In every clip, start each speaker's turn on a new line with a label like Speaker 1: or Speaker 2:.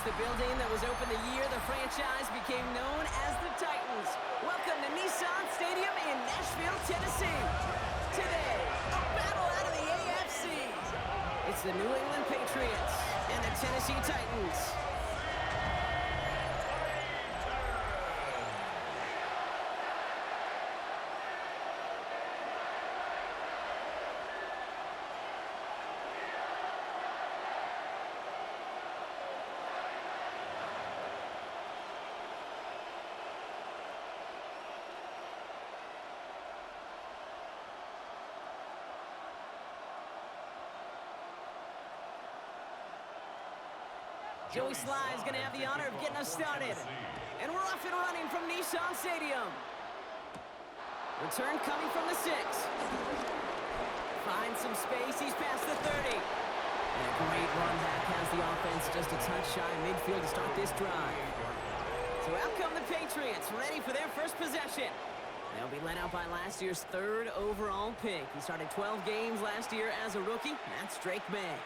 Speaker 1: the building that was opened the year the franchise became known as the Titans. Welcome to Nissan Stadium in Nashville, Tennessee. Today, a battle out of the AFC. It's the New England Patriots and the Tennessee Titans. Joey Sly is going to have the honor of getting us started. And we're off and running from Nissan Stadium. Return coming from the 6. Finds some space. He's past the 30. And a great run back has the offense just a touch shy midfield to start this drive. So out come the Patriots, ready for their first possession. They'll be led out by last year's 3rd overall pick. He started 12 games last year as a rookie. That's Drake May.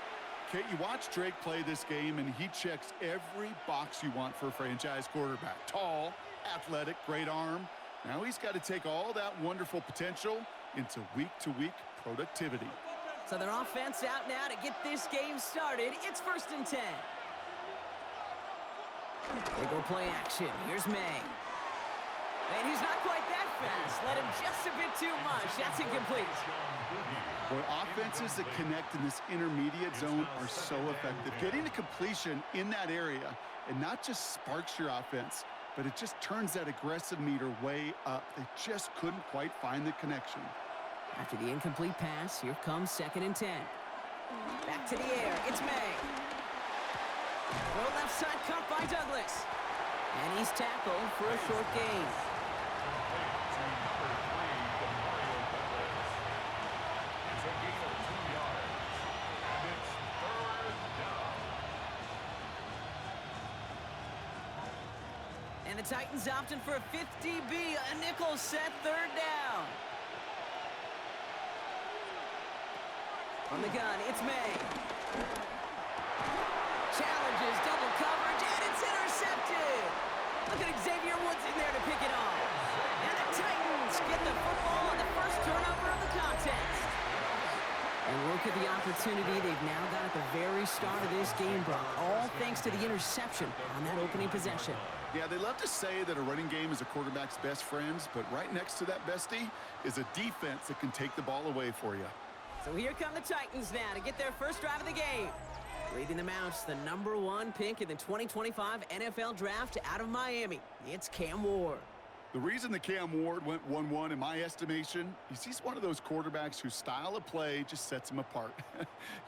Speaker 2: Kate, you watch Drake play this game, and he checks every box you want for a franchise quarterback. Tall, athletic, great arm. Now he's got to take all that wonderful potential into week-to-week productivity.
Speaker 1: So their offense out now to get this game started. It's 1st and 10. They go play action. Here's May. And he's not quite that fast. Let him just a bit too much. That's incomplete.
Speaker 2: Boy, offenses that connect in this intermediate zone are so effective. Getting the completion in that area, it not just sparks your offense, but it just turns that aggressive meter way up. They just couldn't quite find the connection.
Speaker 1: After the incomplete pass, here comes 2nd and 10. Back to the air. It's May. Throw left side cut by Douglas. And he's tackled for a short gain. And the Titans opting for a 50B, a nickel set 3rd down. From the gun, it's May. Challenges, double coverage, and it's intercepted. Look at Xavier Woods in there to pick it off. And the Titans get the football on the first turnover of the contest. And look at the opportunity they've now got at the very start of this game, Brock. All thanks to the interception on that opening possession.
Speaker 2: Yeah, they love to say that a running game is a quarterback's best friends, but right next to that bestie is a defense that can take the ball away for you.
Speaker 1: So here come the Titans now to get their first drive of the game. Leading them out, the #1 pick in the 2025 NFL Draft out of Miami. It's Cam Ward.
Speaker 2: The reason that Cam Ward went 1-1 in my estimation is he's one of those quarterbacks whose style of play just sets him apart.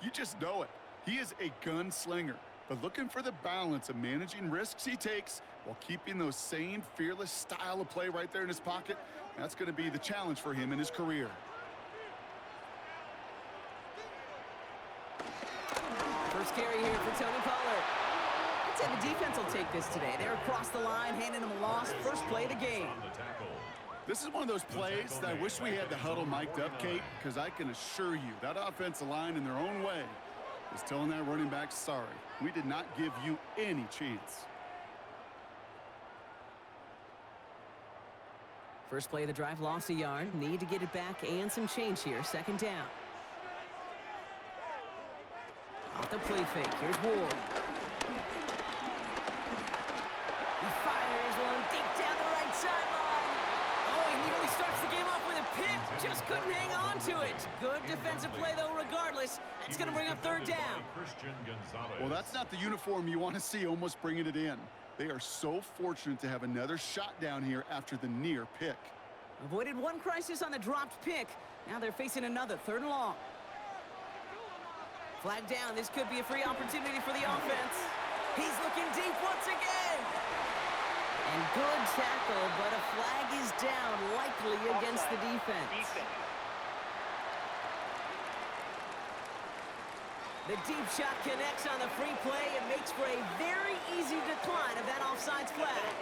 Speaker 2: You just know it. He is a gunslinger, but looking for the balance of managing risks he takes while keeping those same fearless style of play right there in his pocket, that's going to be the challenge for him in his career.
Speaker 1: First carry here for Tony Pollard. I'd say the defense will take this today. They're across the line, handing him a loss. First play of the game.
Speaker 2: This is one of those plays that I wish we had the huddle mic'd up, Kate, because I can assure you that offensive line in their own way is telling that running back, sorry, we did not give you any chance.
Speaker 1: First play of the drive, lost a yard. Need to get it back and some change here. 2nd down. Off the play fake. Here's Ward. He fires one deep down the right sideline. Oh, he nearly starts the game off with a pick. Just couldn't hang on to it. Good defensive play, though, regardless. That's going to bring up 3rd down.
Speaker 2: Well, that's not the uniform you want to see almost bringing it in. They are so fortunate to have another shot down here after the near pick.
Speaker 1: Avoided one crisis on the dropped pick. Now they're facing another 3rd and long. Flag down. This could be a free opportunity for the offense. He's looking deep once again. And good tackle, but a flag is down, likely against the defense. The deep shot connects on the free play and makes for a very easy decline of that offsides flag.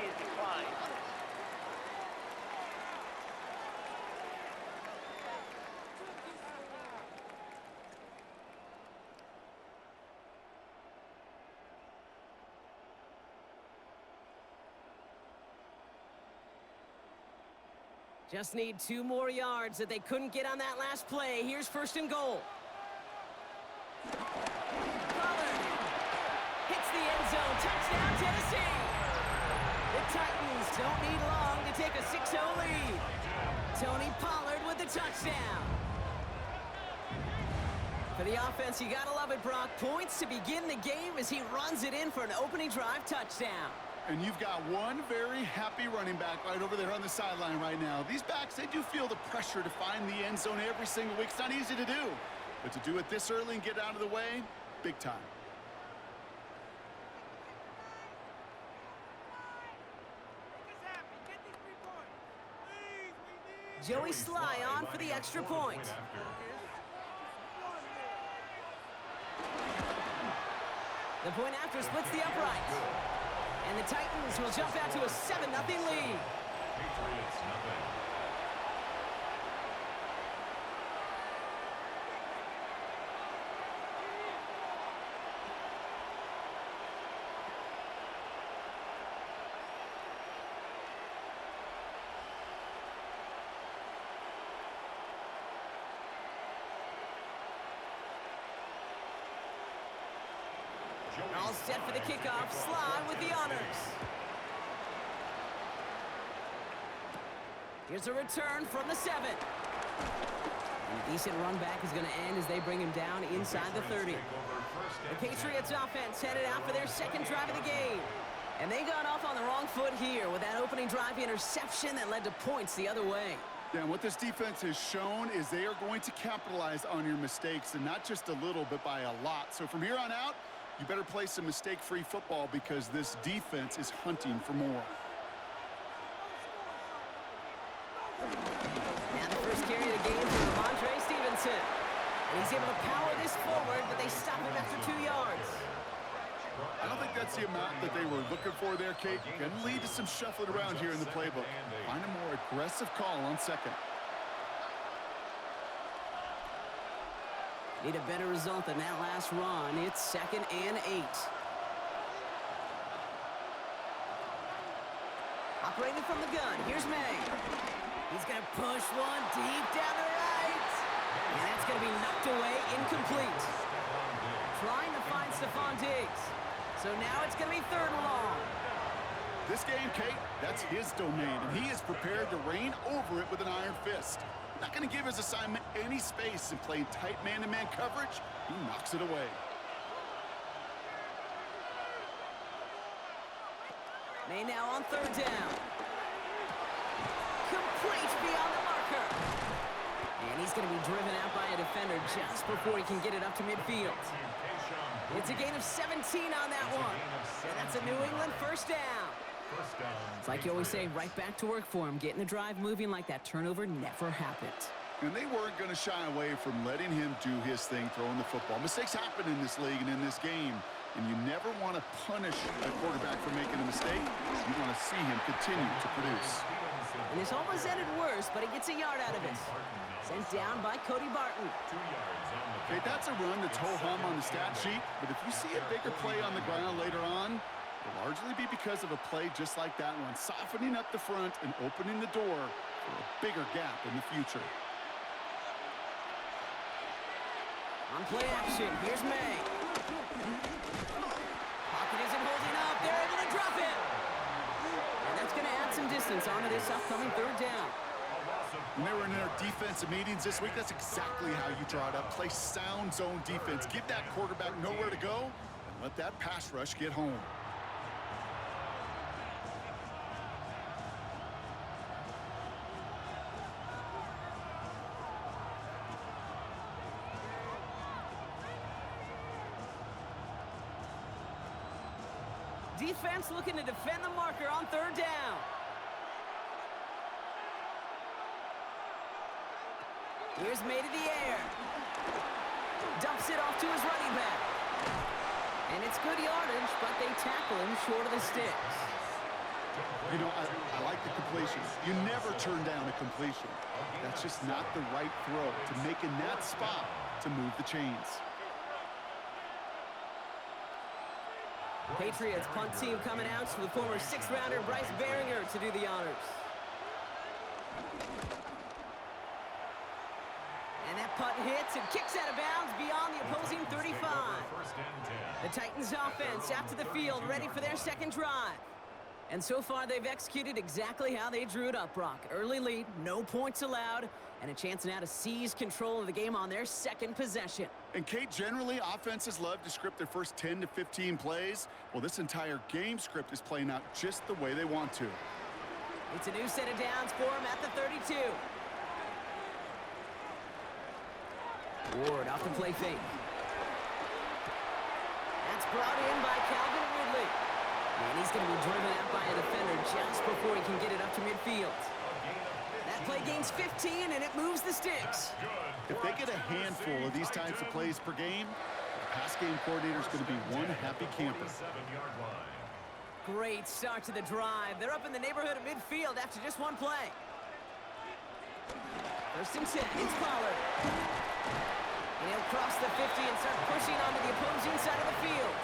Speaker 1: Just need 2 more yards that they couldn't get on that last play. Here's 1st and goal. Pollard hits the end zone. Touchdown, Tennessee. The Titans don't need long to take a 6-0 lead. Tony Pollard with the touchdown. For the offense, you gotta love it, Brock. Points to begin the game as he runs it in for an opening drive touchdown.
Speaker 2: And you've got one very happy running back right over there on the sideline right now. These backs, they do feel the pressure to find the end zone every single week. It's not easy to do. But to do it this early and get out of the way, big time.
Speaker 1: Joey Sly on for the extra point. The point after splits the upright. And the Titans will jump out to a 7-0 lead.
Speaker 3: Patriots, nothing.
Speaker 1: All set for the kickoff. Sly with the honors. Here's a return from the 7. And a decent run back is going to end as they bring him down inside the 30. The Patriots offense headed out for their 2nd drive of the game. And they got off on the wrong foot here with that opening drive interception that led to points the other way.
Speaker 2: Yeah, and what this defense has shown is they are going to capitalize on your mistakes, and not just a little, but by a lot. So from here on out, you better play some mistake-free football because this defense is hunting for more.
Speaker 1: Now the first carry of the game for Ramondre Stevenson. And he's able to power this forward, but they stop him after 2 yards.
Speaker 2: I don't think that's the amount that they were looking for there, Kate. Can lead to some shuffling around here in the playbook. Find a more aggressive call on 2nd.
Speaker 1: Need a better result than that last run. It's 2nd and 8. Operating from the gun, here's May. He's going to push one deep down the right. And that's going to be knocked away, incomplete. Trying to find Stephon Diggs. So now it's going to be 3rd and long.
Speaker 2: This game, Kate, that's his domain, and he is prepared to reign over it with an iron fist. Not going to give his assignment any space and playing tight man-to-man coverage. He knocks it away.
Speaker 1: May now on 3rd down. Complete beyond the marker. And he's going to be driven out by a defender just before he can get it up to midfield. It's a gain of 17 on that one. And that's a New England 1st down. It's like you always say, right back to work for him. Getting the drive moving like that turnover never happened.
Speaker 2: And they weren't going to shy away from letting him do his thing, throwing the football. Mistakes happen in this league and in this game. And you never want to punish a quarterback for making a mistake. You want to see him continue to produce.
Speaker 1: And this almost ended worse, but he gets a yard out of it. Sent down by Cody Barton.
Speaker 2: Okay, that's a run that's ho-hum on the stat sheet. But if you see a bigger play on the ground later on, it'll largely be because of a play just like that one, softening up the front and opening the door for a bigger gap in the future.
Speaker 1: On play action, here's May. Pocket isn't holding up. They're able to drop it. And that's going to add some distance onto this upcoming 3rd down.
Speaker 2: When they were in their defensive meetings this week, that's exactly how you draw it up. Play sound zone defense. Give that quarterback nowhere to go and let that pass rush get home.
Speaker 1: Defense looking to defend the marker on 3rd down. Here's May to the air. Dumps it off to his running back. And it's good yardage, but they tackle him short of the sticks.
Speaker 2: You know, I like the completion. You never turn down a completion. That's just not the right throw to make in that spot to move the chains.
Speaker 1: Patriots punt team coming out with former 6th rounder Bryce Baringer to do the honors. hits and kicks out of bounds beyond the opposing 35.
Speaker 3: First and 10.
Speaker 1: The Titans offense out to the field, ready for their second drive. And so far, they've executed exactly how they drew it up, Brock. Early lead, no points allowed, and a chance now to seize control of the game on their second possession.
Speaker 2: And, Kate, generally, offenses love to script their first 10 to 15 plays. Well, this entire game script is playing out just the way they want to.
Speaker 1: It's a new set of downs for him at the 32. Ward off the play fake. That's brought in by Calvin Ridley. And he's going to be driven out by a defender just before he can get it up to midfield. That play gains 15, and it moves the sticks.
Speaker 2: If they get a handful of these types of plays per game, the pass game coordinator is going to be one happy camper.
Speaker 1: Great start to the drive. They're up in the neighborhood of midfield after just one play. First and 10, it's Pollard. And he'll cross the 50 and start pushing onto the opposing side of the field.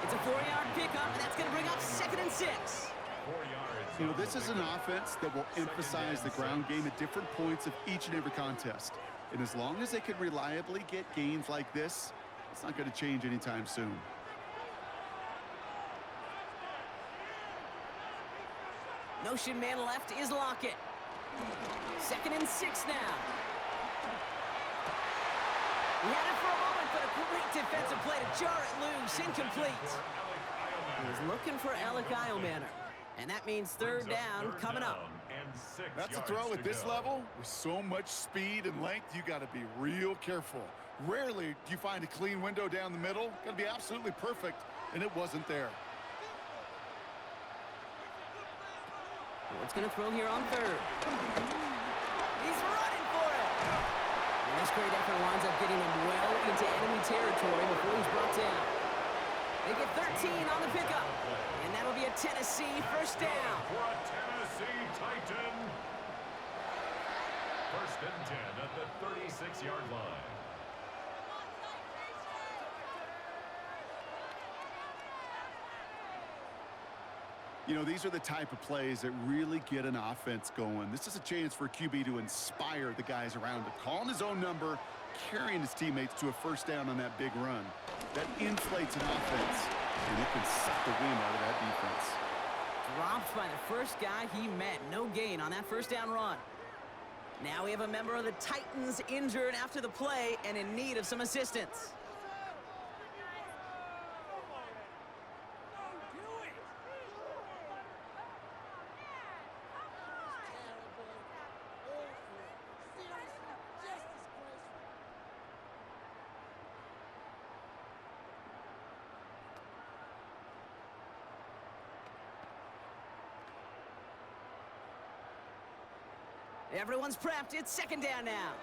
Speaker 1: It's a 4-yard pickup, and that's going to bring up second and 6.
Speaker 3: 4 yards.
Speaker 2: You know, this is an offense that will emphasize the ground game at different points of each and every contest. And as long as they can reliably get gains like this, it's not going to change anytime soon.
Speaker 1: Notion man left is Lockett. Second and 6 now. He had it for a moment, but a great defensive play to jar it loose. Incomplete. He was looking for Alec Eilmanner. And that means third down coming up.
Speaker 2: That's a throw at this level. With so much speed and length, you got to be real careful. Rarely do you find a clean window down the middle. Got to be absolutely perfect, and it wasn't there.
Speaker 1: What's going to throw here on third? He's running for it. And this great effort winds up getting him well into enemy territory before he's brought down. They get 13 on the pickup. And that'll be a Tennessee first down.
Speaker 3: For a Tennessee Titan. First and 10 at the 36-yard line.
Speaker 2: You know, these are the type of plays that really get an offense going. This is a chance for a QB to inspire the guys around him. Calling his own number, carrying his teammates to a first down on that big run. That inflates an offense, and it can suck the wind out of that defense.
Speaker 1: Dropped by the first guy he met. No gain on that first down run. Now we have a member of the Titans injured after the play and in need of some assistance. Everyone's prepped. It's second down now.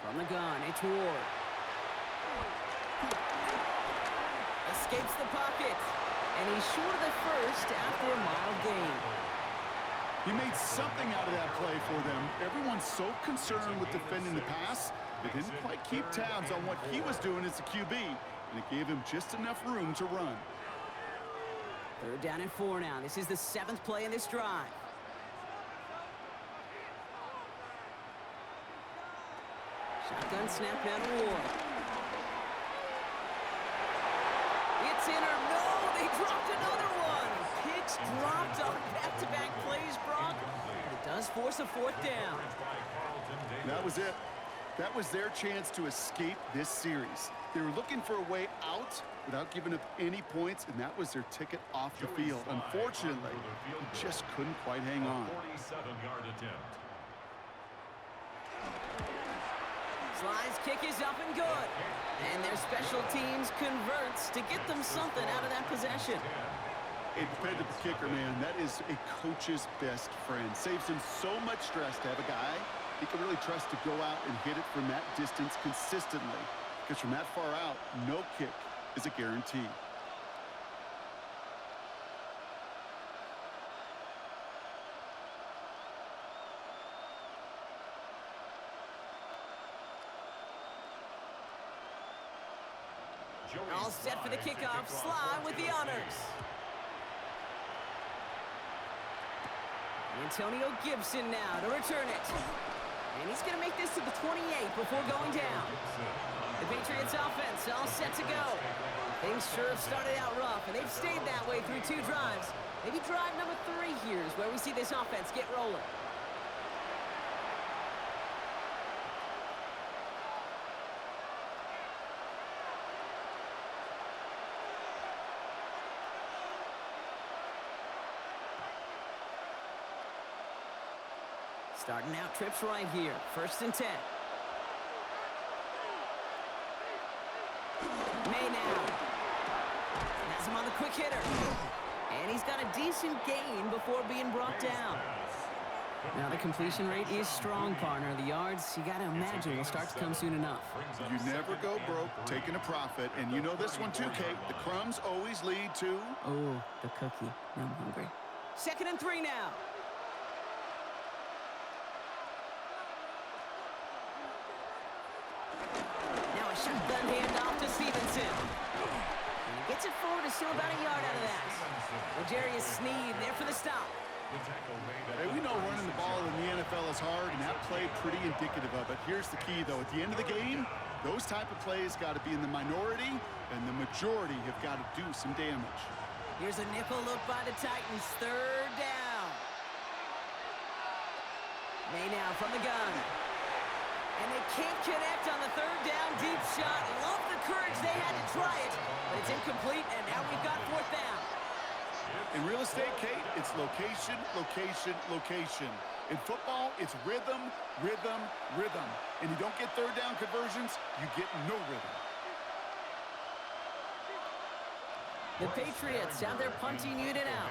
Speaker 1: From the gun, it's Ward. Escapes the pocket. And he's short of the first after a mild gain.
Speaker 2: He made something out of that play for them. Everyone's so concerned with defending the pass, they didn't quite keep tabs on what he was doing as a QB. And it gave him just enough room to run.
Speaker 1: Third down and 4 now. This is the 7th play in this drive. Shotgun snap down to Ward. It's in or no, they dropped another one. Picks dropped on back-to-back plays, Brock. But it does force a 4th down.
Speaker 2: That was it. That was their chance to escape this series. They were looking for a way out without giving up any points, and that was their ticket off the field. Unfortunately, he just couldn't quite hang on.
Speaker 3: 47-yard attempt.
Speaker 1: Sly's kick is up and good. And their special teams converts to get them something out of that possession.
Speaker 2: A dependable kicker, man, that is a coach's best friend. Saves him so much stress to have a guy he can really trust to go out and hit it from that distance consistently. Because from that far out, no kick is a guarantee.
Speaker 1: All set for the kickoff. Sly with the honors. Antonio Gibson now to return it. And he's going to make this to the 28 before going down. The Patriots offense all set to go. Things sure have started out rough, and they've stayed that way through 2 drives. Maybe drive number 3 here is where we see this offense get rolling. Starting out trips right here. 1st and 10. May now. Has him on the quick hitter. And he's got a decent gain before being brought down. Now the completion rate is strong, partner. The yards, you got to imagine, will start to come soon enough.
Speaker 2: You never go broke taking a profit. And you know this one too, Kate. The crumbs always lead to...
Speaker 1: Oh, the cookie. Now I'm hungry. 2nd and 3 now. Shotgun handoff to Stevenson. And he gets it forward to still about a yard out of that. L'Jarius Sneed there for the stop.
Speaker 2: Hey, we know running the ball in the NFL is hard, and that play pretty indicative of it. Here's the key, though. At the end of the game, those type of plays got to be in the minority, and the majority have got to do some damage.
Speaker 1: Here's a nickel look by the Titans. 3rd down. May now from the gun. And they can't connect on the 3rd down deep shot. Love the courage they had to try it, but it's incomplete, and now we've got 4th down.
Speaker 2: In real estate, Kate, it's location, location, location. In football, it's rhythm, rhythm, rhythm. And you don't get 3rd down conversions, you get no rhythm.
Speaker 1: The Patriots have their punting unit out.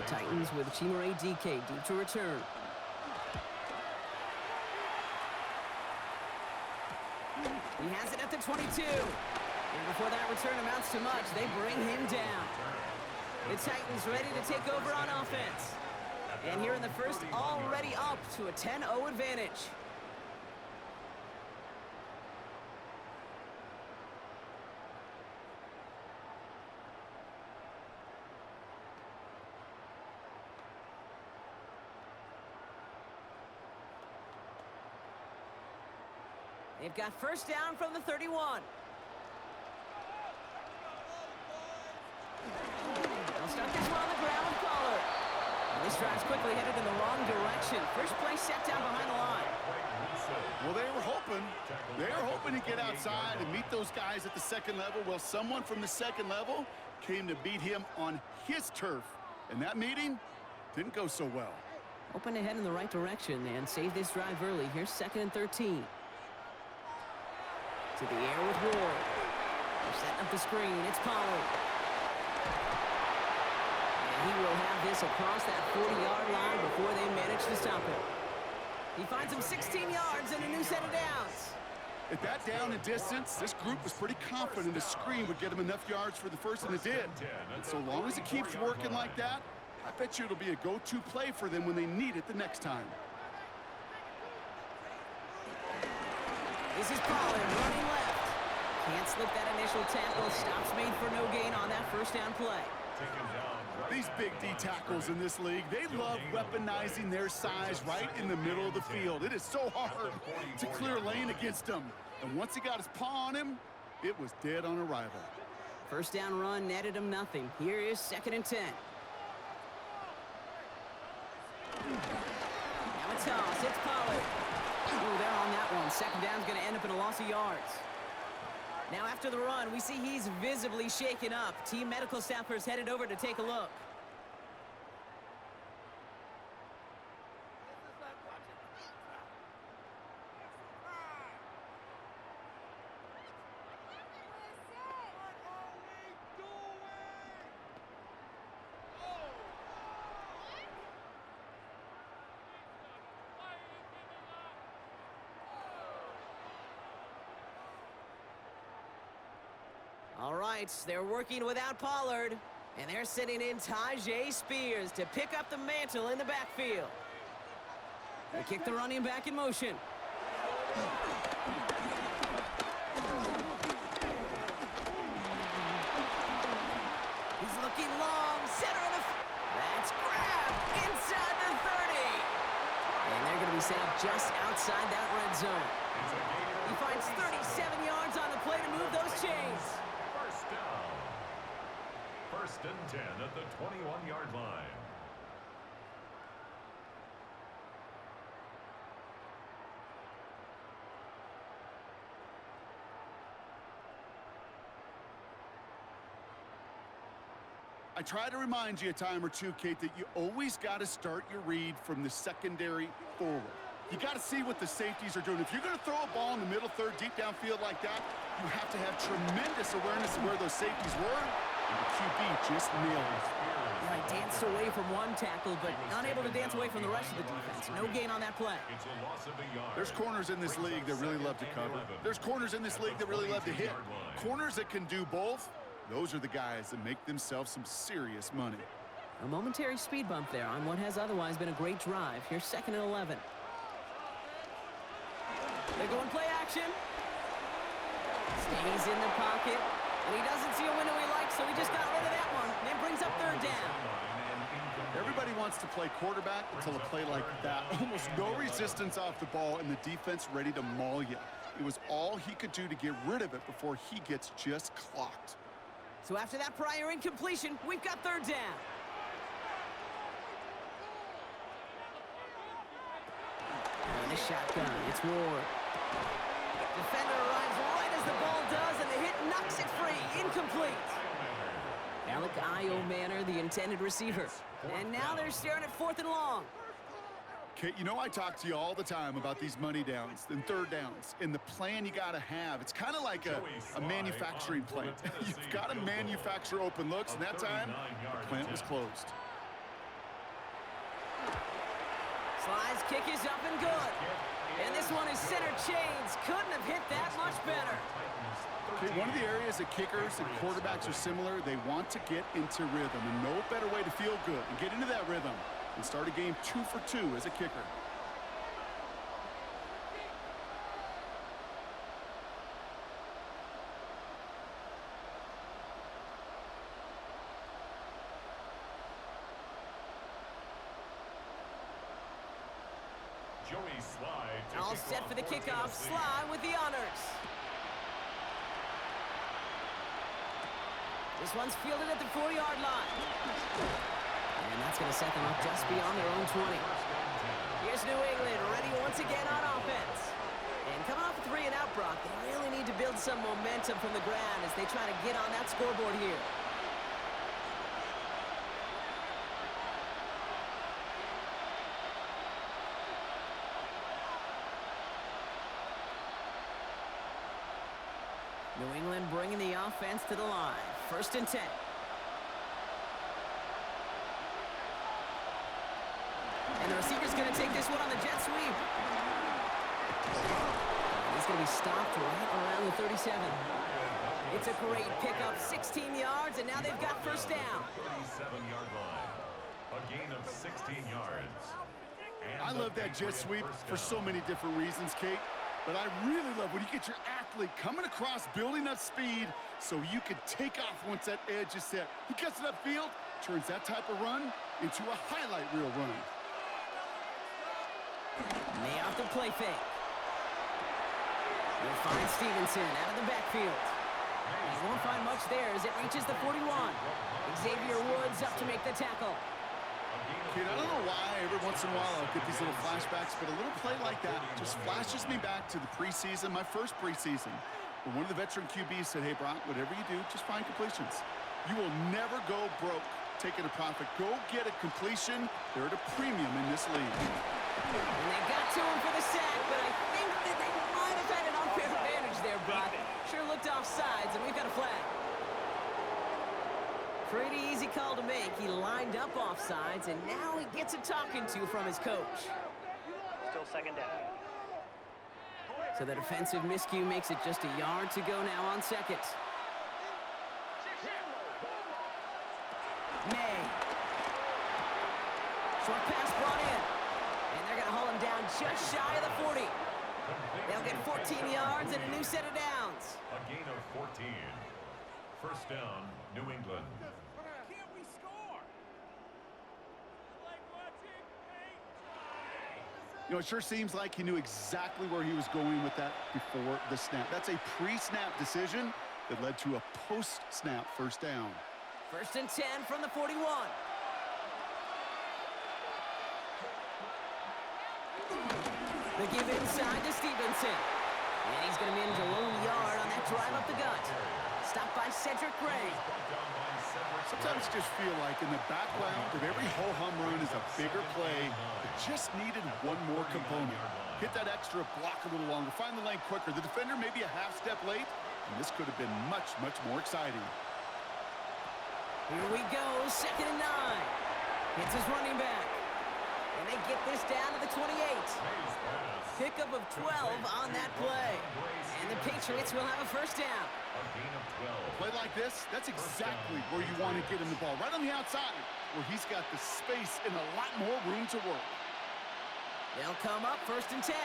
Speaker 1: The Titans with Chimere DK deep to return. He has it at the 22. And before that return amounts to much, they bring him down. The Titans ready to take over on offense. And here in the first, already up to a 10-0 advantage. They've got 1st down from the 31. They'll start this one on the ground with Pollard. And this drive's quickly headed in the wrong direction. First play set down behind the line.
Speaker 2: Well, they were hoping to get outside and meet those guys at the 2nd level. Well, someone from the 2nd level came to beat him on his turf. And that meeting didn't go so well.
Speaker 1: Hoping to head in the right direction and save this drive early. Here's 2nd and 13. To the air with Ward. They're setting up the screen. It's Pollard. And he will have this across that 40-yard line before they manage to stop him. He finds him 16 yards and a new set of downs.
Speaker 2: At that down and distance, this group was pretty confident the screen would get him enough yards for the first, and it did. And so long as it keeps working like that, I bet you it'll be a go-to play for them when they need it the next time.
Speaker 1: This is Pollard running left. Can't slip that initial tackle. Stops made for no gain on that 1st down play.
Speaker 2: These big D tackles in this league, they love weaponizing their size right in the middle of the field. It is so hard to clear lane against them. And once he got his paw on him, it was dead on arrival.
Speaker 1: 1st down run netted him nothing. Here is 2nd and 10. Now a toss. It's Pollard. Ooh, they're on that one. 2nd down's going to end up in a loss of yards. Now after the run, we see he's visibly shaken up. Team medical staffers headed over to take a look. All right, they're working without Pollard, and they're sending in Tyjae Spears to pick up the mantle in the backfield. They kick the running back in motion. He's looking long, center of the... That's grabbed inside the inside that red zone. He finds 37 yards on the play to move those chains.
Speaker 3: First down. First and 10 at the 21-yard line.
Speaker 2: I try to remind you a time or two, Kate, that you always got to start your read from the secondary forward. You got to see what the safeties are doing. If you're going to throw a ball in the middle third, deep downfield like that, you have to have tremendous awareness of where those safeties were, and the QB just nailed it.
Speaker 1: Right, danced away from one tackle, but unable to dance away from the rest of the defense. No gain on that play.
Speaker 3: It's a loss of a yard.
Speaker 2: There's corners in this league that really love to cover. There's corners in this league that really love to hit. Corners that can do both. Those are the guys that make themselves some serious money.
Speaker 1: A momentary speed bump there on what has otherwise been a great drive. Here's 2nd and 11. They're going play action. Stays in the pocket. And he doesn't see a window he likes, so he just got rid of that one. And it brings up 3rd down.
Speaker 2: Everybody wants to play quarterback until a play like that. Almost no resistance off the ball and the defense ready to maul you. It was all he could do to get rid of it before he gets just clocked.
Speaker 1: So after that prior incompletion, we've got 3rd down. And the shotgun, it's Ward. Defender arrives right as the ball does, and the hit knocks it free. Incomplete. Alec Manor, the intended receiver. And now they're staring at 4th and long.
Speaker 2: Kate, you know I talk to you all the time about these money downs and 3rd downs and the plan you got to have. It's kind of like a manufacturing plant. You've got to manufacture open looks, and that time, the plant was closed.
Speaker 1: Sly's kick is up and good. And this one is center chains. Couldn't have hit that much better.
Speaker 2: Okay, one of the areas that kickers and quarterbacks are similar, they want to get into rhythm, and no better way to feel good and get into that rhythm and start a game 2 for 2 as a kicker.
Speaker 1: All set for the kickoff. Sly with the honors. This one's fielded at the 4-yard line. And that's going to set them up just beyond their own 20. Here's New England ready once again on offense. And coming off a 3-and-out, Brock, they really need to build some momentum from the ground as they try to get on that scoreboard here. New England bringing the offense to the line. 1st and 10. And the receiver's going to take this one on the jet sweep. He's going to be stopped right around the 37. It's a great pickup, 16 yards, and now they've got 1st down.
Speaker 3: 37-yard line. A gain of 16 yards.
Speaker 2: I love that jet sweep for so many different reasons, Kate. But I really love when you get your athlete coming across, building up speed, so you can take off once that edge is set. He cuts it upfield, turns that type of run into a highlight reel run.
Speaker 1: May off the play fake. They'll find Stevenson out of the backfield. He won't find much there as it reaches the 41. Xavier Woods up to make the tackle.
Speaker 2: Kid, I don't know why every once in a while I'll get these little flashbacks, but a little play like that just flashes me back to the preseason, my first preseason, where one of the veteran QBs said, hey, Brock, whatever you do, just find completions. You will never go broke taking a profit. Go get a completion. They're at a premium in this league.
Speaker 1: And they got to him for the sack, but I think that they might have had an unfair advantage there, Brock. Sure looked off sides, and we've got a flag. Pretty easy call to make. He lined up offsides, and now he gets a talking to from his coach.
Speaker 4: Still 2nd down.
Speaker 1: So the defensive miscue makes it just a yard to go now on 2nd. May. Short pass brought in. And they're going to haul him down just shy of the 40. They'll get 14 yards and a new set of downs.
Speaker 3: A gain of 14. 1st down, New England.
Speaker 2: You know, it sure seems like he knew exactly where he was going with that before the snap. That's a pre-snap decision that led to a post-snap first down.
Speaker 1: 1st and 10 from the 41. They give it inside to Stevenson. And he's going to manage a lone yard on that drive up the gut. Stopped by Cedric Gray.
Speaker 2: Sometimes you just feel like in the background of every ho-hum run is a bigger play that just needed one more component. Hit that extra block a little longer, find the lane quicker. The defender may be a half step late, and this could have been much, much more exciting.
Speaker 1: Here we go, 2nd and 9. It's his running back. And they get this down to the 28. Pickup of 12 on that play. And the Patriots will have a first down.
Speaker 2: Play like this, that's exactly where you want to get him the ball. Right on the outside, where he's got the space and a lot more room to work.
Speaker 1: They'll come up 1st and 10.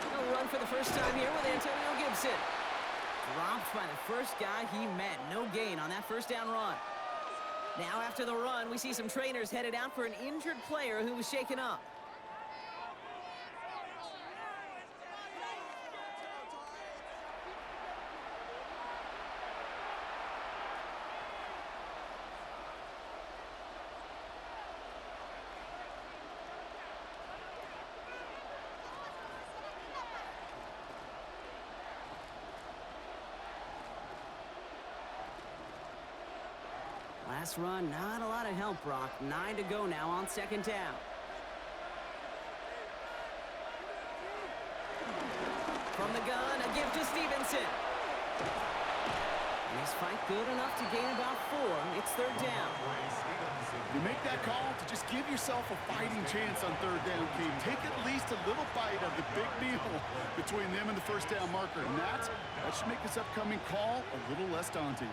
Speaker 1: He'll run for the first time here with Antonio Gibson. Dropped by the first guy he met. No gain on that first down run. Now after the run, we see some trainers headed out for an injured player who was shaken up. Last run, not a lot of help, Brock. 9 to go now on 2nd down. From the gun, a give to Stevenson. And his fight good enough to gain about 4. It's 3rd down.
Speaker 2: You make that call to just give yourself a fighting chance on 3rd down, Keith. Take at least a little bite of the big meal between them and the first down marker. And that should make this upcoming call a little less daunting.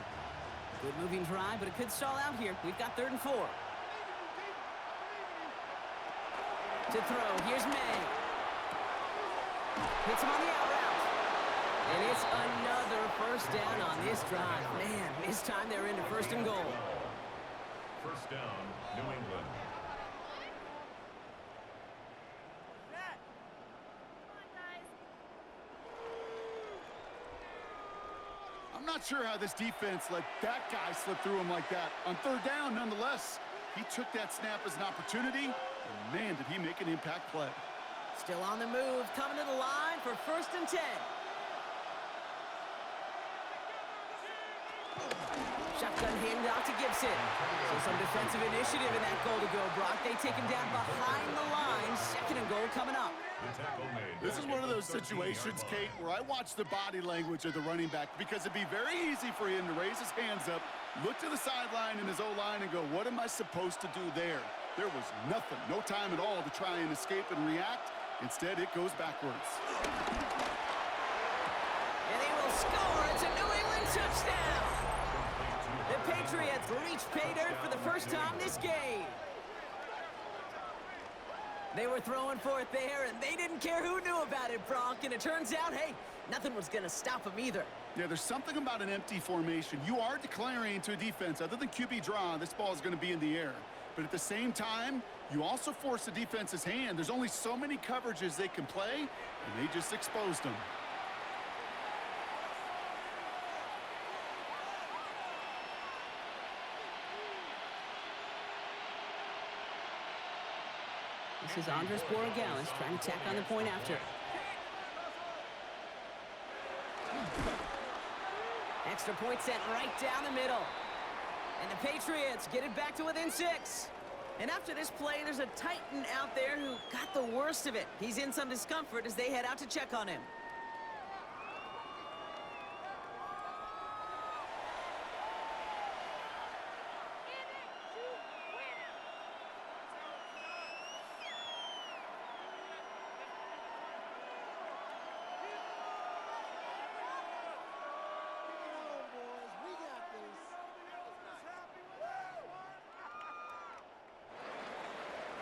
Speaker 1: Good moving drive, but it could stall out here. We've got 3rd and 4. To throw, here's May. Hits him on the out route. And it's another first down on this drive. Man, this time they're into 1st and goal.
Speaker 3: First down, New England.
Speaker 2: I'm not sure how this defense let that guy slip through him like that. On 3rd down, nonetheless, he took that snap as an opportunity, and man, did he make an impact play.
Speaker 1: Still on the move, coming to the line for 1st and 10. Shotgun handoff to Gibson. So some defensive initiative in that goal to go, Brock. They take him down behind the line. 2nd and goal coming up.
Speaker 2: This is one of those situations, Kate, where I watch the body language of the running back because it'd be very easy for him to raise his hands up, look to the sideline in his O-line and go, what am I supposed to do there? There was nothing, no time at all to try and escape and react. Instead, it goes backwards.
Speaker 1: And they will score. It's a New England touchdown. The Patriots reach pay dirt for the first time this game. They were throwing for it there, and they didn't care who knew about it, Brock. And it turns out, hey, nothing was going to stop them either.
Speaker 2: Yeah, there's something about an empty formation. You are declaring to a defense, other than QB draw, this ball is going to be in the air. But at the same time, you also force the defense's hand. There's only so many coverages they can play, and they just exposed them.
Speaker 1: This is Andres Borregales trying to tack on the point after. Extra point sent right down the middle. And the Patriots get it back to within 6. And after this play, there's a Titan out there who got the worst of it. He's in some discomfort as they head out to check on him.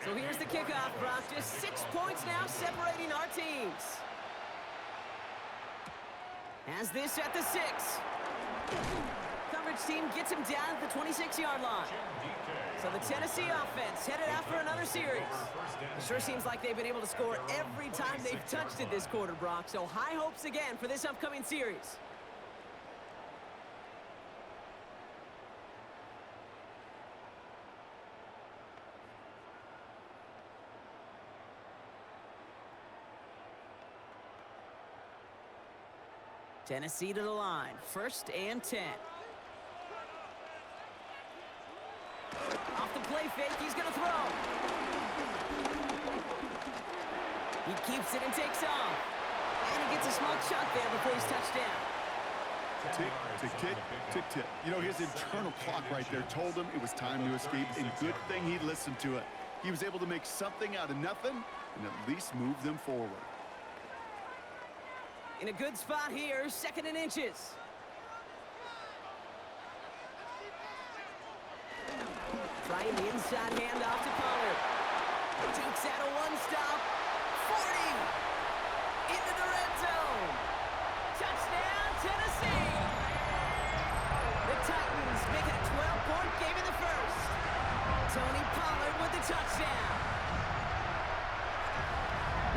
Speaker 1: So here's the kickoff, Brock. Just 6 points now separating our teams. Has this at the 6. Coming coverage team gets him down at the 26-yard line. So the Tennessee offense headed out for another series. It sure seems like they've been able to score every time they've touched it this quarter, Brock. So high hopes again for this upcoming series. Tennessee to the line. 1st and 10. Off the play fake, he's going to throw. He keeps it and takes off. And he gets a small chunk there before he's touched down.
Speaker 2: Tick, tick, tick, tick, tick. You know, his internal clock right there told him it was time to escape, and good thing he listened to it. He was able to make something out of nothing and at least move them forward.
Speaker 1: In a good spot here, 2nd and inches. Trying the inside handoff to Pollard. Takes out a one-stop. 40. Into the red zone. Touchdown, Tennessee. The Titans make it a 12-point game in the first. Tony Pollard with the touchdown.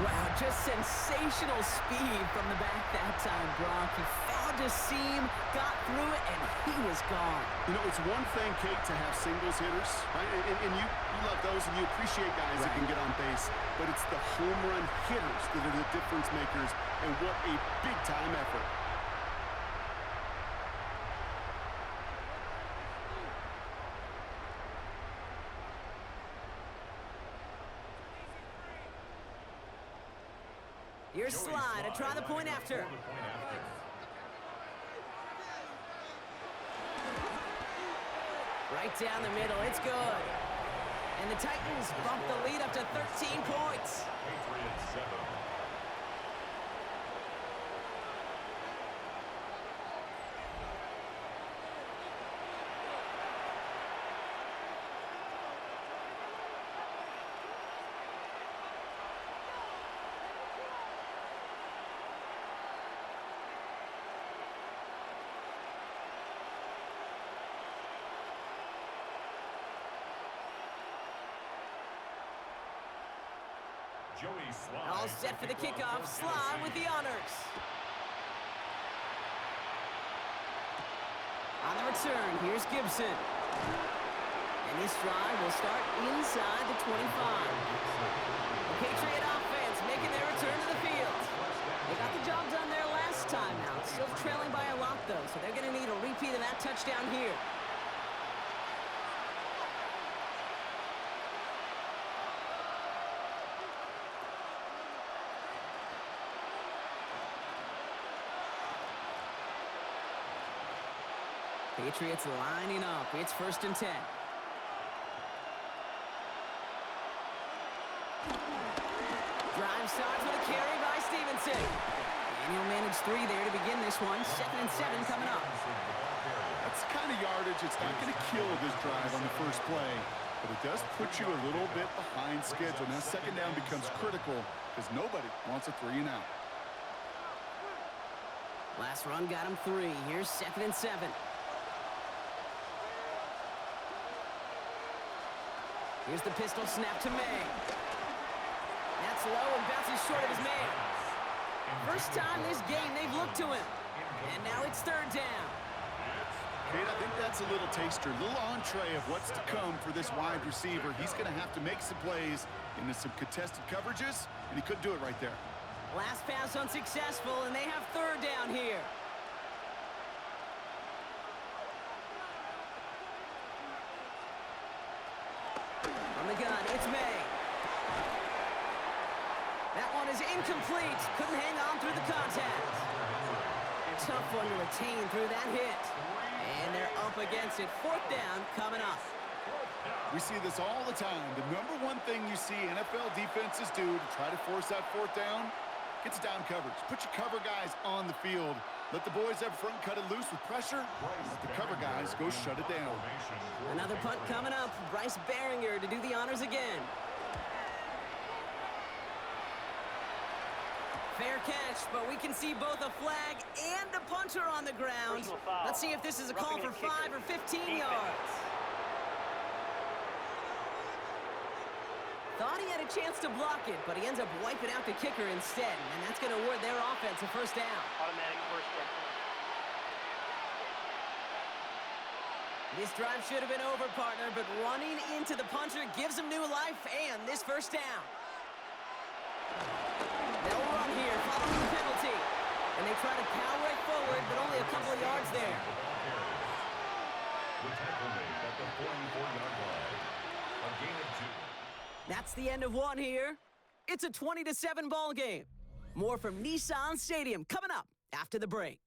Speaker 1: Wow, just sensational speed from the back that time, Brock. He found a seam, got through it, and he was gone.
Speaker 2: You know, it's one thing, Kate, to have singles hitters, right? And you love those, and you appreciate guys that can get on base. But it's the home run hitters that are the difference makers, and what a big-time effort.
Speaker 1: Here's Slide to try the point after. Right down the middle, it's good. And the Titans bump the lead up to 13 points.
Speaker 3: Patriots 7.
Speaker 1: All set for the kickoff. Slide with the honors. On the return, here's Gibson. And this drive will start inside the 25. The Patriot offense making their return to the field. They got the job done there last time out. Still trailing by a lot, though, so they're going to need a repeat of that touchdown here. Patriots lining up. It's 1st and 10. Drive starts with a carry by Stevenson. And he'll manage 3 there to begin this one. 2nd and 7 coming up.
Speaker 2: That's the kind of yardage it's not going to kill this drive on the first play, but it does put you a little bit behind schedule. Now 2nd down becomes critical because nobody wants a 3 and out.
Speaker 1: Last run got him 3. Here's 2nd and 7. Here's the pistol snap to May. That's low and bounces short of his man. First time this game they've looked to him. And now it's 3rd down.
Speaker 2: Kate, I think that's a little taster, a little entree of what's to come for this wide receiver. He's going to have to make some plays into some contested coverages, and he couldn't do it right there.
Speaker 1: Last pass unsuccessful, and they have 3rd down here. From the gun, it's May. That one is incomplete. Couldn't hang on through the contact. Tough one to retain through that hit. And they're up against it. 4th down coming up.
Speaker 2: We see this all the time. The number one thing you see NFL defenses do to try to force that 4th down, gets down coverage. Put your cover guys on the field. Let the boys up front cut it loose with pressure. Let the cover guys go shut it down.
Speaker 1: Another punt coming up. Bryce Behringer to do the honors again. Fair catch, but we can see both a flag and a punter on the ground. Let's see if this is a call for 5 or 15 yards. Thought he had a chance to block it, but he ends up wiping out the kicker instead, and that's going to award their offense a first down.
Speaker 4: Automatic first down.
Speaker 1: This drive should have been over, partner, but running into the punter gives him new life and this first down. They'll run here following the penalty, and they try to power it forward, but only a couple of yards there.
Speaker 3: The tackle made at the 44-yard line. A gain of 2.
Speaker 1: That's the end of one here. It's a 20-7 ball game. More from Nissan Stadium coming up after the break.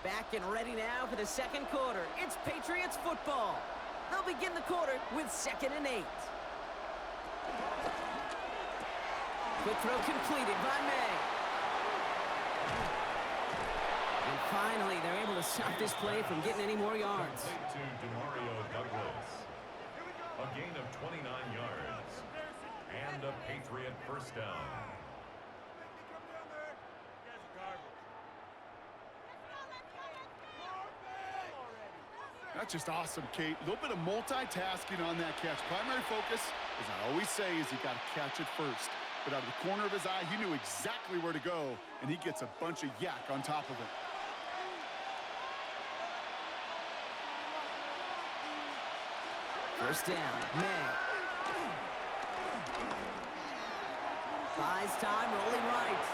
Speaker 1: Back and ready now for the second quarter. It's Patriots football. They'll begin the quarter with 2nd and 8. Quick throw completed by May. And finally, they're able to stop this play from getting any more yards.
Speaker 3: To DeMario Douglas. A gain of 29 yards. And a Patriot first down.
Speaker 2: That's just awesome, Kate. A little bit of multitasking on that catch. Primary focus, as I always say, is you got to catch it first. But out of the corner of his eye, he knew exactly where to go, and he gets a bunch of yak on top of it.
Speaker 1: First down, May. Buys time, rolling right.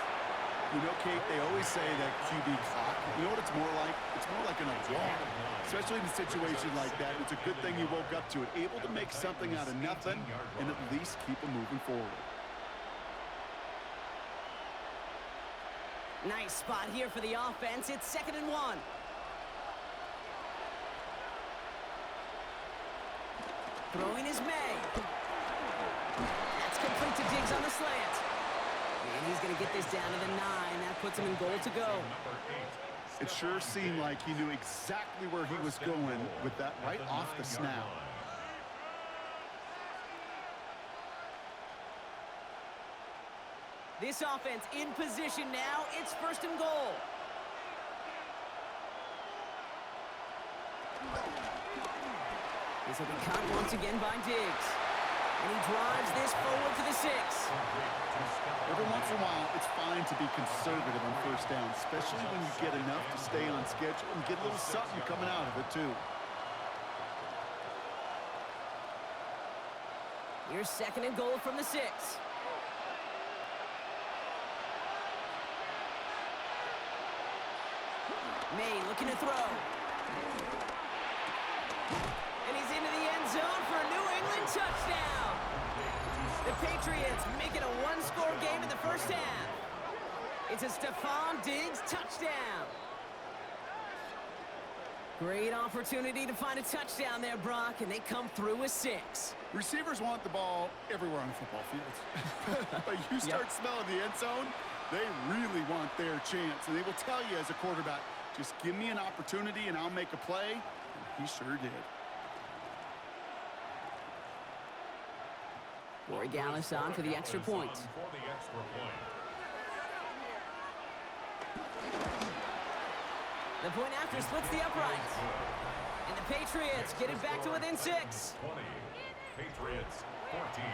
Speaker 2: You know, Kate, they always say that QB clock, you know what it's more like? It's more like an alarm. Especially in a situation like that, it's a good thing you woke up to it. Able to make something out of nothing and at least keep them moving forward.
Speaker 1: Nice spot here for the offense. It's 2nd and 1. Throwing is May. That's complete to Diggs on the slant. And he's going to get this down to the 9. That puts him in goal to go.
Speaker 2: It sure seemed like he knew exactly where he was going with that right off the snap.
Speaker 1: This offense in position now. It's 1st and goal. This will be caught once again by Diggs. And he drives this forward to the 6.
Speaker 2: Every once in a while, it's fine to be conservative on first down, especially when you get enough to stay on schedule and get a little something coming out of it, too.
Speaker 1: Here's 2nd and goal from the 6. May looking to throw. And he's into the end zone for a New England touchdown. The Patriots make it a one-score game in the first half. It's a Stephon Diggs touchdown. Great opportunity to find a touchdown there, Brock, and they come through with 6.
Speaker 2: Receivers want the ball everywhere on football fields. But you start smelling the end zone, they really want their chance. And they will tell you as a quarterback, just give me an opportunity and I'll make a play. And he sure did.
Speaker 1: Rory Gallis on for the extra point. The point after splits the uprights. And the Patriots get it back to within 6.
Speaker 3: 20. Patriots 14.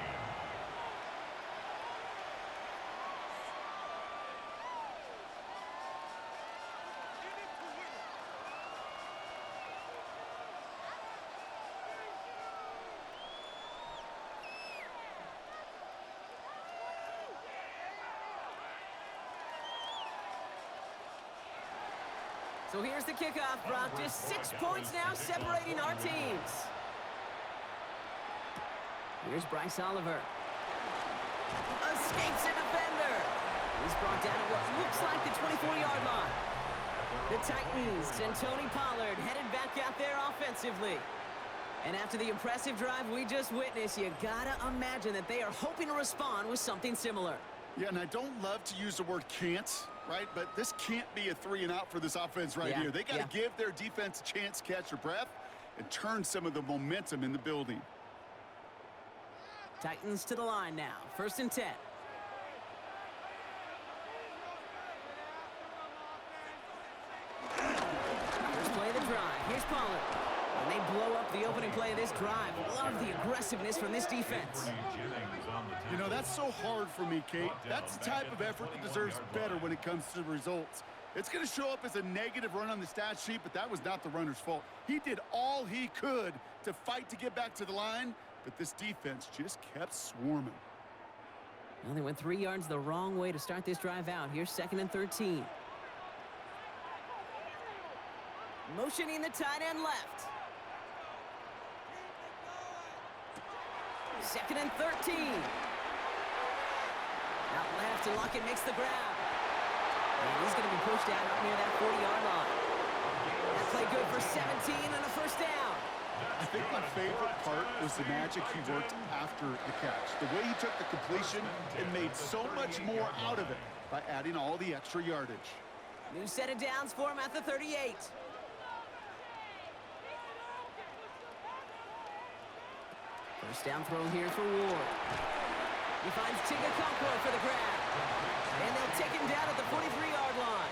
Speaker 1: So here's the kickoff, Brock. Just 6 points now separating our teams. Here's Bryce Oliver. Escapes a defender. He's brought down at what looks like the 24-yard line. The Titans and Tony Pollard headed back out there offensively. And after the impressive drive we just witnessed, you gotta imagine that they are hoping to respond with something similar.
Speaker 2: Yeah, and I don't love to use the word can't, right? But this can't be a 3-and-out for this offense right here. They got to give their defense a chance to catch their breath and turn some of the momentum in the building.
Speaker 1: Titans to the line now. 1st and 10. First play of the drive. Here's Pollard. And they blow up the opening play of this drive. Love the aggressiveness from this defense.
Speaker 2: You know, that's so hard for me, Kate. That's the type of effort that deserves better when it comes to the results. It's going to show up as a negative run on the stat sheet, but that was not the runner's fault. He did all he could to fight to get back to the line, but this defense just kept swarming.
Speaker 1: Well, they went 3 yards the wrong way to start this drive out. Here's 2nd and 13. Motioning the tight end left. 2nd and 13. Out left, and Lockett makes the grab. And he's going to be pushed out up near that 40-yard line. That play good for 17 and a first down.
Speaker 2: I think my favorite part was the magic he worked after the catch. The way he took the completion and made so much more out of it by adding all the extra yardage.
Speaker 1: New set of downs for him at the 38. First down throw here for Ward. He finds Tigga Concord for the grab. And they'll take him down at the 43-yard line.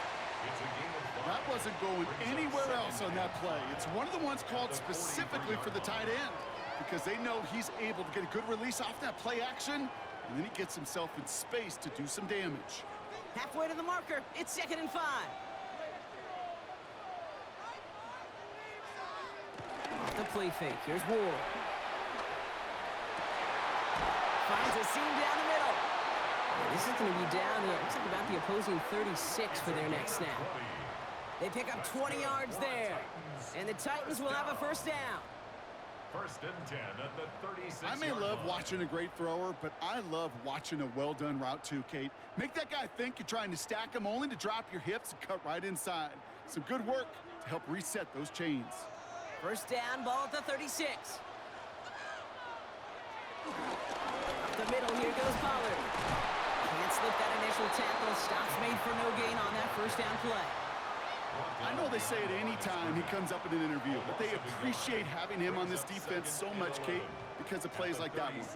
Speaker 2: That wasn't going anywhere else on that play. It's one of the ones called specifically for the tight end because they know he's able to get a good release off that play action, and then he gets himself in space to do some damage.
Speaker 1: Halfway to the marker. It's 2nd and 5. Off the play fake. Here's Ward. Finds a seam down the middle. This is going to be down here. Looks like about the opposing 36 for their next snap. They pick up 20 yards there. And the Titans will have a first down.
Speaker 3: 1st and 10 at the 36.
Speaker 2: I may love watching a great thrower, but I love watching a well-done route too, Kate. Make that guy think you're trying to stack him only to drop your hips and cut right inside. Some good work to help reset those chains.
Speaker 1: First down, ball at the 36. Up the middle, here goes Pollard. Can't slip that initial tackle. Stops made for no gain on that first down play.
Speaker 2: I know they say it any time he comes up in an interview, but they appreciate having him on this defense so much, Kate, because of plays like that one.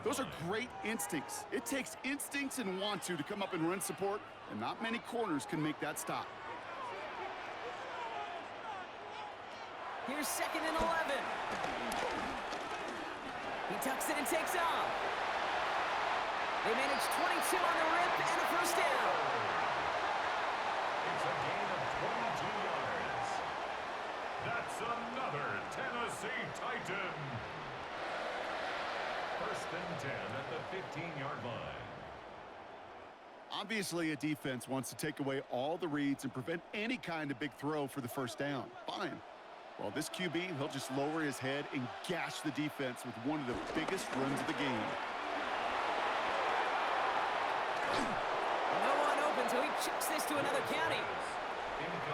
Speaker 2: Those are great instincts. It takes instincts and want to come up and run support, and not many corners can make that stop.
Speaker 1: Here's 2nd and 11. He tucks it and takes off. They manage 22 on the rip and a first down.
Speaker 3: It's a gain of 22 yards. That's another Tennessee Titan. 1st and 10 at the 15-yard line.
Speaker 2: Obviously, a defense wants to take away all the reads and prevent any kind of big throw for the first down. Fine. Well, this QB, he'll just lower his head and gash the defense with one of the biggest runs of the game.
Speaker 1: No one open, so he chucks this to another county.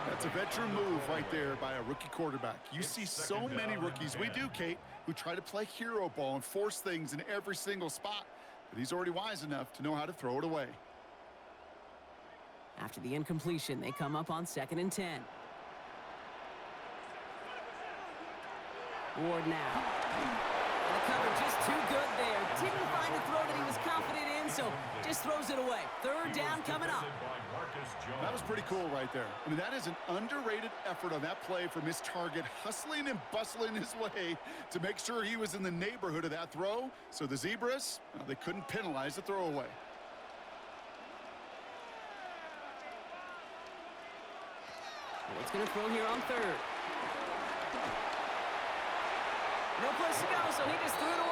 Speaker 2: That's a veteran move right there by a rookie quarterback. You see so many rookies, we do, Kate, who try to play hero ball and force things in every single spot. But he's already wise enough to know how to throw it away.
Speaker 1: After the incompletion, they come up on 2nd and 10. Ward now. And the cover just too good there. Didn't find a throw that he was confident in, so just throws it away. 3rd down coming up.
Speaker 2: That was pretty cool right there. I mean, that is an underrated effort on that play from his target, hustling and bustling his way to make sure he was in the neighborhood of that throw. So the Zebras, well, they couldn't penalize the throwaway.
Speaker 1: What's going to throw here on 3rd? No place to go, so he just threw it away.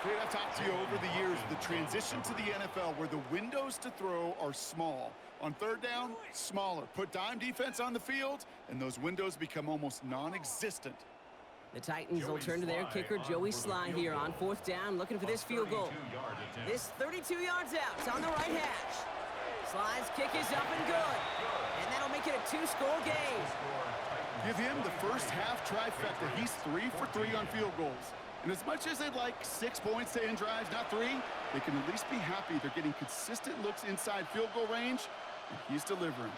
Speaker 2: Kate, I've talked to you over the years, the transition to the NFL where the windows to throw are small. On 3rd down, smaller. Put dime defense on the field, and those windows become almost non-existent.
Speaker 1: The Titans will turn to their kicker, Joey Sly, here on 4th down, looking for this field goal. This 32 yards out. It's on the right hash. Sly's kick is up and good. And that'll make it a 2-score game.
Speaker 2: Give him the first half trifecta. He's 3 for 3 on field goals. And as much as they'd like 6 points to end drives, not 3, they can at least be happy they're getting consistent looks inside field goal range, and he's delivering.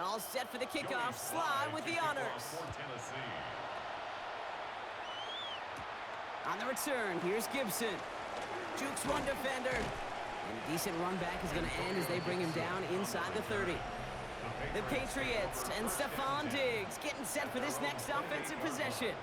Speaker 1: All set for the kickoff. Sly with the honors. On the return, here's Gibson. Jukes one defender. And a decent run back is going to end as they bring him down inside the 30. The Patriots and Stephon Diggs getting set for this next offensive possession.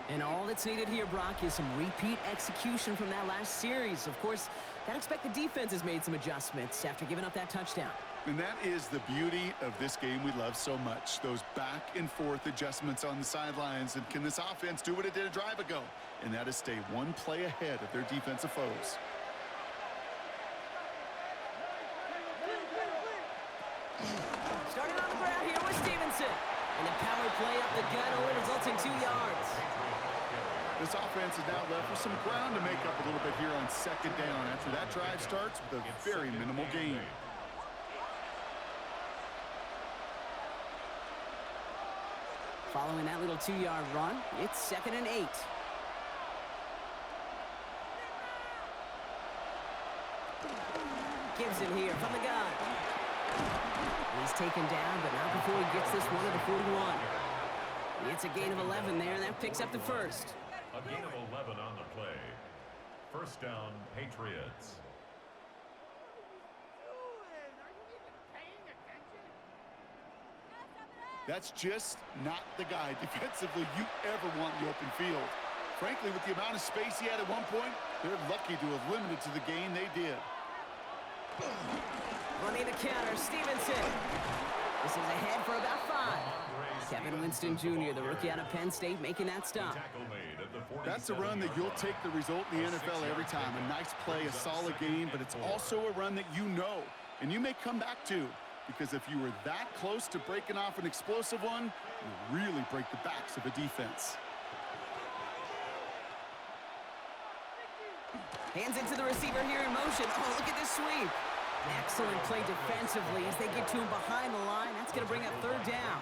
Speaker 1: And all that's needed here, Brock, is some repeat execution from that last series. Of course, I expect the defense has made some adjustments after giving up that touchdown.
Speaker 2: And that is the beauty of this game we love so much. Those back and forth adjustments on the sidelines. And can this offense do what it did a drive ago? And that is stay one play ahead of their defensive foes.
Speaker 1: Starting on the ground here with Stevenson. And a power play up the gut only results in 2 yards.
Speaker 2: This offense is now left with some ground to make up a little bit here on 2nd down after that drive starts with a very minimal gain.
Speaker 1: Following that little 2-yard run, it's 2nd and 8. Gibson here from the gun. He's taken down, but not before he gets this one to the 41. It's a gain of 11 there, and that picks up the first.
Speaker 3: A gain of 11 on the play. 1st down, Patriots.
Speaker 2: That's just not the guy defensively you ever want in the open field. Frankly, with the amount of space he had at one point, they're lucky to have limited to the gain they did.
Speaker 1: Running the counter, Stevenson. This is ahead for about 5. Kevin Winston Jr., the rookie out of Penn State, making that stop.
Speaker 2: That's a run that you'll take the result in the NFL every time. A nice play, a solid game, but it's also a run that you know, and you may come back to. Because if you were that close to breaking off an explosive one, you really break the backs of a defense.
Speaker 1: Hands into the receiver here in motion. Oh, look at this sweep. Excellent play defensively as they get to him behind the line. That's going to bring up 3rd down.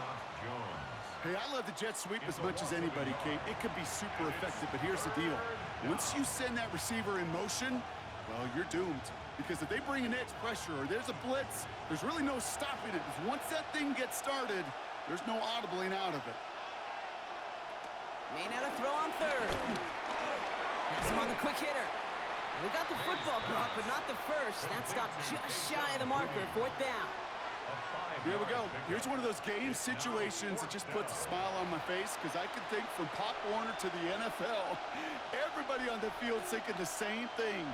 Speaker 2: Hey, I love the jet sweep as much as anybody, Kate. It could be super effective, but here's the deal. Once you send that receiver in motion, well, you're doomed. Because if they bring an edge pressure or there's a blitz, there's really no stopping it. Because once that thing gets started, there's no audibling out of it.
Speaker 1: May not a throw on 3rd. That's him on the quick hitter. We got the football block, but not the first. That stopped just shy of the marker. 4th down.
Speaker 2: Here we go. Here's one of those game situations that just puts a smile on my face because I can think from Pop Warner to the NFL, everybody on the field thinking the same thing.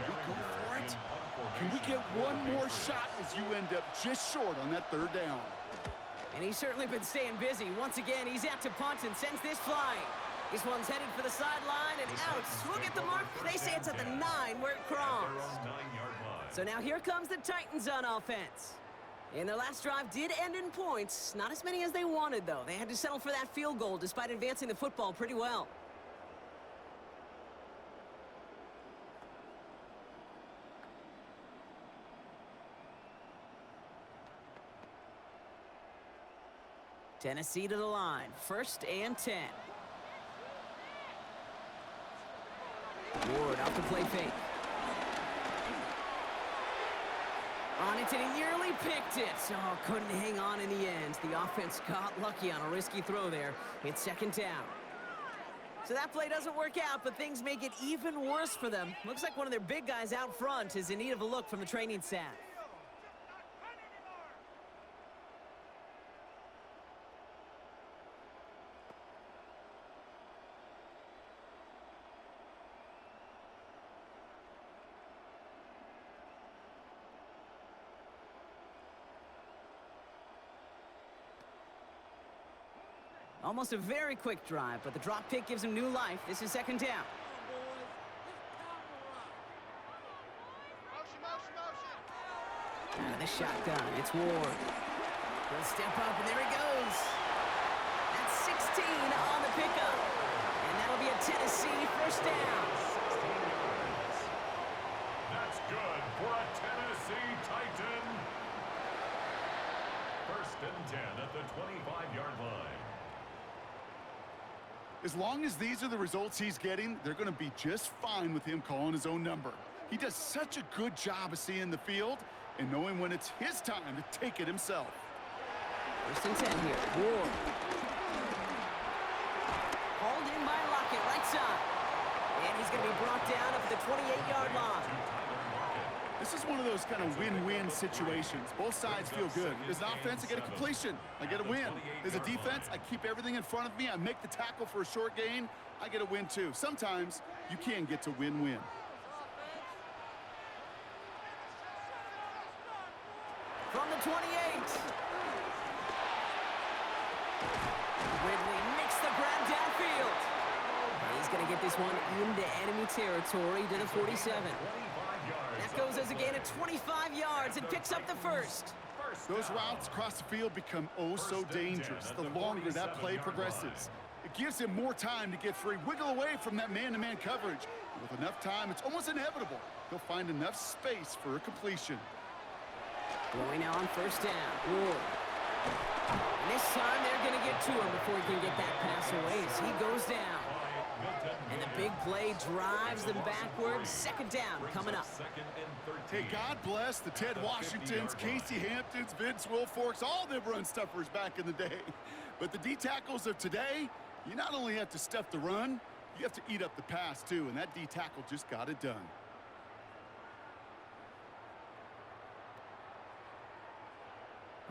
Speaker 2: Can we go for it? Can we get one more shot as you end up just short on that 3rd down?
Speaker 1: And he's certainly been staying busy. Once again, he's out to punt and sends this flying. This one's headed for the sideline and out. Look at the mark. They say it's at the 9 where it crossed. So now here comes the Titans on offense. And their last drive did end in points. Not as many as they wanted, though. They had to settle for that field goal despite advancing the football pretty well. Tennessee to the line. 1st and 10. Ward off the play fake. On it, and he nearly picked it. Oh, couldn't hang on in the end. The offense got lucky on a risky throw there. It's 2nd down. So that play doesn't work out, but things make it even worse for them. Looks like one of their big guys out front is in need of a look from the training staff. Almost a very quick drive, but the drop pick gives him new life. This is second down. Out of the shotgun, it's Ward. He'll step up, and there he goes. That's 16 on the pickup. And that'll be a Tennessee first down.
Speaker 3: That's good for a Tennessee Titan. First and 10 at the 25-yard line.
Speaker 2: As long as these are the results he's getting, they're going to be just fine with him calling his own number. He does such a good job of seeing the field and knowing when it's his time to take it himself.
Speaker 1: First and 10 here. Ward. Hauled in by Lockett, right side. And he's going to be brought down at the 28-yard line.
Speaker 2: This is one of those kind of win-win situations. Both sides feel good. There's an offense, I get a completion. I get a win. There's a defense, I keep everything in front of me. I make the tackle for a short gain. I get a win, too. Sometimes you can get to win-win.
Speaker 1: From the 28. Ridley makes the grab downfield. He's going to get this one into enemy territory to the 47. That goes as a gain of 25 yards and picks up the first.
Speaker 2: Those routes across the field become oh so dangerous the longer that play progresses. It gives him more time to get free, wiggle away from that man-to-man coverage. With enough time, it's almost inevitable. He'll find enough space for a completion.
Speaker 1: Going now on first down. Ward. And this time they're going to get to him before he can get that pass away as he goes down. And the big play drives them backwards. Second down coming up.
Speaker 2: Hey, God bless the Ted Washingtons, Casey Hamptons, Vince Wilforks, all them run stuffers back in the day. But the D-tackles of today, you not only have to stuff the run, you have to eat up the pass too, and that D-tackle just got it done.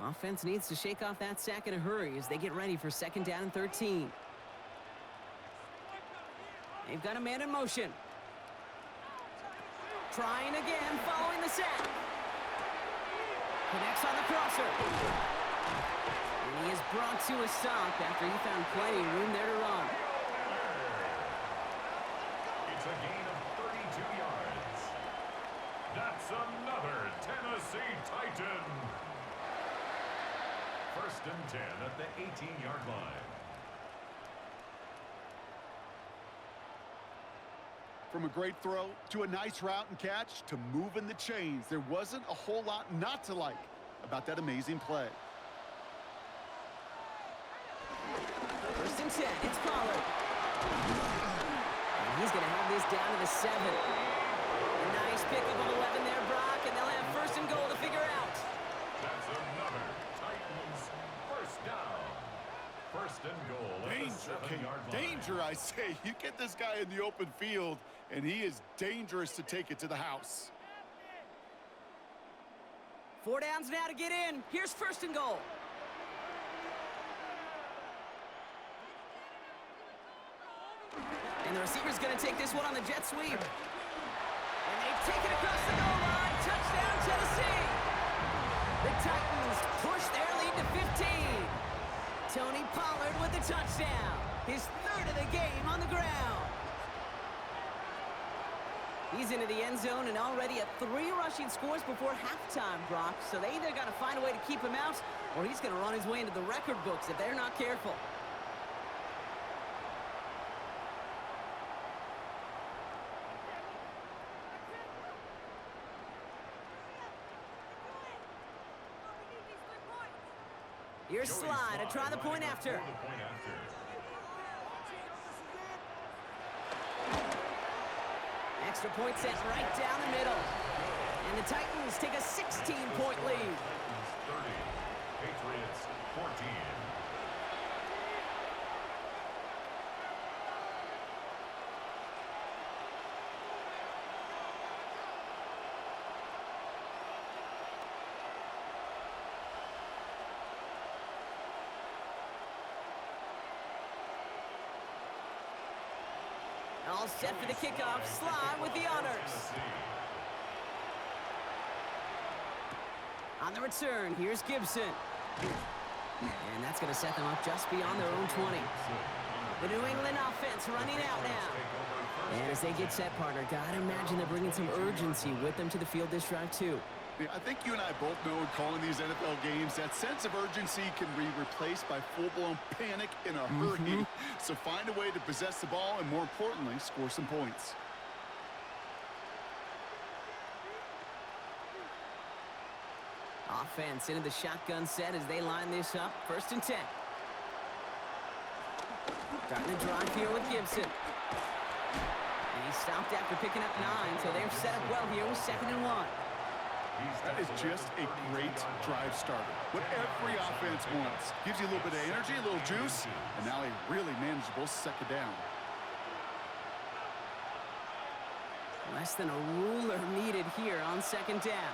Speaker 1: Offense needs to shake off that sack in a hurry as they get ready for second down and 13. They've got a man in motion. Trying again, following the sack. Connects on the crosser. And he is brought to a stop after he found plenty of room there to run.
Speaker 3: It's a gain of 32 yards. That's another Tennessee Titan. First and 10 at the 18-yard line.
Speaker 2: From a great throw to a nice route and catch to moving the chains, there wasn't a whole lot not to like about that amazing play.
Speaker 1: First and 10, it's Pollard. And he's going to have this down to the 7. A nice pickup of 11 there, Brock, and they'll have first and goal to figure out.
Speaker 3: That's another Titans first down. First and goal at the 7-yard line.
Speaker 2: Danger, I say. You get this guy in the open field, and he is dangerous to take it to the house.
Speaker 1: 4 downs now to get in. Here's first and goal. And the receiver's going to take this one on the jet sweep. And they take it across the goal line. Touchdown, Tennessee. The Titans push their lead to 15. Tony Pollard with the touchdown. His third of the game on the ground. He's into the end zone and already at 3 rushing scores before halftime, Brock. So they either got to find a way to keep him out, or he's going to run his way into the record books if they're not careful. Here's Slide to try the point after. Extra point set right down the middle. And the Titans take a 16-point lead.
Speaker 3: 30, Patriots 14.
Speaker 1: All set for the kickoff. Slide with the honors. On the return, here's Gibson. And that's going to set them up just beyond their own 20. The New England offense running out now. And as they get set, partner, gotta imagine they're bringing some urgency with them to the field this drive, too.
Speaker 2: Yeah, I think you and I both know in calling these NFL games, that sense of urgency can be replaced by full-blown panic in a hurry. So find a way to possess the ball and, more importantly, score some points.
Speaker 1: Offense into the shotgun set as they line this up. 1st and 10. Starting to drive here with Gibson. And he stopped after picking up 9, so they're set up well here with 2nd and 1.
Speaker 2: That is just a great drive starter. What every offense wants. Gives you a little bit of energy, a little juice, and now a really manageable 2nd down.
Speaker 1: Less than a ruler needed here on 2nd down.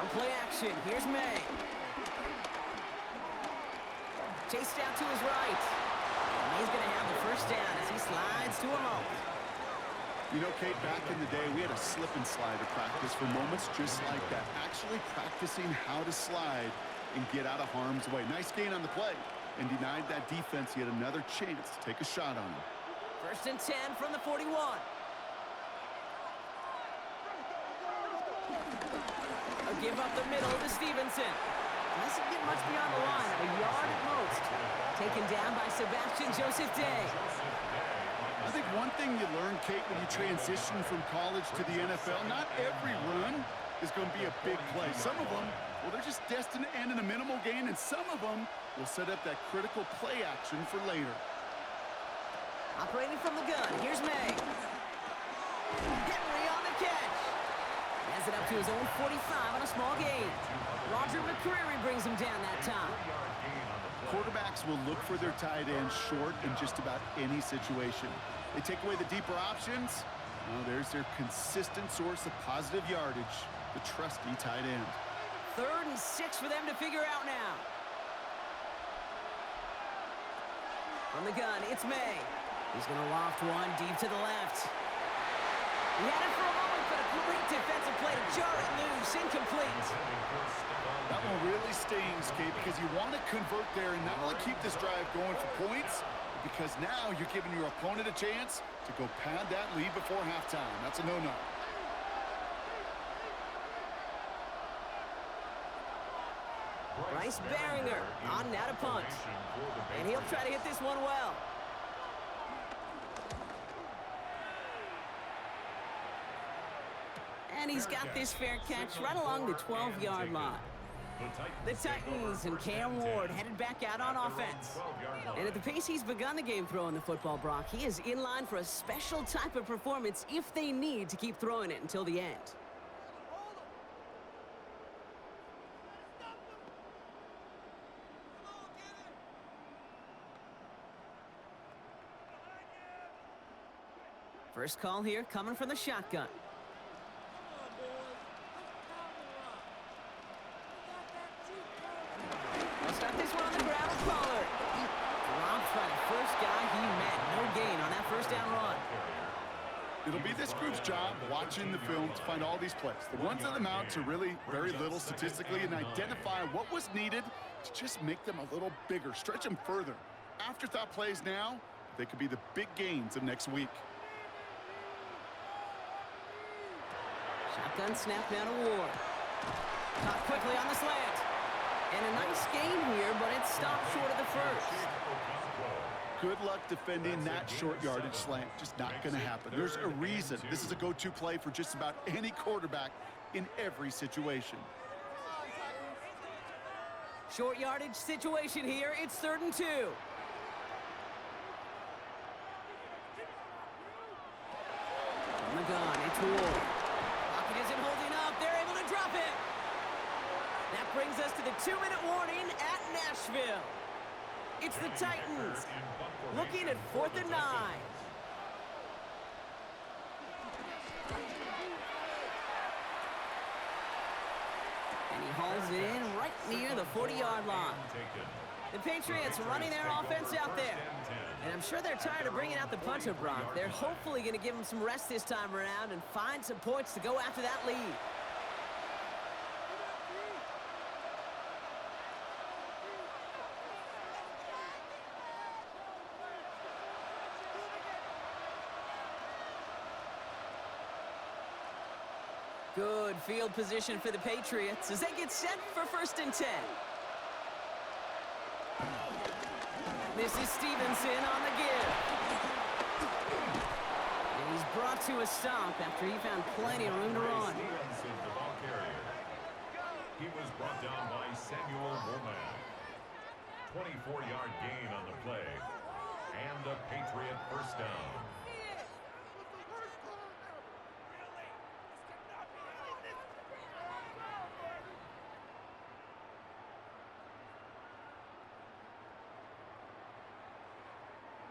Speaker 1: On play action, here's May. Chased out to his right. May's going to have the 1st down as he slides to a moment.
Speaker 2: You know, Kate, back in the day, we had a slip and slide to practice for moments just like that. Actually practicing how to slide and get out of harm's way. Nice gain on the play, and denied that defense yet another chance to take a shot on him.
Speaker 1: 1st and 10 from the 41. A give up the middle to Stevenson. Doesn't get much beyond the line, a yard at most. Taken down by Sebastian Joseph Day.
Speaker 2: I think one thing you learn, Kate, when you transition from college to the NFL, not every run is going to be a big play. Some of them, well, they're just destined to end in a minimal gain, and some of them will set up that critical play action for later.
Speaker 1: Operating from the gun, here's May. Henry on the catch. Has it up to his own 45 on a small gain. Roger McCreary brings him down that time.
Speaker 2: Quarterbacks will look for their tight end short in just about any situation. They take away the deeper options. Well, there's their consistent source of positive yardage, the trusty tight end.
Speaker 1: 3rd and 6 for them to figure out now. From the gun, it's May. He's going to loft one deep to the left. He had it for a moment, but a great defensive play to jar it loose. Incomplete.
Speaker 2: That one really stings, Kate, because you want to convert there and not only keep this drive going for points, because now you're giving your opponent a chance to go pad that lead before halftime. That's a no-no.
Speaker 1: Bryce Baringer on now to punt. And he'll try to hit this one well. And he's got this fair catch right along the 12-yard line. The Titans and Cam Ward headed back out on offense. And at the pace he's begun the game throwing the football, Brock, he is in line for a special type of performance if they need to keep throwing it until the end. First call here coming from the shotgun. I'll start this one on the ground with Pollard. Dropped by the first guy he met. No gain on that 1st down run.
Speaker 2: It'll be this group's job watching the film to find all these plays. The ones that amount to really very little statistically and identify what was needed to just make them a little bigger, stretch them further. Afterthought plays now, they could be the big gains of next week.
Speaker 1: Shotgun snap now to Ward. Caught quickly on the slant. And a nice gain here, but it stopped short of the 1st.
Speaker 2: Good luck defending that short yardage slant. Just not going to happen. There's a reason this is a go-to play for just about any quarterback in every situation.
Speaker 1: Short yardage situation here. It's 3rd and 2. From the gun, it's Ward. Pocket isn't holding up. They're able to drop it. That brings us to the 2-minute warning at Nashville. It's the Titans looking at 4th and 9. And he hauls it in right near the 40-yard line. The Patriots running their offense out there. And I'm sure they're tired of bringing out the punter, Brock. They're hopefully going to give him some rest this time around and find some points to go after that lead. Good field position for the Patriots as they get set for 1st and 10. This is Stevenson on the give. And he's brought to a stop after he found plenty of room to run.
Speaker 3: Stevenson, the ball carrier. He was brought down by Samuel Womack. 24-yard gain on the play. And a Patriot first down.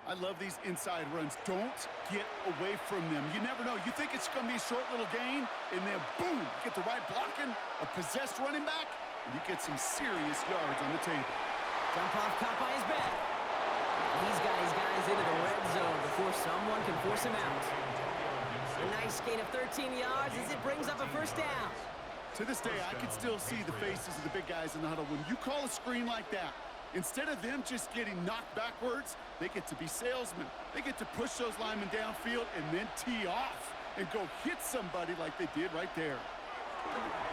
Speaker 2: I love these inside runs. Don't get away from them. You never know. You think it's going to be a short little gain, and then boom, get the right blocking, a possessed running back, and you get some serious yards on the table.
Speaker 1: Jump off caught by his back. He's got his guys into the red zone before someone can force him out. A nice gain of 13 yards as it brings up a first down.
Speaker 2: To this day, I can still see the faces of the big guys in the huddle. When you call a screen like that, instead of them just getting knocked backwards, they get to be salesmen. They get to push those linemen downfield and then tee off and go hit somebody like they did right there.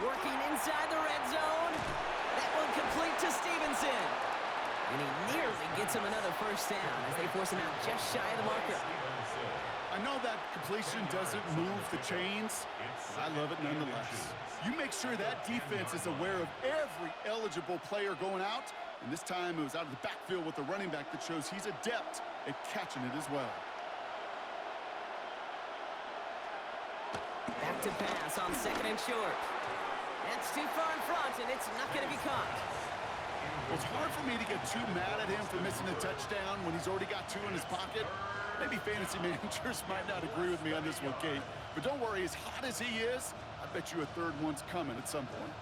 Speaker 1: Working inside the red zone. That one complete to Stevenson. And he nearly gets him another first down as they force him out just shy of the marker.
Speaker 2: I know that completion doesn't move the chains. I love it nonetheless. You make sure that defense is aware of every eligible player going out. And this time it was out of the backfield with the running back that shows he's adept at catching it as well.
Speaker 1: Back to pass on 2nd and short. That's too far in front, and it's not going to be caught.
Speaker 2: It's hard for me to get too mad at him for missing a touchdown when he's already got 2 in his pocket. Maybe fantasy managers might not agree with me on this one, Kate. But don't worry, as hot as he is, I bet you a 3rd one's coming at some point.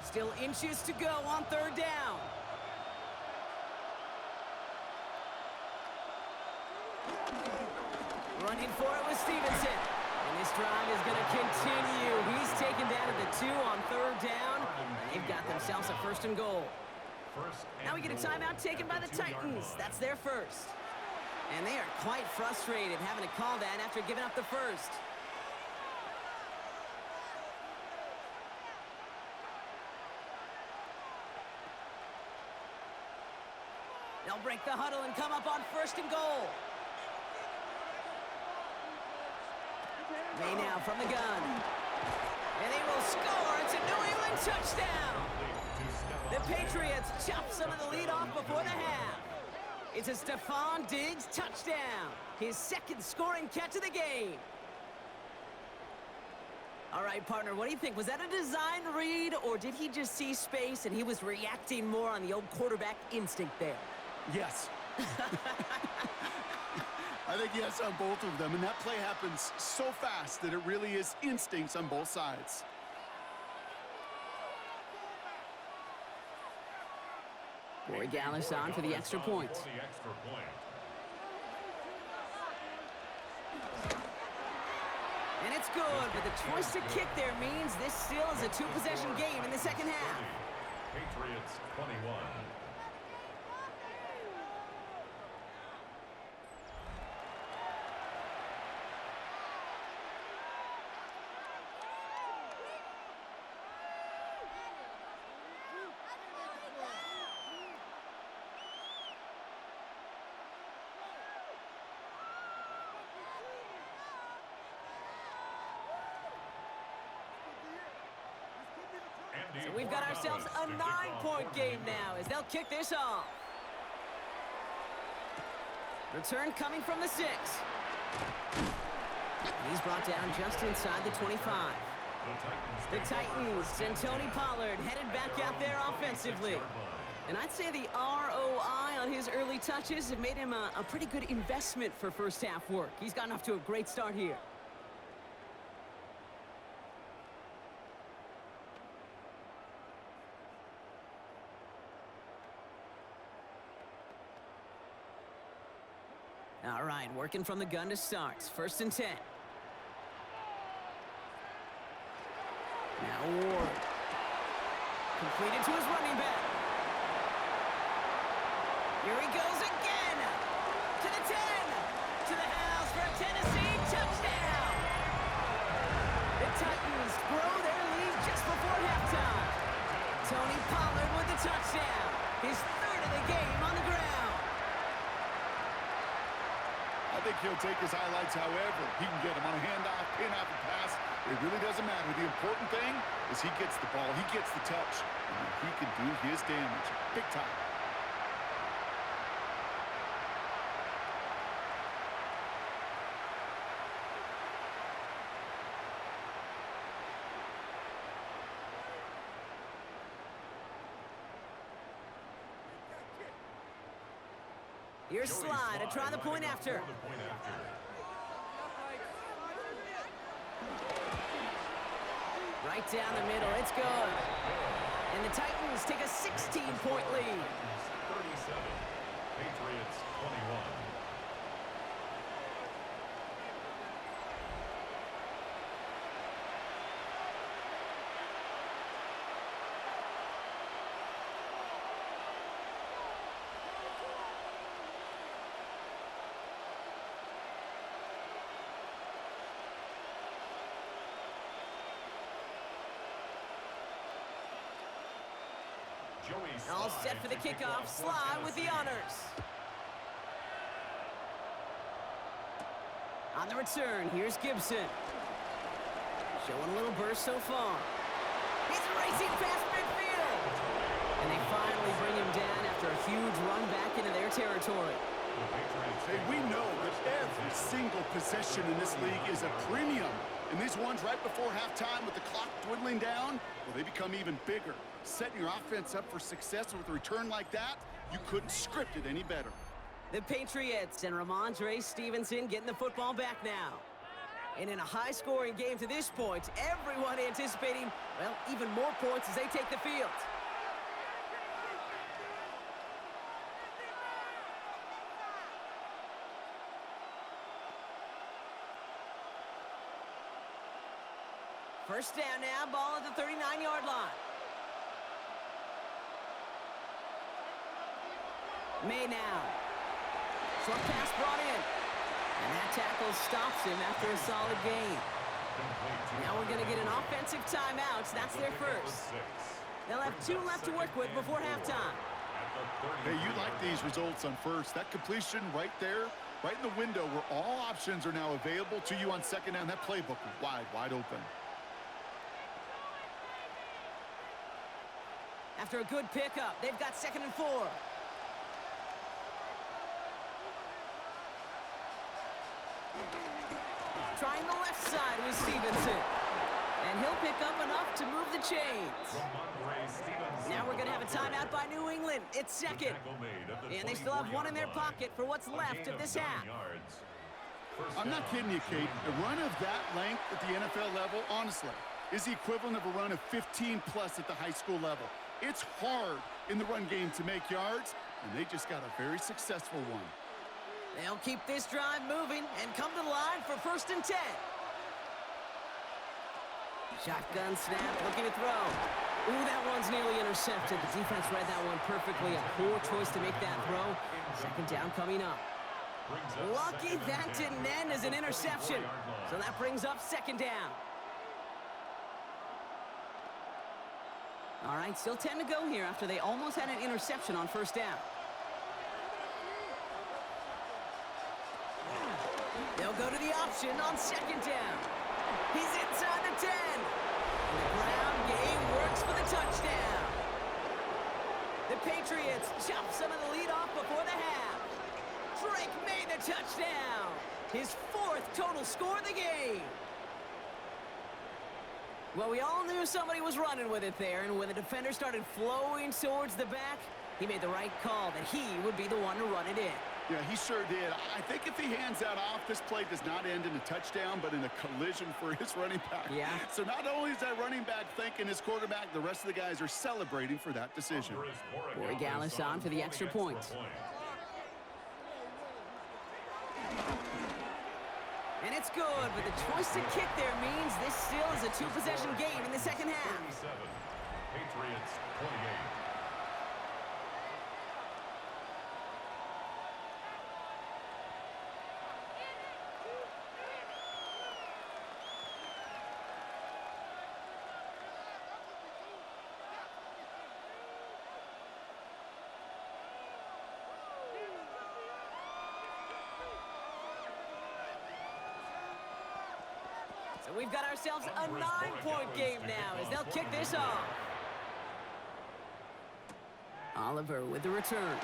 Speaker 1: Still inches to go on 3rd down. Running for it with Stevenson. And this drive is going to continue. He's taken down at the 2 on 3rd down. They've got themselves a 1st and goal. Now we get a timeout taken by the Titans. That's their first. And they are quite frustrated having to call that after giving up the first. They'll break the huddle and come up on 1st and goal. They now from the gun. And they will score. It's a New England touchdown. The Patriots chop some of the lead off before the half. It's a Stephon Diggs touchdown. His 2nd scoring catch of the game. All right, partner, what do you think? Was that a design read, or did he just see space and he was reacting more on the old quarterback instinct there?
Speaker 2: Yes. I think yes on both of them, and that play happens so fast that it really is instincts on both sides.
Speaker 1: Boy, Gallis on for the extra point. And it's good, but the choice to kick there means this still is a 2-possession game in the 2nd half.
Speaker 3: Patriots 21.
Speaker 1: So we've got ourselves a 9-point game now as they'll kick this off. Return coming from the 6. He's brought down just inside the 25. The Titans and Tony Pollard headed back out there offensively. And I'd say the ROI on his early touches have made him a pretty good investment for first half work. He's gotten off to a great start here. All right, working from the gun to start. 1st and 10. Now Ward. Completed to his running back. Here he goes again. To the 10. To the house for a Tennessee touchdown. The Titans grow their lead just before halftime. Tony Pollard with the touchdown. His third of the game on the ground.
Speaker 2: I think he'll take his highlights however he can get them on a handoff, pin out the pass. It really doesn't matter. The important thing is he gets the ball, he gets the touch, and he can do his damage big time.
Speaker 1: Here's Slide to try the point after. Right down the middle, it's good. And the Titans take a 16-point lead.
Speaker 3: 37, Patriots 21.
Speaker 1: All set for the kickoff. Sly with the honors. On the return, here's Gibson. Showing a little burst so far. He's racing past midfield. And they finally bring him down after a huge run back into their territory.
Speaker 2: Hey, we know that every single possession in this league is a premium. And these ones right before halftime with the clock dwindling down, well, they become even bigger. Setting your offense up for success with a return like that, you couldn't script it any better.
Speaker 1: The Patriots and Ramondre Stevenson getting the football back now. And in a high-scoring game to this point, everyone anticipating, well, even more points as they take the field. First down now, ball at the 39-yard line. May now. Short pass brought in. And that tackle stops him after a solid gain. Now we're going to get an offensive timeout. That's their first. They'll have 2 left to work with before halftime.
Speaker 2: Hey, you like these results on first. That completion right there, right in the window where all options are now available to you on second down. That playbook wide open.
Speaker 1: After a good pickup, they've got 2nd and 4. Trying the left side with Stevenson. And he'll pick up enough to move the chains. Now we're going to have a timeout by New England. It's second. And they still have 1 in their pocket for what's left of this half.
Speaker 2: I'm not kidding you, Kate. A run of that length at the NFL level, honestly, is the equivalent of a run of 15-plus at the high school level. It's hard in the run game to make yards, and they just got a very successful one.
Speaker 1: They'll keep this drive moving and come to the line for 1st and 10. Shotgun snap, looking to throw. Ooh, that one's nearly intercepted. The defense read that one perfectly. A poor choice to make that throw. 2nd down coming up. Lucky that didn't end as an interception. So that brings up 2nd down. All right, still 10 to go here after they almost had an interception on 1st down. They'll go to the option on 2nd down. He's inside the 10. And the ground game works for the touchdown. The Patriots chop some of the lead off before the half. Drake made the touchdown. His 4th total score of the game. Well, we all knew somebody was running with it there, and when the defender started flowing towards the back, he made the right call that he would be the one to run it in.
Speaker 2: Yeah, he sure did. I think if he hands that off, this play does not end in a touchdown, but in a collision for his running back.
Speaker 1: Yeah.
Speaker 2: So not only is that running back thanking his quarterback, the rest of the guys are celebrating for that decision.
Speaker 1: Borregales on for the extra point. And it's good, but the choice to kick there means this still is a 2-possession game in the 2nd half.
Speaker 3: 37, Patriots 28.
Speaker 1: And we've got ourselves a 9-point game now as they'll kick this off. Oliver with the return.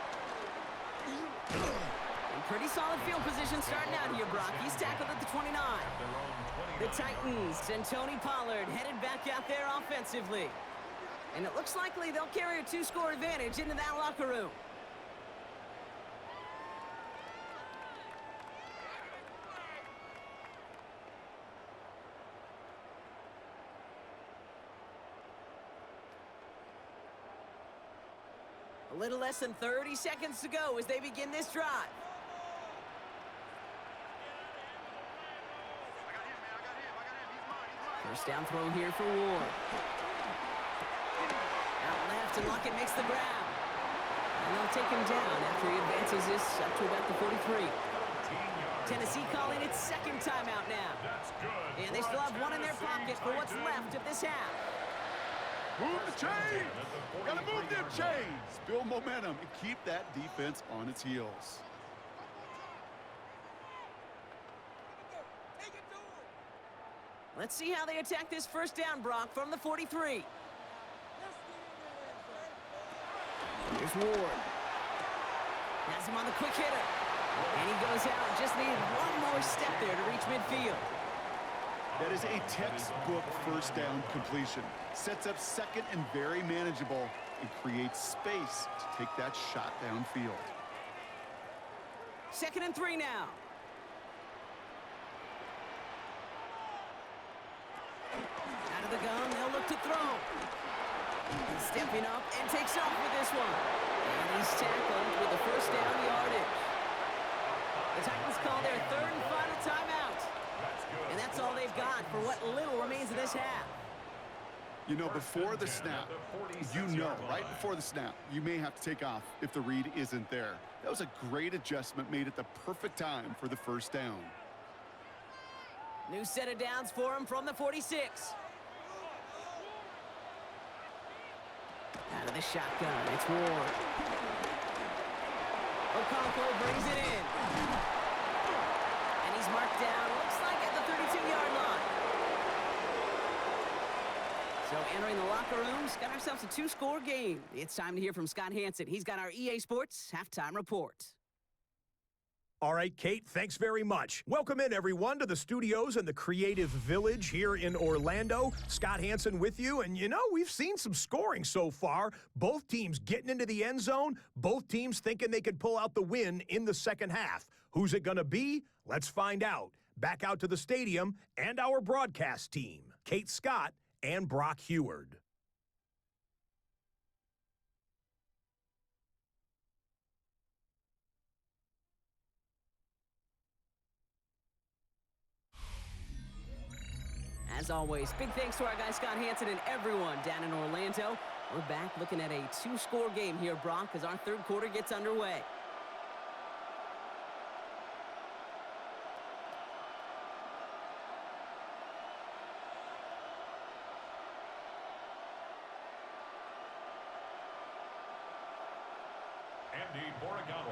Speaker 1: And pretty solid field position starting out here, Brock. He's tackled at the 29. The Titans and Tony Pollard headed back out there offensively. And it looks likely they'll carry a 2-score advantage into that locker room. A little less than 30 seconds to go as they begin this drive. First down throw here for Ward. Out left, and Lockett makes the grab. And they'll take him down after he advances this up to about the 43. Tennessee calling its second timeout now. And they still have one in their pocket for what's left of this half.
Speaker 2: Move the chains! Gotta move them chains! Build momentum and keep that defense on its heels.
Speaker 1: Let's see how they attack this first down, Brock, from the 43. Here's Ward. Has him on the quick hitter. And he goes out. Just needed one more step there to reach midfield.
Speaker 2: That is a textbook first down completion. Sets up second and very manageable and creates space to take that shot downfield.
Speaker 1: 2nd and 3 now. Out of the gun, they'll look to throw. He's stepping up and takes off with this one. And he's tackled with the first down yardage. The Titans call their 3rd and final timeout. And that's all they've got for what little remains of this half.
Speaker 2: You know, before the snap, right before the snap, you may have to take off if the read isn't there. That was a great adjustment made at the perfect time for the first down.
Speaker 1: New set of downs for him from the 46. Out of the shotgun, it's Ward. Okonkwo brings it in. And he's marked down, looks like at the 32-yard line. So entering the locker rooms, got ourselves a 2-score game. It's time to hear from Scott Hansen. He's got our EA Sports halftime report.
Speaker 5: All right, Kate, thanks very much. Welcome in, everyone, to the studios in the Creative Village here in Orlando. Scott Hansen with you, and you know, we've seen some scoring so far. Both teams getting into the end zone, both teams thinking they could pull out the win in the second half. Who's it going to be? Let's find out. Back out to the stadium and our broadcast team, Kate Scott and Brock Heward.
Speaker 1: As always, big thanks to our guy Scott Hansen and everyone down in Orlando. We're back looking at a 2-score game here, Brock, as our 3rd quarter gets underway.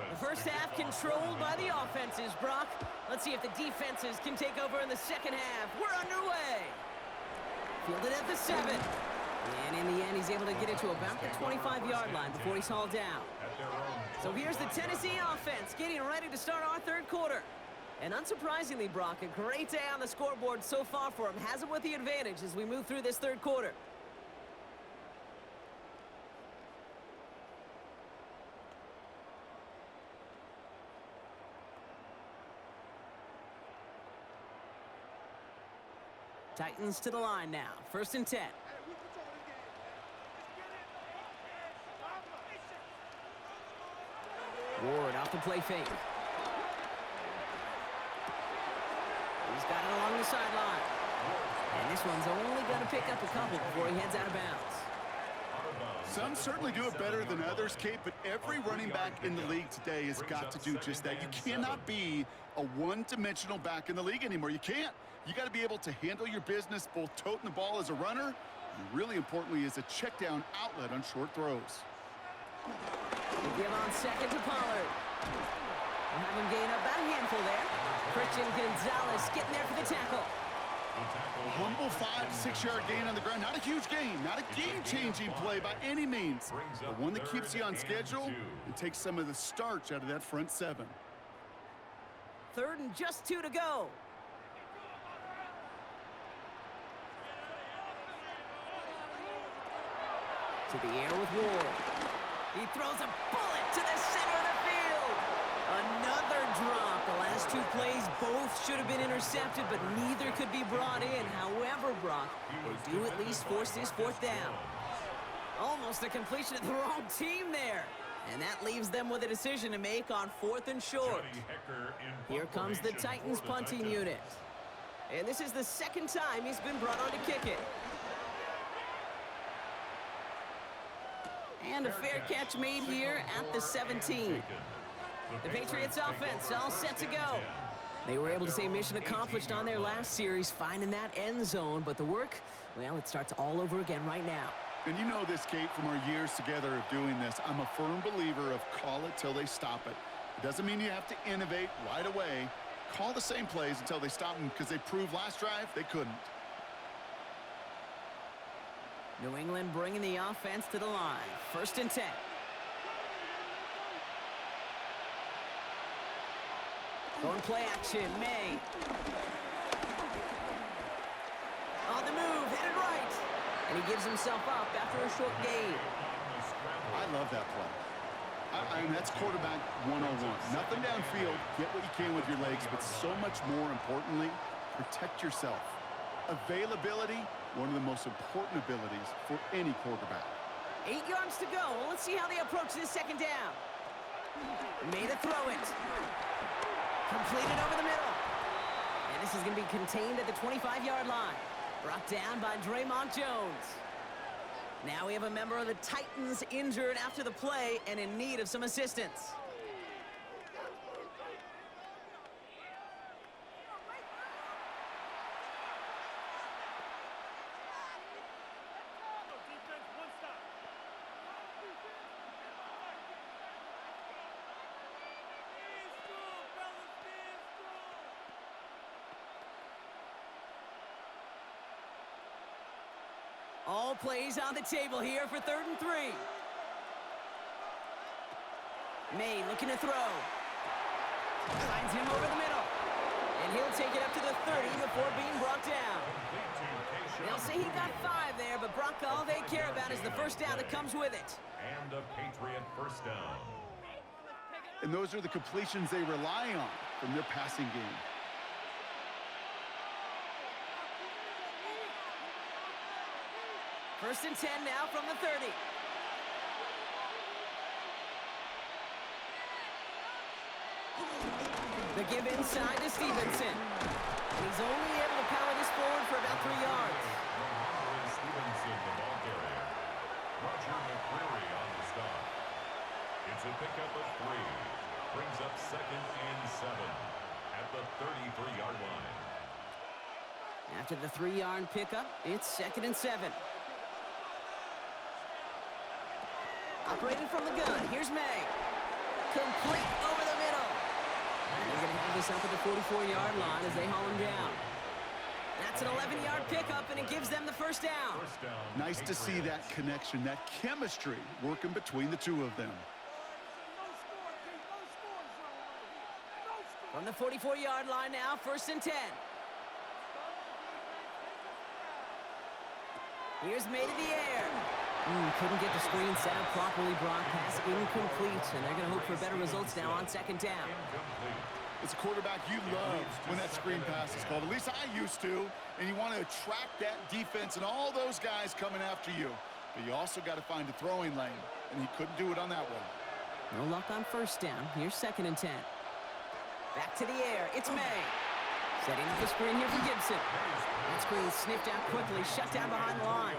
Speaker 1: The first half controlled by the offenses, Brock. Let's see if the defenses can take over in the second half. We're underway. Fielded at the 7. And in the end, he's able to get it to about the 25-yard line before he's hauled down. So here's the Tennessee offense getting ready to start our 3rd quarter. And unsurprisingly, Brock, a great day on the scoreboard so far for him. Has him with the advantage as we move through this 3rd quarter. Titans to the line now. 1st and 10. Ward off the play fake. He's got it along the sideline. And this one's only going to pick up a couple before he heads out of bounds.
Speaker 2: Some certainly do it better than others, Kate, but every running back in the league today has got to do just that. You cannot be a one-dimensional back in the league anymore. You can't. You got to be able to handle your business, both toting the ball as a runner, and really importantly as a check-down outlet on short throws.
Speaker 1: They give on 2nd to Pollard. We'll have him gain about a handful there. Christian Gonzalez getting there for the tackle.
Speaker 2: Humble 5 to 6 yard gain on the ground. Not a huge gain, not a game-changing play by any means, but one that keeps you on schedule and takes some of the starch out of that front seven.
Speaker 1: 3rd and just 2 to go. To the air with Ward. He throws a bullet to the center of the field. Another drop. The last 2 plays, both should have been intercepted, but neither could be brought in. However, Brock, they do at least force this 4th down. Almost a completion of the wrong team there. And that leaves them with a decision to make on 4th and short. Here comes the Titans punting unit. And this is the 2nd time he's been brought on to kick it. And a fair catch made here at the 17. The Patriots offense all set to go. They were able to say mission accomplished on their last series, finding that end zone. But the work, well, it starts all over again right now.
Speaker 2: And you know this, Kate, from our years together of doing this. I'm a firm believer of call it till they stop it. It doesn't mean you have to innovate right away. Call the same plays until they stop them, because they proved last drive they couldn't.
Speaker 1: New England bringing the offense to the line. 1st and 10. Going play action, May. On the move, headed right. And he gives himself up after a short gain.
Speaker 2: I love that play. I mean, that's quarterback 101. Nothing downfield, get what you can with your legs, but so much more importantly, protect yourself. Availability, one of the most important abilities for any quarterback.
Speaker 1: 8 yards to go. Well, let's see how they approach this 2nd down. Made a throw it. Completed over the middle. And this is going to be contained at the 25-yard line. Brought down by Draymond Jones. Now we have a member of the Titans injured after the play and in need of some assistance. All plays on the table here for 3rd and 3. May looking to throw. Finds him over the middle. And he'll take it up to the 30 before being brought down. They'll say he got 5 there, but Brock, all they care about is the 1st down that comes with it.
Speaker 3: And a Patriot 1st down.
Speaker 2: And those are the completions they rely on from their passing game.
Speaker 1: First and 10 now from the 30. The give inside to Stevenson. And he's only able to power this forward for about 3 yards.
Speaker 3: Stevenson, the ball carrier. Roger McCreary on the stop. It's a pickup of 3. Brings up 2nd and 7 at the 33-yard line.
Speaker 1: After the 3-yard pickup, it's 2nd and 7. Operating from the gun, here's May. Complete over the middle. And they're going to have this up at the 44-yard line as they haul him down. That's an 11-yard pickup, and it gives them the 1st down.
Speaker 2: Nice to see that connection, that chemistry working between the two of them.
Speaker 1: From the 44-yard line now, 1st and 10. Here's May to the air. Couldn't get the screen set up properly. Brock, pass incomplete, and they're going to hope for better results now on 2nd down.
Speaker 2: As a quarterback, you love when that screen pass is called. At least I used to. And you want to attract that defense and all those guys coming after you. But you also got to find a throwing lane, and he couldn't do it on that one.
Speaker 1: No luck on 1st down. Here's 2nd and 10. Back to the air. It's May. Setting up the screen here for Gibson. That screen sniffed out quickly, shut down behind the line.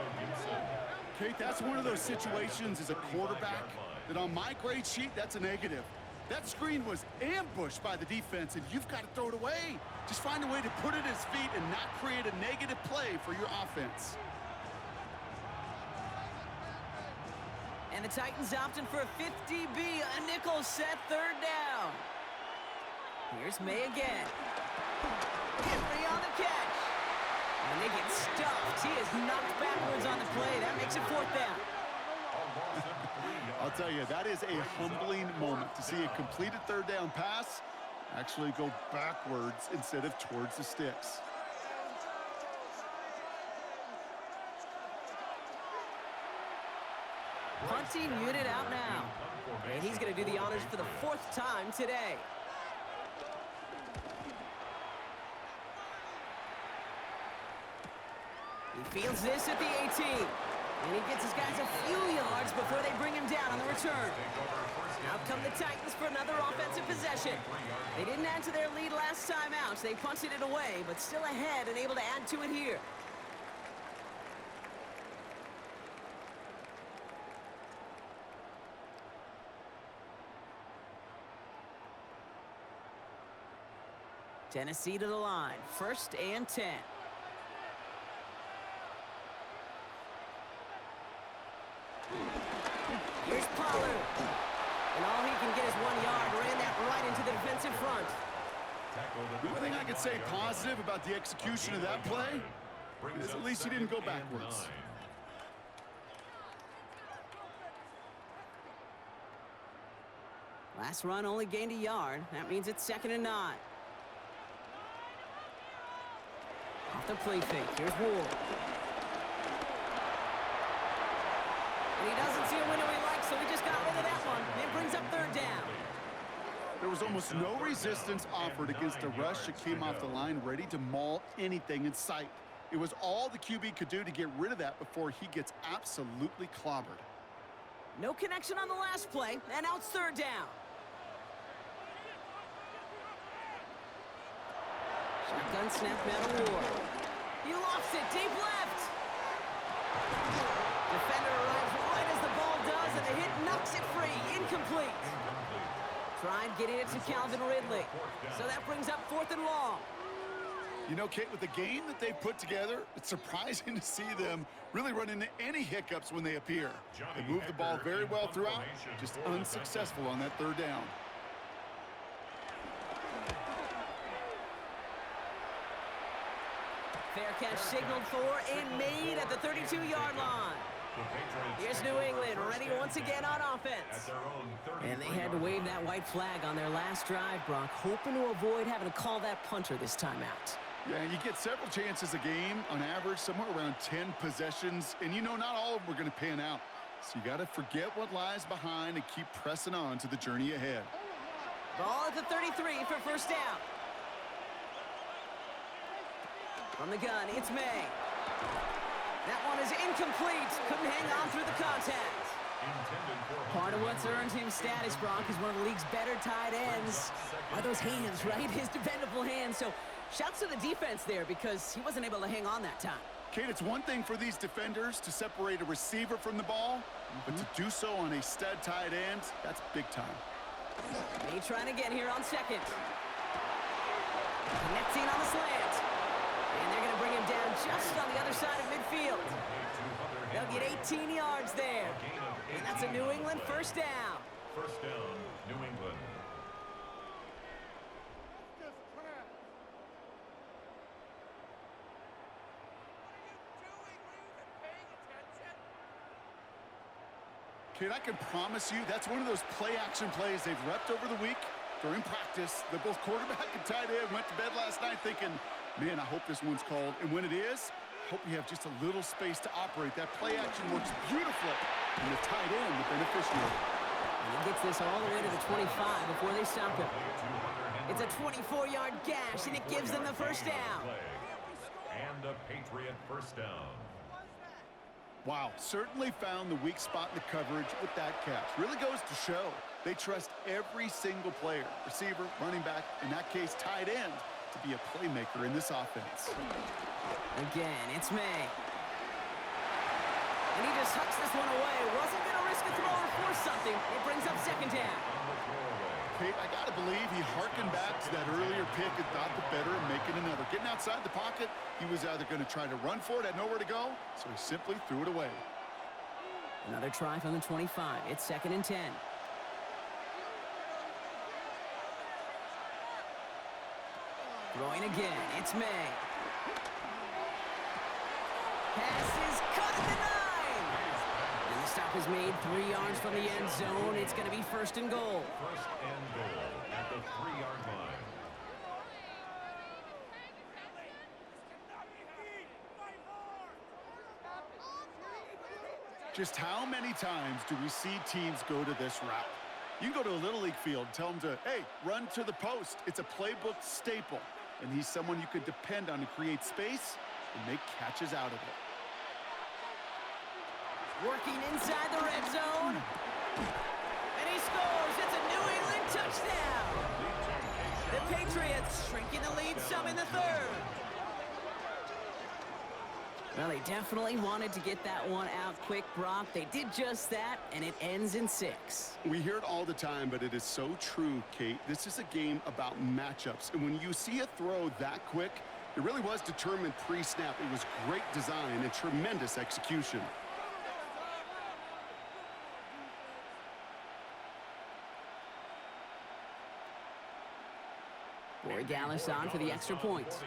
Speaker 2: Kate, that's one of those situations as a quarterback that on my grade sheet, that's a negative. That screen was ambushed by the defense, and you've got to throw it away. Just find a way to put it at his feet and not create a negative play for your offense.
Speaker 1: And the Titans opting for a 50B, a nickel set 3rd down. Here's May again. Henry on the catch. And they get stuffed. He is knocked backwards on the play. That makes it 4th down.
Speaker 2: I'll tell you, that is a humbling moment to see a completed 3rd down pass actually go backwards instead of towards the sticks.
Speaker 1: Punting unit out now. And he's going to do the honors for the 4th time today. He fields this at the 18. And he gets his guys a few yards before they bring him down on the return. Out come the Titans for another offensive possession. They didn't add to their lead last time out, so they punted it away, but still ahead and able to add to it here. Tennessee to the line. 1st and 10. Here's Pollard. And all he can get is 1 yard. Ran that right into the defensive front.
Speaker 2: The only thing I could say positive about the execution of that play is at least he didn't go backwards.
Speaker 1: Last run only gained a yard. That means it's 2nd and 9. Off the play fake. Here's Ward. And he doesn't see a window he likes, so he just got rid of that one. And brings up 3rd down.
Speaker 2: There was almost no resistance offered against a rush that came off the line ready to maul anything in sight. It was all the QB could do to get rid of that before he gets absolutely clobbered.
Speaker 1: No connection on the last play, and now it's 3rd down. Shotgun snap out of Ward. He lofts it deep left. Defender arrives right as the ball does, and the hit knocks it free. Incomplete. Tried getting it to Calvin Ridley. So that brings up 4th and long.
Speaker 2: You know, Kate, with the game that they've put together, it's surprising to see them really run into any hiccups when they appear. They move the ball very well throughout, just unsuccessful on that 3rd down.
Speaker 1: Fair catch signaled for and made at the 32-yard line. Here's New England ready once again on offense. And they had to wave that white flag on their last drive, Brock, hoping to avoid having to call that punter this time out.
Speaker 2: Yeah, you get several chances a game, on average, somewhere around 10 possessions, and you know not all of them are going to pan out. So you got to forget what lies behind and keep pressing on to the journey ahead.
Speaker 1: Ball at the 33 for 1st down. From the gun, it's May. That one is incomplete. Couldn't hang on through the contact. Part of what's earned him status, Brock, is one of the league's better tight ends. Are those hands, right? His dependable hands. So shouts to the defense there because he wasn't able to hang on that time.
Speaker 2: Kate, it's one thing for these defenders to separate a receiver from the ball, but to do so on a stud tight end, that's big time.
Speaker 1: May trying to get here on 2nd. Connecting on the slant. And they're going to bring him down just on the other side of midfield. They'll get 18 yards there. And that's a New England 1st down.
Speaker 3: 1st down, New England.
Speaker 2: Kid, I can promise you that's one of those play-action plays they've repped over the week during practice. The both quarterback and tight end went to bed last night thinking, man, I hope this one's called. And when it is, I hope you have just a little space to operate. That play-action works beautifully. And the tight end, the beneficiary.
Speaker 1: And he gets this all the way to the 25 before they stop him. It's a 24-yard gash, and it gives them the 1st down.
Speaker 3: And a Patriot 1st down.
Speaker 2: Wow, certainly found the weak spot in the coverage with that catch. Really goes to show they trust every single player, receiver, running back, in that case, tight end, to be a playmaker in this offense.
Speaker 1: Again, it's May. And he just hucks this one away. Wasn't going to risk a throw or force something. It brings up 2nd down.
Speaker 2: Kate, I got to believe he harkened back to that earlier pick and thought the better of making another. Getting outside the pocket, he was either going to try to run for it, had nowhere to go, so he simply threw it away.
Speaker 1: Another try from the 25. It's 2nd and 10. Throwing again. It's May. Pass is cut at the 9. And the stop is made 3 yards from the end zone. It's going to be 1st and goal.
Speaker 3: 1st and goal at the 3-yard line.
Speaker 2: Just how many times do we see teams go to this route? You can go to a Little League field and tell them to, hey, run to the post. It's a playbook staple. And he's someone you could depend on to create space and make catches out of it.
Speaker 1: Working inside the red zone. And he scores. It's a New England touchdown. The Patriots shrinking the lead some in the 3rd. Well, they definitely wanted to get that one out quick, Brock. They did just that, and it ends in 6.
Speaker 2: We hear it all the time, but it is so true, Kate. This is a game about matchups. And when you see a throw that quick, it really was determined pre-snap. It was great design and tremendous execution.
Speaker 1: Boy Dallas on for the extra point.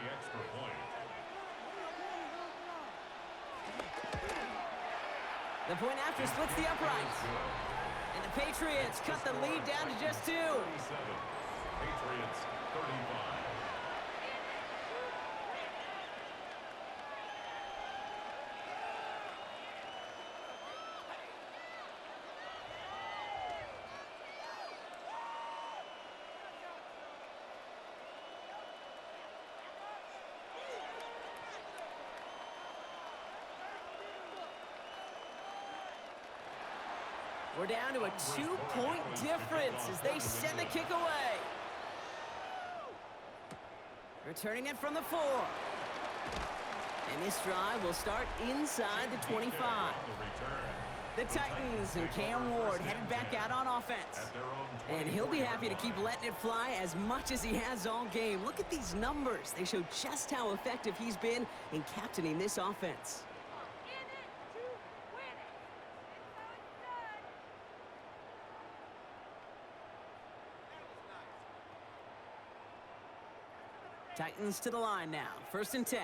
Speaker 1: The point after splits the uprights. And the Patriots cut the lead down to just 2.
Speaker 3: 37. Patriots 35.
Speaker 1: We're down to a 2-point difference as they send the kick away. Returning it from the 4. And this drive will start inside the 25. The Titans and Cam Ward headed back out on offense. And he'll be happy to keep letting it fly as much as he has all game. Look at these numbers. They show just how effective he's been in captaining this offense. Titans to the line now. 1st and 10.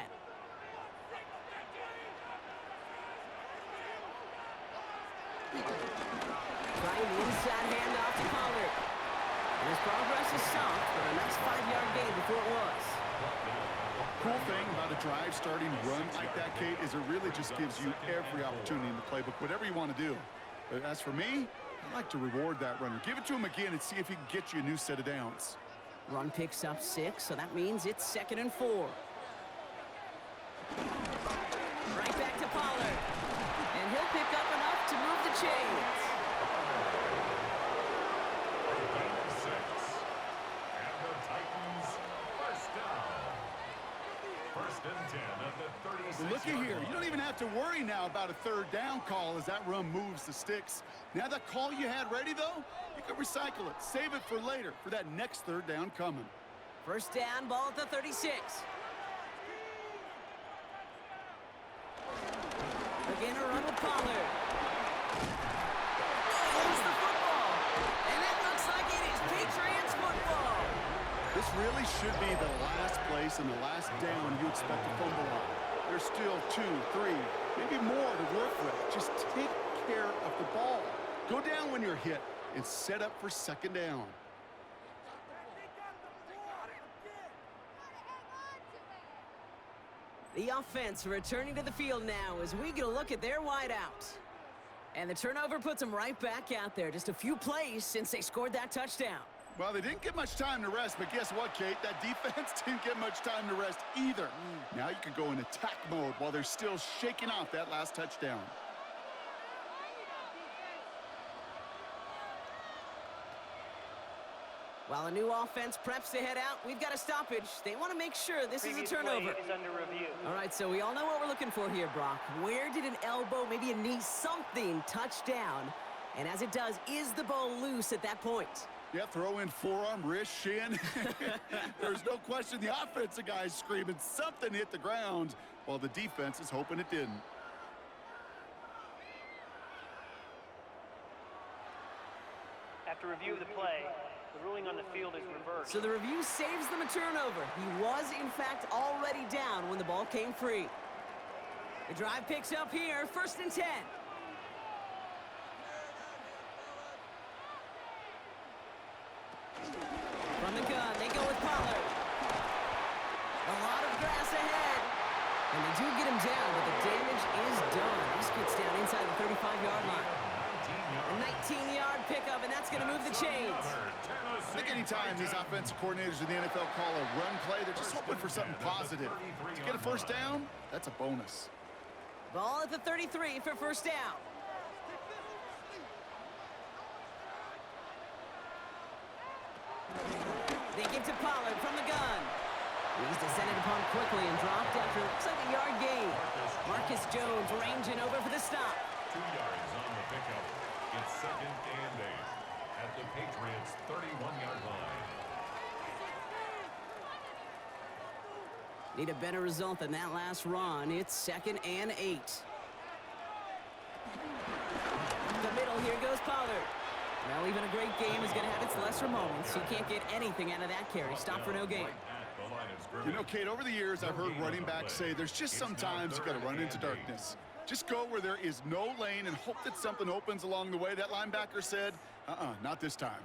Speaker 1: Trying the inside handoff to Pollard. And his progress is soft, but a nice 5-yard gain before it was.
Speaker 2: Cool thing about a drive starting runs like that, Kate, is it really just gives you every opportunity in the playbook, whatever you want to do. But as for me, I like to reward that runner. Give it to him again and see if he can get you a new set of downs.
Speaker 1: Run picks up 6, so that means it's 2nd and 4. Right back to Pollard. And he'll pick up enough to move the chains.
Speaker 3: Gain of 6. And the Titans 1st down. 1st and 10 at the 36.
Speaker 2: Well, look at here. You don't even have to worry now about a 3rd down call as that run moves the sticks. Now that call you had ready, though, you can recycle it. Save it for later for that next 3rd down coming.
Speaker 1: 1st down, ball at the 36. Again, a run with Pollard. Holds the football. And it looks like it is Patriots football.
Speaker 2: This really should be the last place and the last down you expect to fumble on. There's still 2, 3, maybe more to work with. Just take care of the ball. Go down when you're hit and set up for 2nd down.
Speaker 1: The offense returning to the field now as we get a look at their wideout. And the turnover puts them right back out there. Just a few plays since they scored that touchdown.
Speaker 2: Well, they didn't get much time to rest, but guess what, Kate? That defense didn't get much time to rest either. Now you can go in attack mode while they're still shaking off that last touchdown.
Speaker 1: While a new offense preps to head out, we've got a stoppage. They want to make sure this is a turnover.
Speaker 4: Play is under review.
Speaker 1: All right, so we all know what we're looking for here, Brock. Where did an elbow, maybe a knee, something touch down? And as it does, is the ball loose at that point?
Speaker 2: Yeah, throw in forearm, wrist, shin. There's no question the offensive guy's screaming something hit the ground while the defense is hoping it didn't.
Speaker 4: After review of the play, the ruling on the field is reversed.
Speaker 1: So the review saves them a turnover. He was, in fact, already down when the ball came free. The drive picks up here, 1st and 10. From the gun, they go with Pollard. A lot of grass ahead. And they do get him down, but the damage is done. This gets down inside the 35-yard line. A 19-yard pickup, and that's going to move the chains.
Speaker 2: I think anytime these offensive coordinators in the NFL call a run play, they're just hoping for something positive. To get a first down, that's a bonus.
Speaker 1: Ball at the 33 for first down. They give to Pollard from the gun. He's descended upon quickly and dropped after looks like a yard gain. Marcus Jones ranging over for the stop.
Speaker 3: 2 yards on the pickup. It's 2nd and 8 at the Patriots' 31-yard line.
Speaker 1: Need a better result than that last run. It's 2nd and 8. The middle, here goes Pollard. Well, even a great game is going to have its lesser moments. You can't get anything out of that carry. Stop for no gain.
Speaker 2: You know, Kate, over the years, I've heard running backs say there's just sometimes you got to run into darkness. Just go where there is no lane and hope that something opens along the way. That linebacker said, not this time.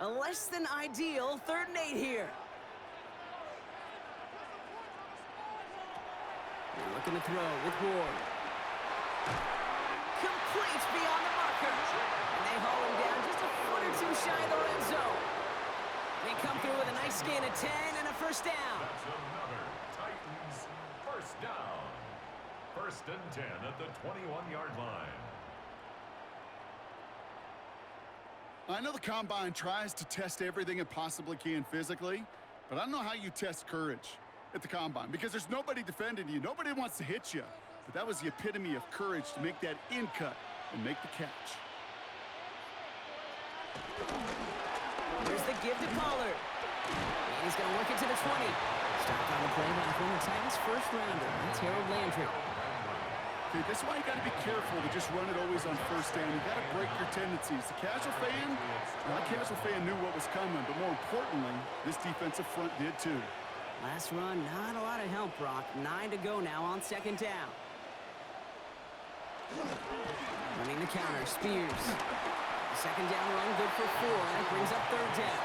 Speaker 1: A less than ideal 3rd and 8 here. Now looking to throw with Ward. Complete beyond the marker. And they haul him down just a foot or two shy of the red zone. They come through with a nice gain of 10 and a first down.
Speaker 3: That's another Titans first down. 1st and 10 at the 21-yard line.
Speaker 2: I know the Combine tries to test everything it possibly can physically, but I don't know how you test courage at the Combine because there's nobody defending you. Nobody wants to hit you. But that was the epitome of courage to make that in cut and make the catch.
Speaker 1: Here's the give to Pollard. And he's going to work it to the 20. Stopped on the play by former Titans first rounder. That's Harold Landry.
Speaker 2: Okay, this is why you got to be careful to just run it always on first down. You got to break your tendencies. The casual fan, that casual fan knew what was coming, but more importantly, this defensive front did too.
Speaker 1: Last run, not a lot of help, Brock. 9 to go now on 2nd down. Running the counter, Spears. The 2nd down run, good for 4, and it brings up 3rd down.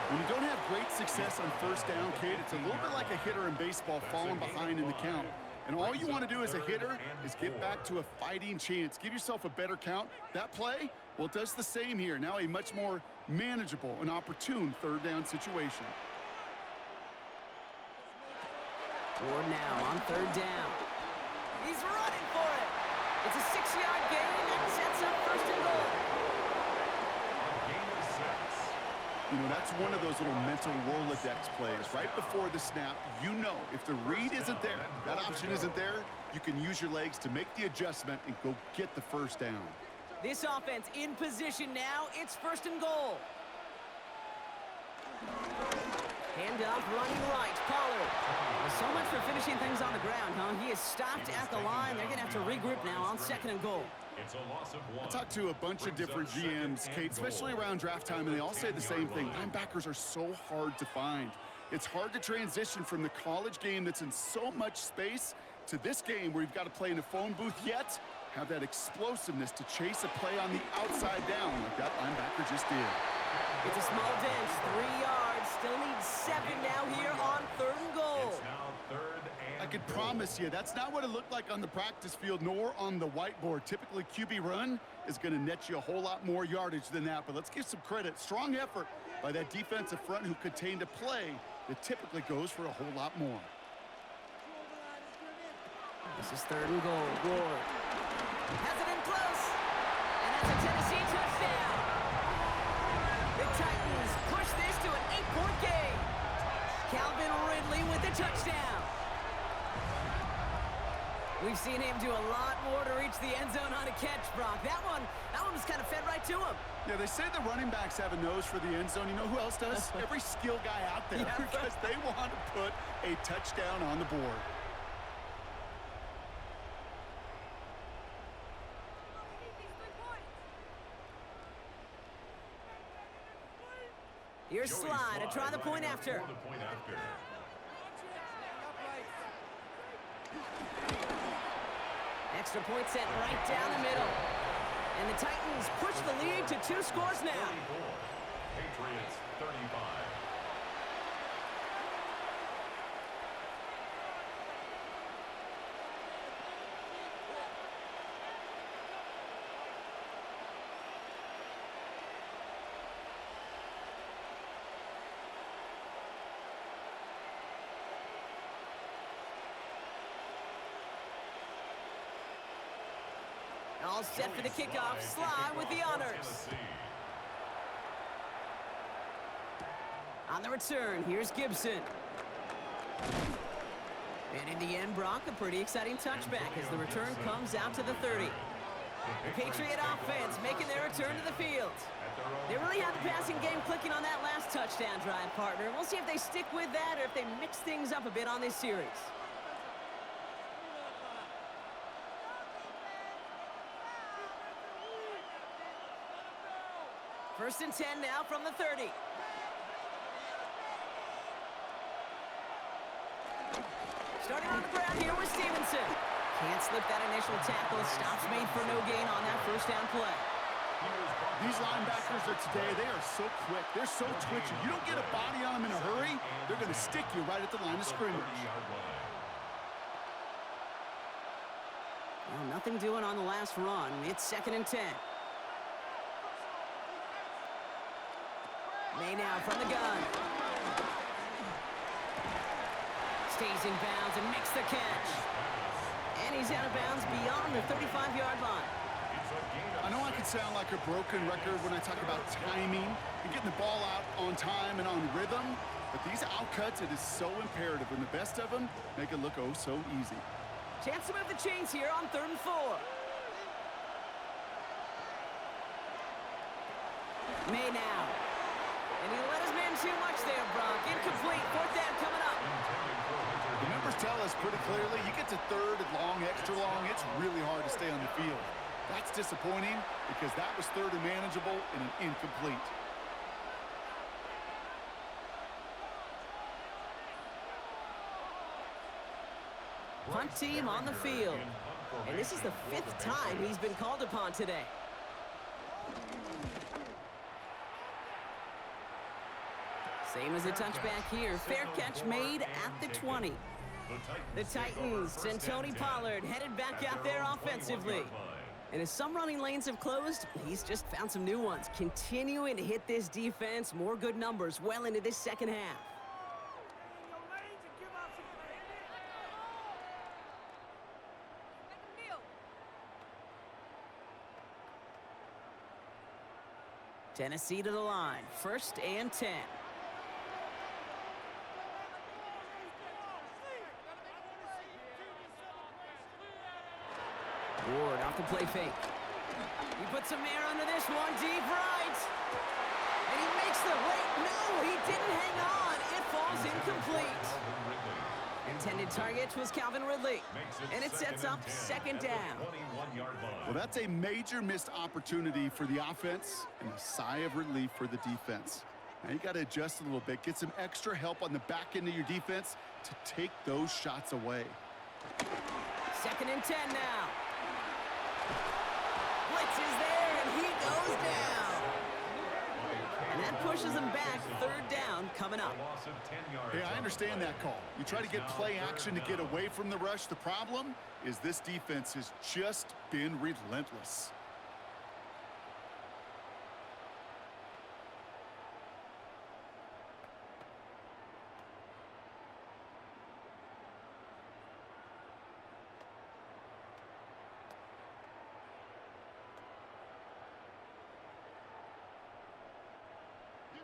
Speaker 2: When you don't have great success on first down, Kate, it's a little bit like a hitter in baseball falling behind in the count. And all you want to do as a hitter is get back to a fighting chance. Give yourself a better count. That play, well, it does the same here. Now a much more manageable and opportune 3rd down situation.
Speaker 1: Ward now on 3rd down. He's running for it. It's a 6-yard gain that sets up 1st and goal.
Speaker 3: Gain of 6.
Speaker 2: You know, that's one of those little mental Rolodex plays. Right before the snap, you know if the read isn't there, that option isn't there, you can use your legs to make the adjustment and go get the 1st down.
Speaker 1: This offense in position now. It's 1st and goal. Hand off, running right, Pollard. Well, so much for finishing things on the ground, huh? He is stopped at the line. They're going to have to regroup now on 2nd and goal.
Speaker 3: It's a loss of 1.
Speaker 2: I talked to a bunch of different GMs, Kate, especially around draft time, and they all say the same thing. Linebackers are so hard to find. It's hard to transition from the college game that's in so much space to this game where you've got to play in a phone booth, yet have that explosiveness to chase a play on the outside down like that linebacker just did.
Speaker 1: It's a small dent, 3 yards. Still needs 7 now here on 3rd and goal.
Speaker 3: It's now 3rd and
Speaker 2: I could promise you that's not what it looked like on the practice field nor on the whiteboard. Typically, QB run is going to net you a whole lot more yardage than that. But let's give some credit. Strong effort by that defensive front who contained a play that typically goes for a whole lot more.
Speaker 1: This is 3rd and goal. Ward has it in close. And that's a Tennessee touchdown. The Titans push this to an 8-point game. Calvin Ridley with the touchdown. We've seen him do a lot more to reach the end zone on a catch, Brock. That one was kind of fed right to him.
Speaker 2: Yeah, they say the running backs have a nose for the end zone. You know who else does? Every skill guy out there,
Speaker 1: Yeah.
Speaker 2: because they want to put a touchdown on the board.
Speaker 1: Here's Slide to try the point after. Extra point sent right down the middle. And the Titans push the lead to 2 scores now.
Speaker 3: 34. Patriots 35.
Speaker 1: All set for the kickoff. Sly with the honors. On the return, here's Gibson. And in the end, Brock, a pretty exciting touchback as the return comes out to the 30. The Patriot offense making their return to the field. They really had the passing game clicking on that last touchdown drive, partner. We'll see if they stick with that or if they mix things up a bit on this series. First and 10 now from the 30. Starting on the ground here with Stevenson. Can't slip that initial tackle. Stops made for no gain on that first down play.
Speaker 2: These linebackers of today, they are so quick. They're so twitchy. You don't get a body on them in a hurry, they're going to stick you right at the line of scrimmage.
Speaker 1: Well, nothing doing on the last run. It's 2nd and 10. May now from the gun. Stays in bounds and makes the catch. And he's out of bounds beyond the 35-yard line.
Speaker 2: I know I can sound like a broken record when I talk about timing and getting the ball out on time and on rhythm, but these outcuts, it is so imperative, and the best of them make it look oh so easy.
Speaker 1: Chance to move the chains here on 3rd and 4. May now. And he let his man too much there, Brock. Incomplete. 4th down coming up.
Speaker 2: The numbers tell us pretty clearly, you get to 3rd and long, extra long, it's really hard to stay on the field. That's disappointing because that was 3rd and manageable and an incomplete.
Speaker 1: Punt team on the field. And this is the 5th time he's been called upon today. Same as a touchback here. Fair catch made at the 20. The Titans and Tony Pollard headed back out there offensively. And as some running lanes have closed, he's just found some new ones. Continuing to hit this defense. More good numbers well into this 2nd half. Tennessee to the line. 1st and 10. Ward off the play fake. He puts some air under this one, deep right. And he makes the wait. No, he didn't hang on. It falls incomplete. Intended target was Calvin Ridley. And it sets up 2nd down.
Speaker 2: Well, that's a major missed opportunity for the offense and a sigh of relief for the defense. Now you got to adjust a little bit, get some extra help on the back end of your defense to take those shots away.
Speaker 1: 2nd and 10 now. Blitz is there, and he goes down. And that pushes him back. 3rd down coming up.
Speaker 2: Hey, I understand that call. You try to get play action to get away from the rush. The problem is this defense has just been relentless.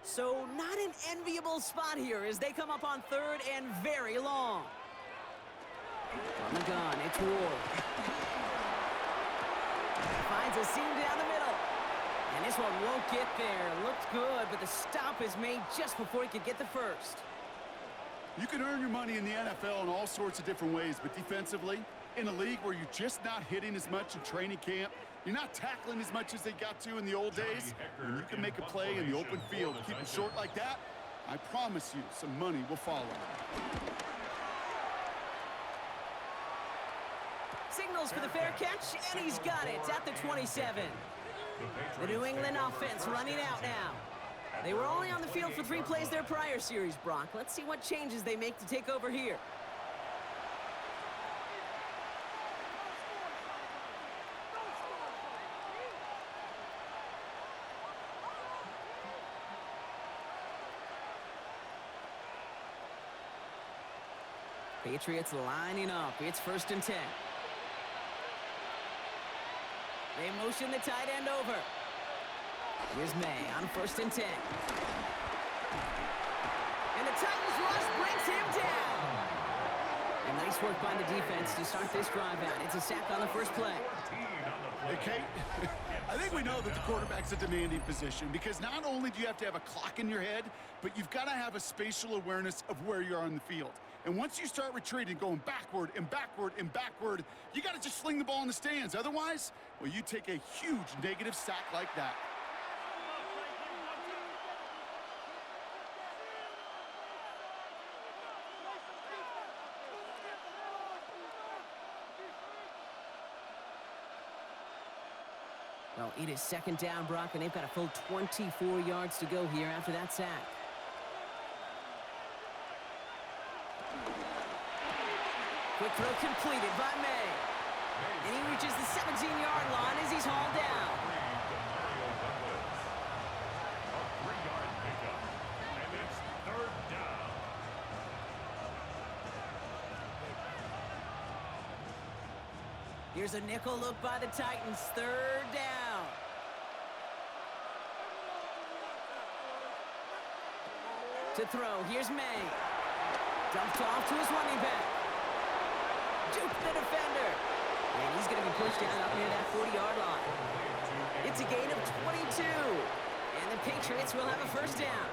Speaker 1: So not an enviable spot here as they come up on 3rd and very long. From the gun, it's Ward. Finds a seam down the middle. And this one won't get there. Looked good, but the stop is made just before he could get the first.
Speaker 2: You can earn your money in the NFL in all sorts of different ways, but defensively, in a league where you're just not hitting as much in training camp, you're not tackling as much as they got to in the old days, and you can make a play in the open field. Keep it short like that, I promise you some money will follow.
Speaker 1: signals for the fair catch, and he's got it at the 27. The New England offense running out now. They were only on the field for 3 plays their prior series, Brock. Let's see what changes they make to take over here. Patriots lining up. It's 1st and 10. They motion the tight end over. Here's May on 1st and 10. And the Titans rush brings him down. And nice work by the defense to start this drive out. It's a sack on the first play.
Speaker 2: Hey, Kate, I think we know that the quarterback's a demanding position because not only do you have to have a clock in your head, but you've got to have a spatial awareness of where you are on the field. And once you start retreating, going backward and backward and backward, you got to just sling the ball in the stands. Otherwise, well, you take a huge negative sack like that.
Speaker 1: Well, it is 2nd down, Brock, and they've got a full 24 yards to go here after that sack. Quick throw completed by May. And he reaches the 17-yard line as he's hauled down.
Speaker 3: A 3-yard pickup. And it's 3rd down.
Speaker 1: Here's a nickel look by the Titans. 3rd down. To throw, here's May. Dumped off to his running back. Juked the defender. And he's going to be pushed down up near that 40-yard line. It's a gain of 22. And the Patriots will have a 1st down.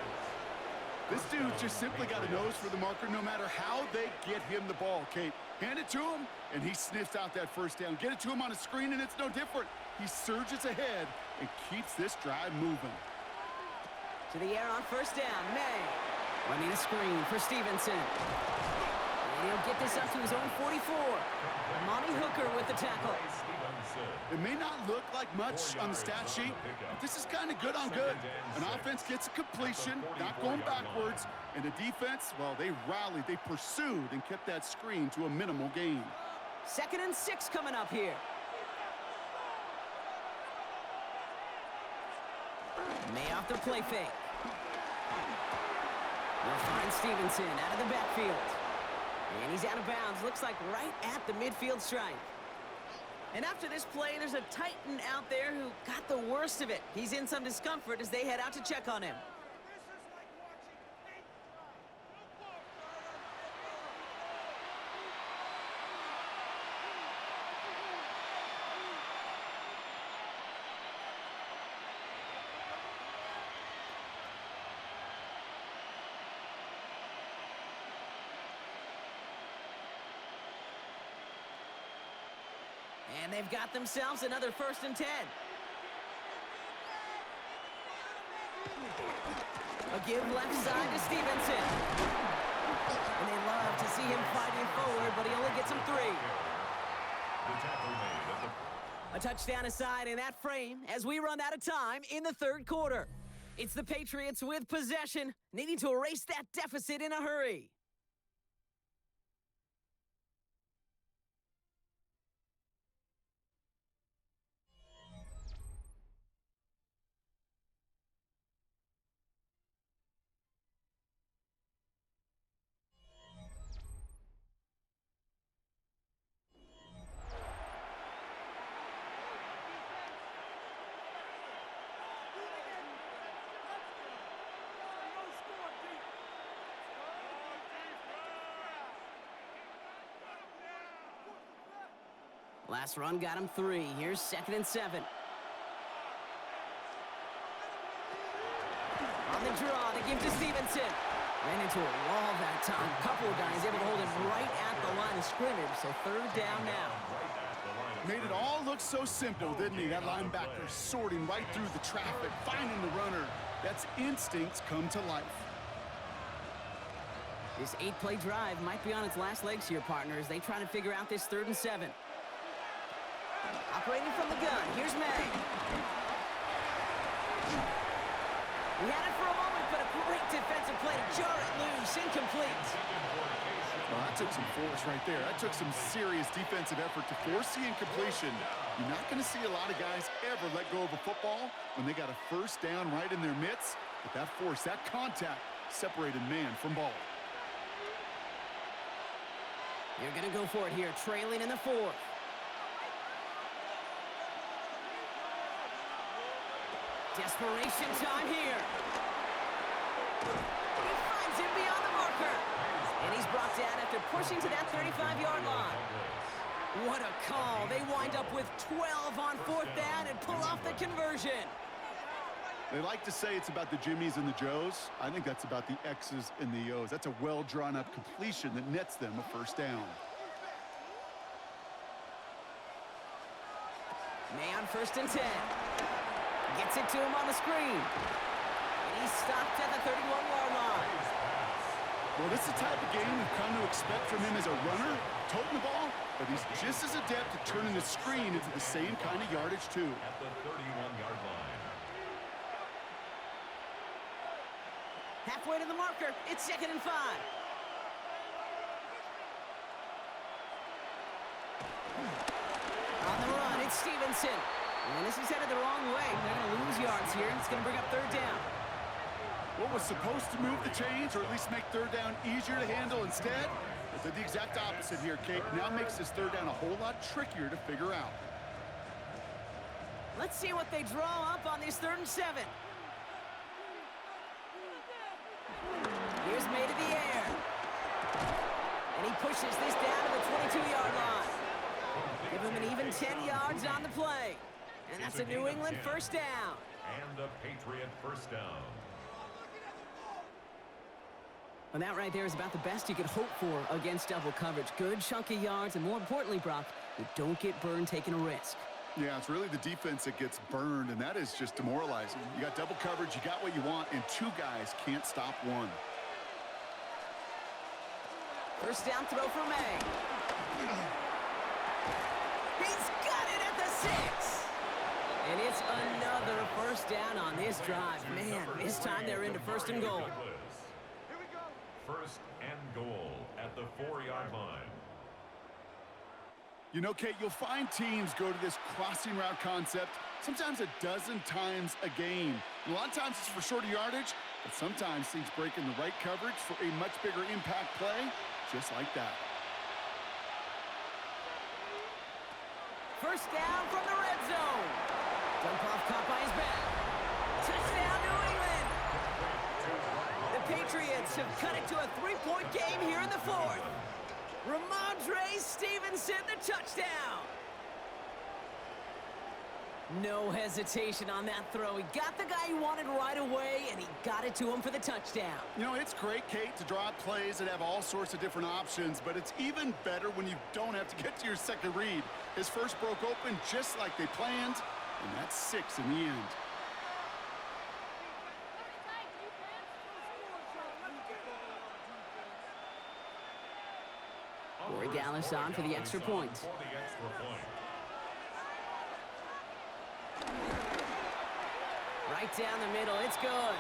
Speaker 2: This dude just simply got a nose for the marker no matter how they get him the ball, Kate. Hand it to him, and he sniffs out that 1st down. Get it to him on a screen, and it's no different. He surges ahead and keeps this drive moving.
Speaker 1: To the air on 1st down, May. Running a screen for Stevenson. And he'll get this up to his own 44. Monty Hooker with the tackle.
Speaker 2: It may not look like much on the stat sheet, but this is kind of good on good. An offense gets a completion, not going backwards, and the defense, well, they rallied, they pursued, and kept that screen to a minimal gain.
Speaker 1: 2nd and 6 coming up here. May off the play fake. They'll find Stevenson out of the backfield. And he's out of bounds. Looks like right at the midfield stripe. And after this play, there's a Titan out there who got the worst of it. He's in some discomfort as they head out to check on him. And they've got themselves another 1st and 10. A give left side to Stevenson. And they love to see him fighting forward, but he only gets him 3. A touchdown aside in that frame as we run out of time in the 3rd quarter. It's the Patriots with possession, needing to erase that deficit in a hurry. Last run got him 3. Here's 2nd and 7. On the draw to give to Stevenson. Ran into a wall that time. Couple of guys able to hold him right at the line of scrimmage. So 3rd down now.
Speaker 2: Made it all look so simple, didn't he? That linebacker sorting right through the traffic, finding the runner. That's instincts come to life.
Speaker 1: This 8-play drive might be on its last legs here, partners. They try to figure out this 3rd and 7. Operating from the gun, here's May. We had it for a moment, but a great defensive play to jar it loose. Incomplete.
Speaker 2: Well, that took some force right there. That took some serious defensive effort to force the incompletion. You're not going to see a lot of guys ever let go of a football when they got a first down right in their midst. But that force, that contact, separated man from ball.
Speaker 1: You're going to go for it here, trailing in the fourth. Desperation time here. He finds him beyond the marker. And he's brought down after pushing to that 35-yard line. What a call. They wind up with 12 on fourth down and pull off the conversion.
Speaker 2: They like to say it's about the Jimmies and the Joes. I think that's about the X's and the O's. That's a well-drawn-up completion that nets them a first down.
Speaker 1: May on 1st and 10. Gets it to him on the screen. And he's stopped at the 31-yard line.
Speaker 2: Well, this is the type of game we've come to expect from him as a runner, toting the ball, but he's just as adept at turning the screen into the same kind of yardage, too.
Speaker 3: At the 31-yard line.
Speaker 1: Halfway to the marker, it's 2nd and 5. On the run, it's Stevenson. And this is headed the wrong way. They're going to lose yards here, and it's going to bring up 3rd down.
Speaker 2: What was supposed to move the chains, or at least make 3rd down easier to handle instead, it did the exact opposite here, Kate. Now makes this 3rd down a whole lot trickier to figure out.
Speaker 1: Let's see what they draw up on this 3rd and 7. Here's May to the air. And he pushes this down to the 22-yard line. Give him an even 10 yards on the play. And that's a New England first down.
Speaker 3: And a Patriot first down.
Speaker 1: And that right there is about the best you could hope for against double coverage. Good chunk of yards, and more importantly, Brock, you don't get burned taking a risk.
Speaker 2: Yeah, it's really the defense that gets burned, and that is just demoralizing. You got double coverage, you got what you want, and 2 guys can't stop one.
Speaker 1: First down throw for May. He's got it at the 6. And it's another first down on this drive. Man, this time they're into 1st and goal.
Speaker 3: First and goal at the 4-yard line.
Speaker 2: You know, Kate, you'll find teams go to this crossing route concept sometimes a dozen times a game. And a lot of times it's for shorter yardage, but sometimes teams break in the right coverage for a much bigger impact play, just like that.
Speaker 1: First down from the red zone. Dump off caught by his back. Touchdown, New England. The Patriots have cut it to a 3-point game here in the 4th. Ramondre Stevenson, the touchdown. No hesitation on that throw. He got the guy he wanted right away, and he got it to him for the touchdown.
Speaker 2: You know, it's great, Kate, to draw up plays that have all sorts of different options, but it's even better when you don't have to get to your second read. His first broke open just like they planned, and that's 6 in the end.
Speaker 1: Corey Gallis on for the extra point. Right down the middle, it's good.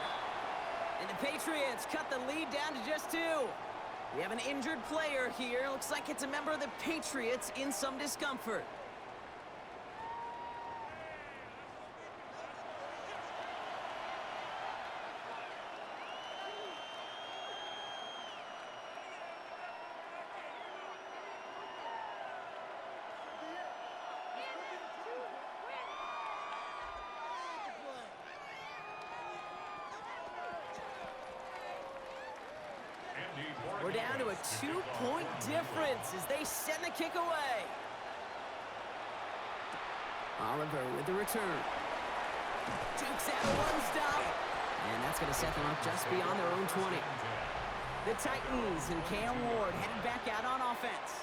Speaker 1: And the Patriots cut the lead down to just 2. We have an injured player here. Looks like it's a member of the Patriots in some discomfort. We're down to a 2-point difference as they send the kick away. Oliver with the return. Dukes out one stop. And that's going to set them up just beyond their own 20. The Titans and Cam Ward headed back out on offense.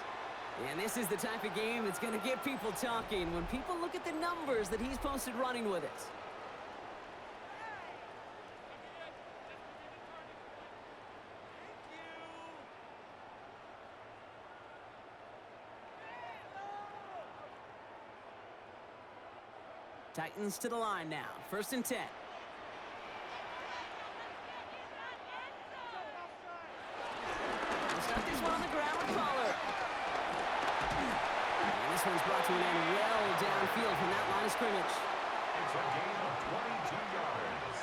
Speaker 1: And this is the type of game that's going to get people talking when people look at the numbers that he's posted running with it. Titans to the line now. 1st and 10. We'll start this one on the ground with Pollard. And this one's brought to an end well downfield from that line of scrimmage.
Speaker 3: It's a gain of 22 yards.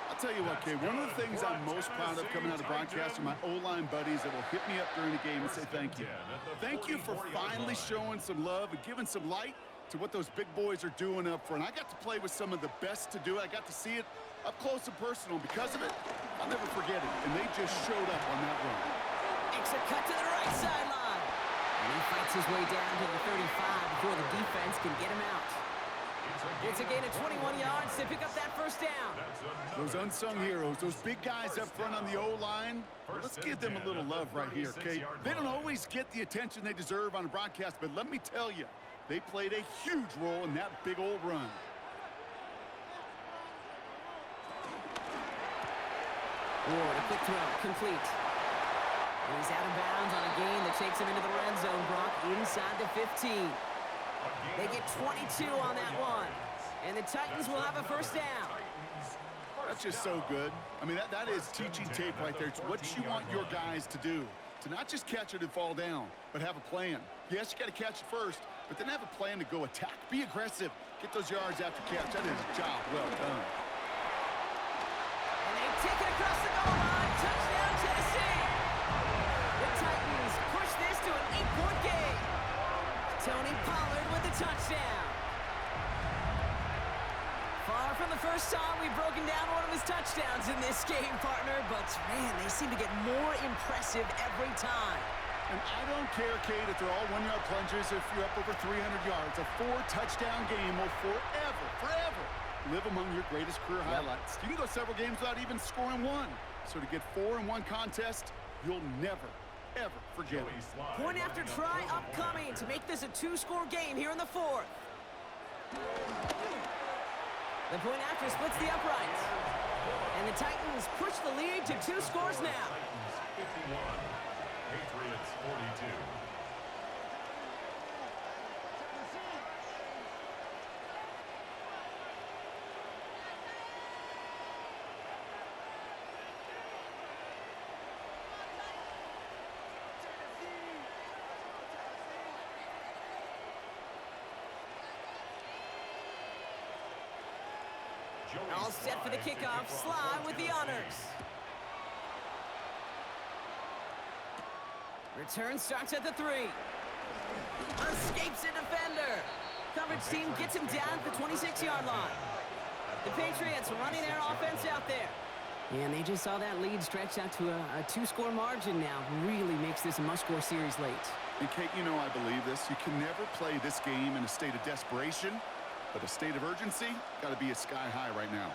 Speaker 2: I'll tell you what, Kay, one of the things I'm most proud of coming out of broadcast are my O-line buddies that will hit me up during the game and say thank you. Thank you for finally showing some love and giving some light to what those big boys are doing up front. I got to play with some of the best to do it. I got to see it up close and personal. Because of it, I'll never forget it. And they just showed up on that run.
Speaker 1: Makes a cut to the right sideline. And he fights his way down to the 35 before the defense can get him out. It's a gain of 21 yards to pick up that 1st down.
Speaker 2: Those unsung heroes, those big guys up front on the O-line, well, let's give them a little love right here, okay? They don't always get the attention they deserve on a broadcast, but let me tell you, they played a huge role in that big old run.
Speaker 1: Ward, a quick throw, complete. And he's out of bounds on a gain that takes him into the red zone, Brock, inside the 15. They get 22 on that one. And the Titans will have a 1st down.
Speaker 2: That's just so good. I mean, that is teaching tape right there. It's what you want your guys to do. To not just catch it and fall down, but have a plan. Yes, you got to catch it first, but then have a plan to go attack. Be aggressive. Get those yards after catch. That is a job well done.
Speaker 1: And they take it across the goal line. Touchdown, Tennessee. The Titans push this to an 8-point game. Tony Pollard with the touchdown. Far from the first time we've broken down one of his touchdowns in this game, partner, but man, they seem to get more impressive every time.
Speaker 2: And I don't care, Kate, if they're all 1-yard plungers, if you're up over 300 yards. A 4-touchdown game will forever live among your greatest career highlights. You can go several games without even scoring one. So to get 4 in one contest, you'll never, ever forget it.
Speaker 1: Point after try upcoming to make this a 2-score game here in the 4th. The point after splits the uprights. And the Titans push the lead to 2 scores now.
Speaker 3: Titans 51, Patriots 42.
Speaker 1: All set for the kickoff. Sly with the honors. Return starts at the 3. Escapes a defender. Coverage team gets him down at the 26-yard line. The Patriots running their offense out there. And they just saw that lead stretch out to a 2-score margin now. Really makes this a must-score series late.
Speaker 2: And Kate, you know I believe this. You can never play this game in a state of desperation, but a state of urgency got to be at sky high right now.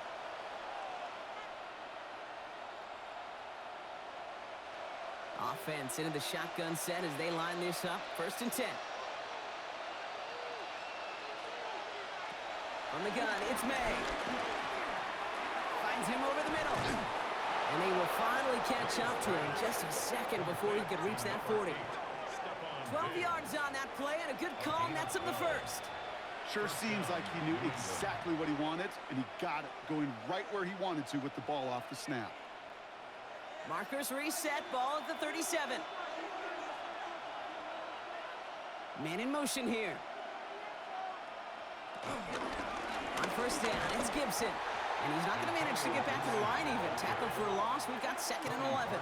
Speaker 1: Offense into the shotgun set as they line this up. 1st and 10. From the gun, it's May. Finds him over the middle. And they will finally catch up to him just a second before he could reach that 40. 12 yards on that play and a good call nets him the 1st.
Speaker 2: Sure seems like he knew exactly what he wanted, and he got it, going right where he wanted to with the ball off the snap.
Speaker 1: Markers reset, ball at the 37. Man in motion here. On 1st down, it's Gibson. And he's not going to manage to get back to the line even. Tackle for a loss. We've got 2nd and 11.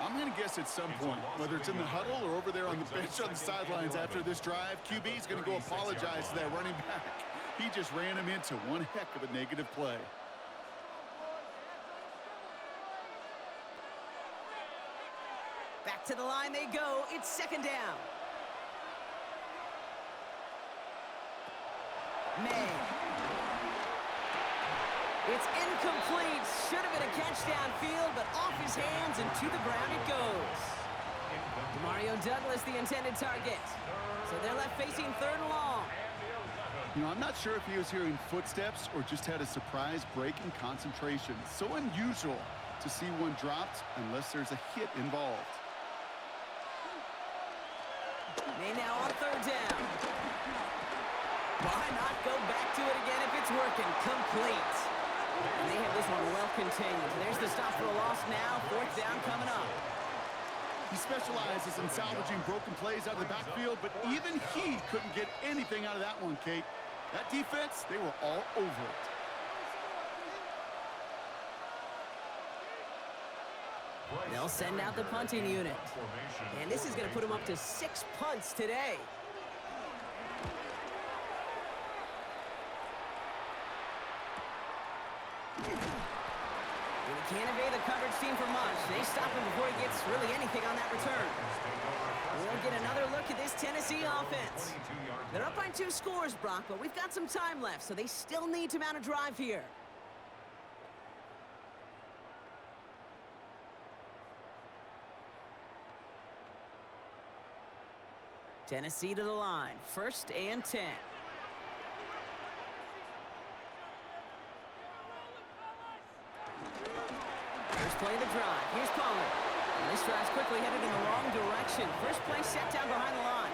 Speaker 2: I'm going to guess at some point, whether it's in the huddle or over there on the bench on the sidelines after this drive, QB's going to go apologize to that running back. He just ran him into one heck of a negative play.
Speaker 1: Back to the line they go. It's 2nd down. May. It's incomplete. Should have been a catch downfield, but off his hands and to the ground it goes. Mario Douglas, the intended target. So they're left facing 3rd and long.
Speaker 2: You know, I'm not sure if he was hearing footsteps or just had a surprise break in concentration. So unusual to see one dropped unless there's a hit involved.
Speaker 1: May now on 3rd down. Why not go back to it again if it's working? Complete. And they have this one well contained. There's the stop for a loss now. Fourth down coming up.
Speaker 2: He specializes in salvaging broken plays out of the backfield, but even he couldn't get anything out of that one, Kate. That defense, they were all over it.
Speaker 1: They'll send out the punting unit. And this is going to put them up to 6 punts today. And he can't evade the coverage team for much. They stop him before he gets really anything on that return. We'll get another look at this Tennessee offense. They're up by 2 scores, Brock, but we've got some time left, so they still need to mount a drive here. Tennessee to the line. 1st and 10. First play of the drive. Here's Palmer. And this drive's quickly headed in the wrong direction. First play set down behind the line.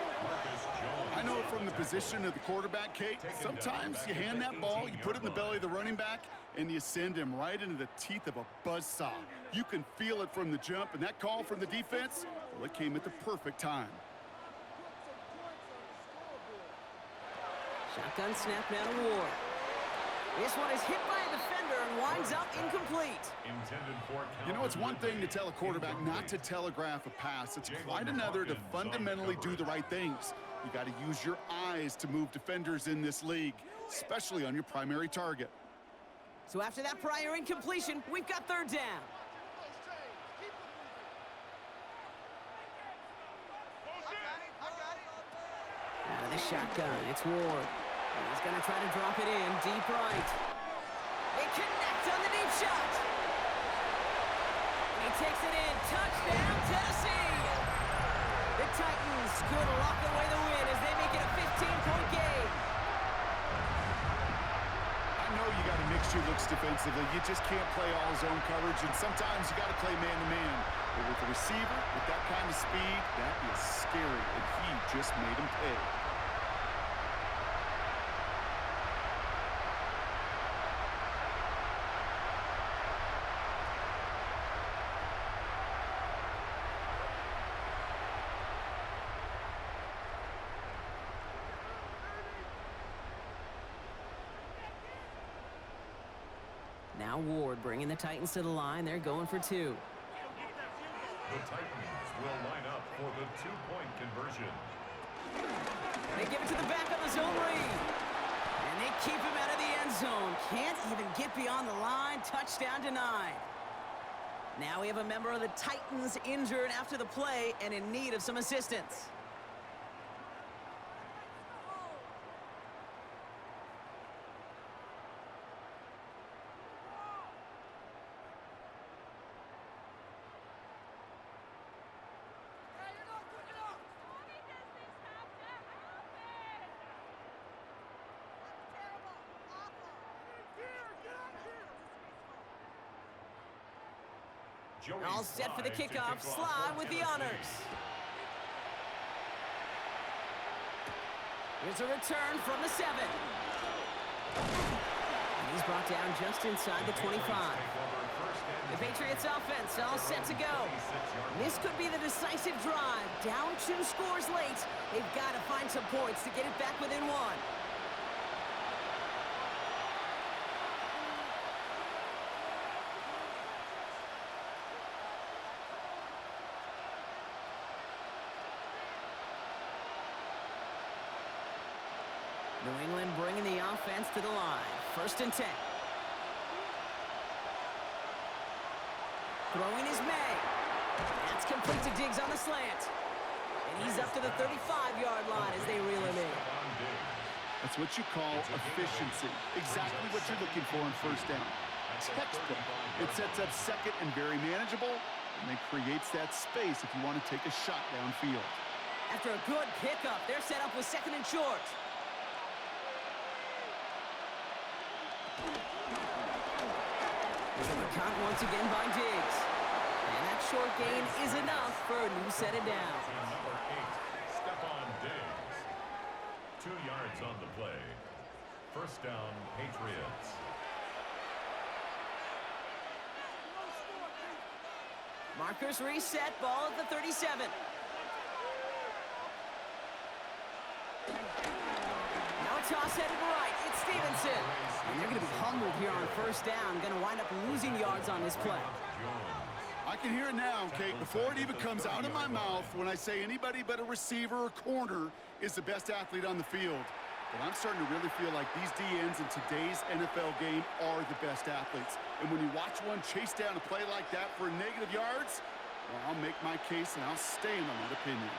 Speaker 2: I know from the position of the quarterback, Kate, sometimes you hand that ball, you put it in the belly of the running back, and you send him right into the teeth of a buzzsaw. You can feel it from the jump, and that call from the defense, well, it came at the perfect time.
Speaker 1: Shotgun snap now to Ward. This one is hit by a defender and winds up incomplete.
Speaker 2: You know, it's one thing to tell a quarterback not to telegraph a pass. It's quite another to fundamentally do the right things. You got to use your eyes to move defenders in this league, especially on your primary target.
Speaker 1: So after that prior incompletion, we've got 3rd down. Out of the shotgun, it's Ward. He's going to try to drop it in deep right. They connect on the deep shot. And he takes it in. Touchdown, Tennessee. The Titans could lock away the win as they make it a 15-point game.
Speaker 2: I know you got to mix your looks defensively. You just can't play all zone coverage, and sometimes you got to play man-to-man. But with the receiver, with that kind of speed, that is scary, and he just made him pay.
Speaker 1: Now Ward bringing the Titans to the line. They're going for 2.
Speaker 3: The Titans will line up for the 2-point conversion.
Speaker 1: They give it to the back on the zone read. And they keep him out of the end zone. Can't even get beyond the line. Touchdown denied. Now we have a member of the Titans injured after the play and in need of some assistance. All set for the kickoff. Slide with the honors. Here's a return from the 7. And he's brought down just inside the 25. The Patriots offense all set to go. This could be the decisive drive. Down 2 scores late. They've got to find some points to get it back within 1. New England bringing the offense to the line. 1st and 10. Throwing is May. That's complete to Diggs on the slant. And he's up to the 35-yard line as they reel him in.
Speaker 2: That's what you call efficiency. Exactly what you're looking for in 1st down. Textbook. It sets up 2nd and very manageable, and then creates that space if you want to take a shot downfield.
Speaker 1: After a good pickup, they're set up with 2nd and short. There's a count once again by Diggs. And that short gain is enough for a new set of downs.
Speaker 3: Number 8, Stephon Diggs. 2 yards yards on the play. First down, Patriots.
Speaker 1: Markers reset, ball at the 37. Now a toss headed right. It's Stevenson. And they're going to be humbled here on first down. Going to wind up losing yards on this play.
Speaker 2: I can hear it now, Kate, before it even comes out of my mouth when I say anybody but a receiver or corner is the best athlete on the field. But I'm starting to really feel like these DNs in today's NFL game are the best athletes. And when you watch one chase down a play like that for negative yards, well, I'll make my case and I'll stand on that opinion.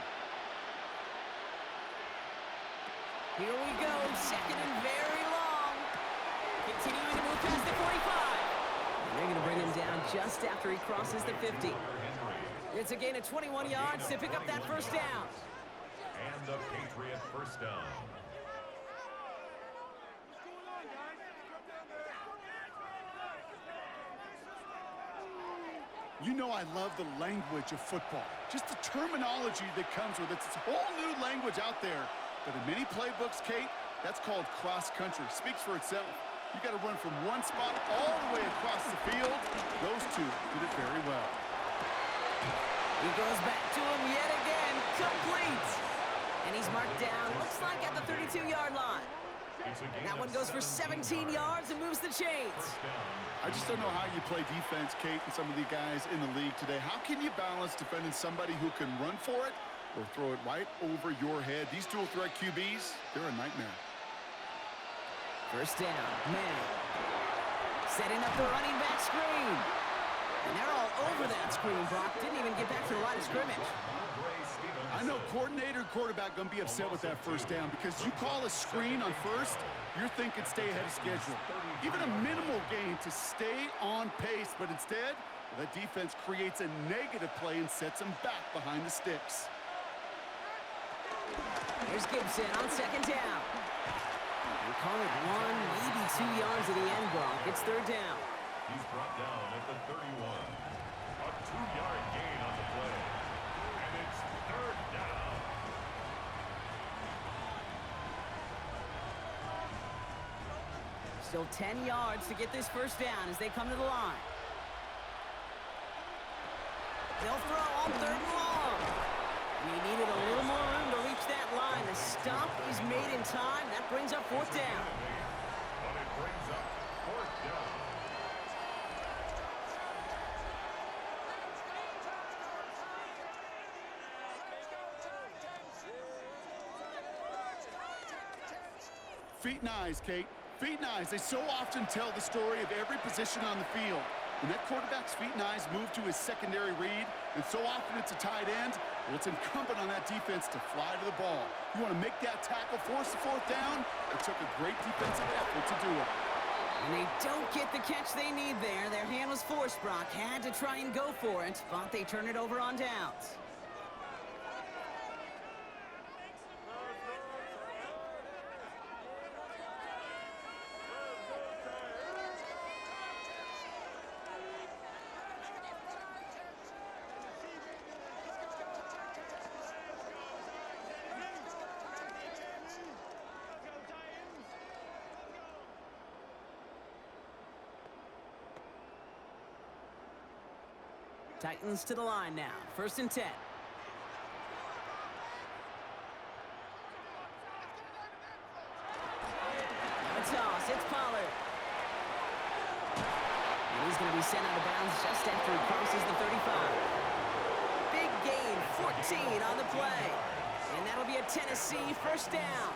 Speaker 1: Here we go, second and very long. Continuing to move past the 45. And they're going to bring him down just after he crosses the 50. It's a gain of 21 yards to pick up that first down.
Speaker 3: And the Patriot first down.
Speaker 2: You know I love the language of football. Just the terminology that comes with it. It's a whole new language out there. But in many playbooks, Kate, that's called cross-country. Speaks for itself. You got to run from one spot all the way across the field. Those two did it very well.
Speaker 1: He goes back to him yet again. Complete. And he's marked down, looks like at the 32-yard line. That one goes for 17 yards and moves the chains.
Speaker 2: I just don't know how you play defense, Kate, and some of the guys in the league today. How can you balance defending somebody who can run for it or throw it right over your head? These dual threat QBs, they're a nightmare.
Speaker 1: First down, man. Setting up the running back screen. And they're all over that screen, Brock. Didn't even get back to the line of scrimmage.
Speaker 2: I know coordinator and quarterback going to be upset with that first down because you call a screen on first, you're thinking stay ahead of schedule. Even a minimal gain to stay on pace, but instead, the defense creates a negative play and sets them back behind the sticks.
Speaker 1: Here's Gibson on second down. They call it 1, maybe 2 yards at the end, Brock. It's third down.
Speaker 3: He's brought down at the 31. A 2-yard gain on the play. And it's third down.
Speaker 1: Still 10 yards to get this first down as they come to the line. They'll throw on third and long. And he needed a little more room to reach that line. The stop is made in time. That brings up fourth down.
Speaker 3: But it brings up fourth down.
Speaker 2: Feet and eyes, Kate. Feet and eyes. They so often tell the story of every position on the field. When that quarterback's feet and eyes move to his secondary read, and so often it's a tight end, well, it's incumbent on that defense to fly to the ball. You want to make that tackle, force the fourth down? It took a great defensive effort to do it.
Speaker 1: And they don't get the catch they need there. Their hand was forced, Brock. Had to try and go for it, but they turn it over on downs. Titans to the line now. First and 10. A toss. It's Pollard. And he's going to be sent out of bounds just after he crosses the 35. Big gain, 14 on the play. And that'll be a Tennessee first down.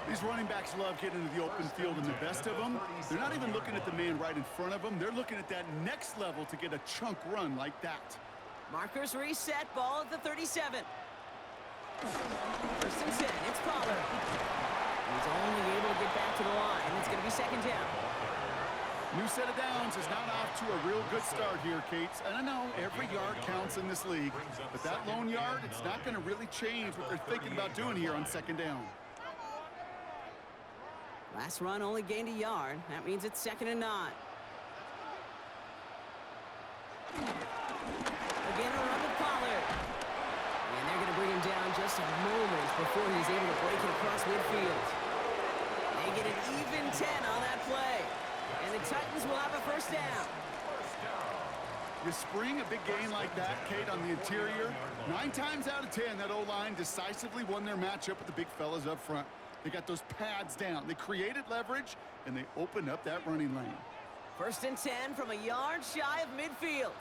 Speaker 2: These running backs love getting into the open field, and the best of them, they're not even looking at the man right in front of them. They're looking at that next level to get a chunk run like that.
Speaker 1: Markers reset, ball at the 37. First and 10, it's Pollard. He's only able to get back to the line. It's going to be second down.
Speaker 2: New set of downs is not off to a real good start here, Kates. And I know every yard counts in this league, but that lone yard, it's not going to really change what they're thinking about doing here on second down.
Speaker 1: Last run only gained a yard. That means it's second and 9. Again, a run with Pollard. And they're going to bring him down just a moment before he's able to break it across midfield.
Speaker 2: You spring a big gain like that, Kate, on the interior. 9 times out of 10, that O-line decisively won their matchup with the big fellas up front. They got those pads down. They created leverage, and they opened up that running lane.
Speaker 1: 1st and 10 from a yard shy of midfield.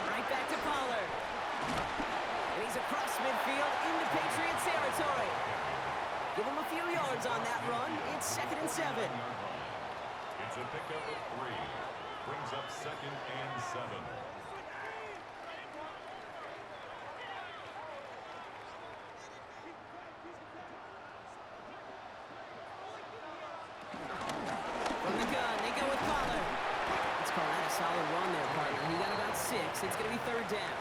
Speaker 1: Right back to Pollard. And he's across midfield into Patriots territory. Give him a few yards on that run. It's 2nd and 7.
Speaker 3: It's a pickup of 3. Brings up 2nd and 7.
Speaker 1: From the gun, they go with Pollard. Let's call that a solid run there, partner. He got about 6. It's going to be 3rd down.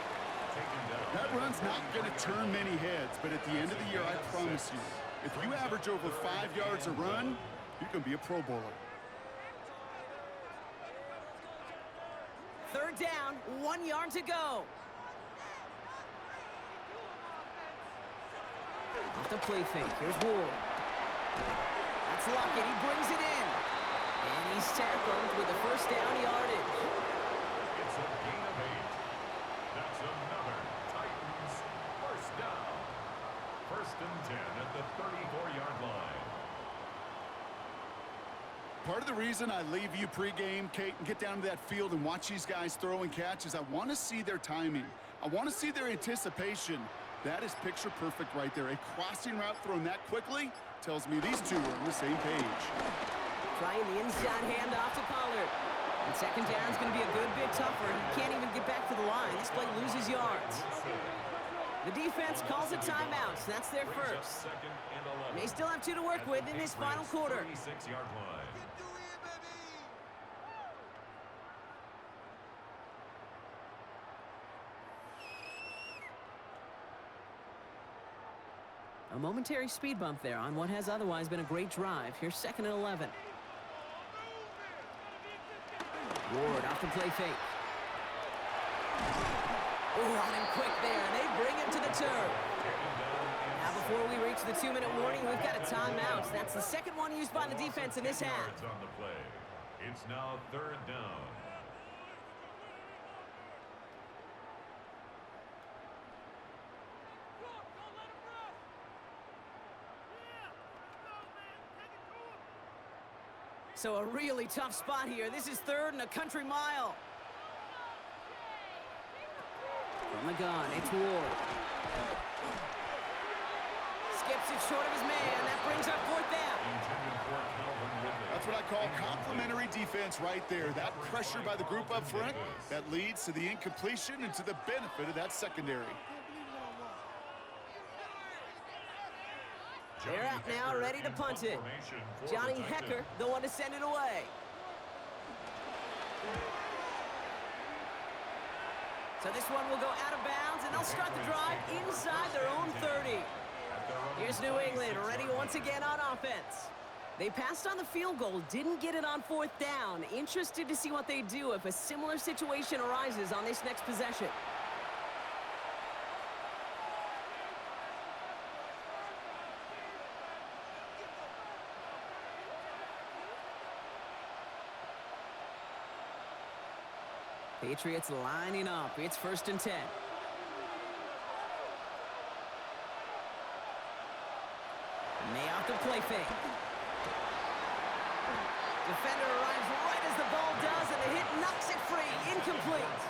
Speaker 2: That run's not going to turn many heads, but at the end of the year, I promise you, if you average over 5 yards a run, you're going to be a Pro Bowler.
Speaker 1: 3rd down, 1 yard to go. Off the play fake. Here's Ward. That's Lockett. He brings it in. And he's tackled with the 1st down yardage.
Speaker 3: It's a gain of 8. That's another Titans 1st down. 1st and 10 at the 34-yard line.
Speaker 2: Part of the reason I leave you pregame, Kate, and get down to that field and watch these guys throw and catch is I want to see their timing. I want to see their anticipation. That is picture perfect right there. A crossing route thrown that quickly tells me these two are on the same page.
Speaker 1: Trying the inside handoff to Pollard. And 2nd down is going to be a good bit tougher. He can't even get back to the line. This play loses yards. The defense calls a timeout. That's their first. They still have 2 to work with in this final quarter.
Speaker 3: 36-yard line.
Speaker 1: A momentary speed bump there on what has otherwise been a great drive. Here's 2nd and 11. Ward off the play fake. Oh, on him quick there. They bring him to the turf. Now before we reach the 2-minute warning, we've got a timeout. That's the 2nd one used by the defense in this half.
Speaker 3: On the play. It's now 3rd down.
Speaker 1: So a really tough spot here. This is 3rd and a country mile. From the gun, it's Ward. Skips it short of his man. That brings up 4th down.
Speaker 2: That's what I call complimentary defense right there. That pressure by the group up front, that leads to the incompletion and to the benefit of that secondary.
Speaker 1: They're out now, ready to punt it. Johnny Hecker, the one to send it away. So this one will go out of bounds, and they'll start the drive inside their own 30. Here's New England, ready once again on offense. They passed on the field goal, didn't get it on 4th down. Interested to see what they do if a similar situation arises on this next possession. Patriots lining up. It's 1st and 10. May off the play fake. Defender arrives right as the ball does, and the hit knocks it free. Incomplete.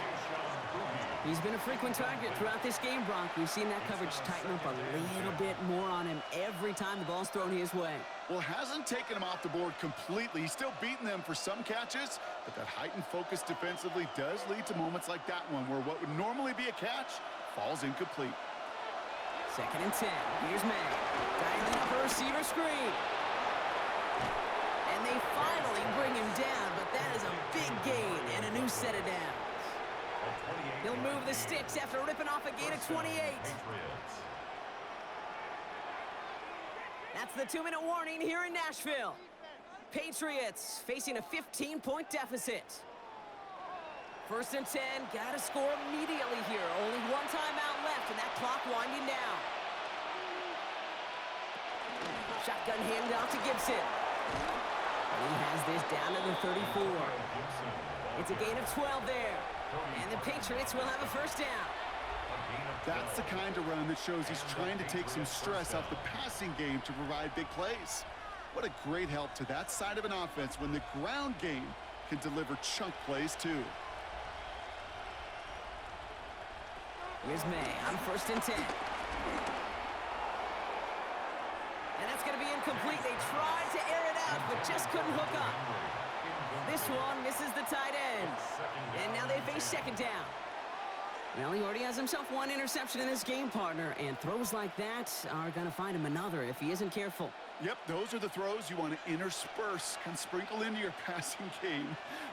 Speaker 1: He's been a frequent target throughout this game, Bronk. We've seen that coverage tighten up a little bit more on him every time the ball's thrown his way.
Speaker 2: Well, hasn't taken him off the board completely. He's still beating them for some catches, but that heightened focus defensively does lead to moments like that one where what would normally be a catch falls incomplete.
Speaker 1: 2nd and 10. Here's May. Dialing up a receiver screen. And they finally bring him down, but that is a big gain and a new set of downs. He'll move the sticks after ripping off a gain of 28. That's the 2-minute warning here in Nashville. Patriots facing a 15-point deficit. 1st and 10, gotta score immediately here. Only 1 timeout left, and that clock winding down. Shotgun handoff to Gibson. And he has this down to the 34. It's a gain of 12 there. And the Patriots will have a first down.
Speaker 2: That's the kind of run that shows he's trying to take some stress off the passing game to provide big plays. What a great help to that side of an offense when the ground game can deliver chunk plays too.
Speaker 1: Here's May on 1st and 10. And that's going to be incomplete. They tried to air it out, but just couldn't hook up. This one misses the tight end. And now they face second down. Well, he already has himself one interception in this game, partner, and throws like that are going to find him another if he isn't careful.
Speaker 2: Yep, those are the throws you want to intersperse, kind of sprinkle into your passing game,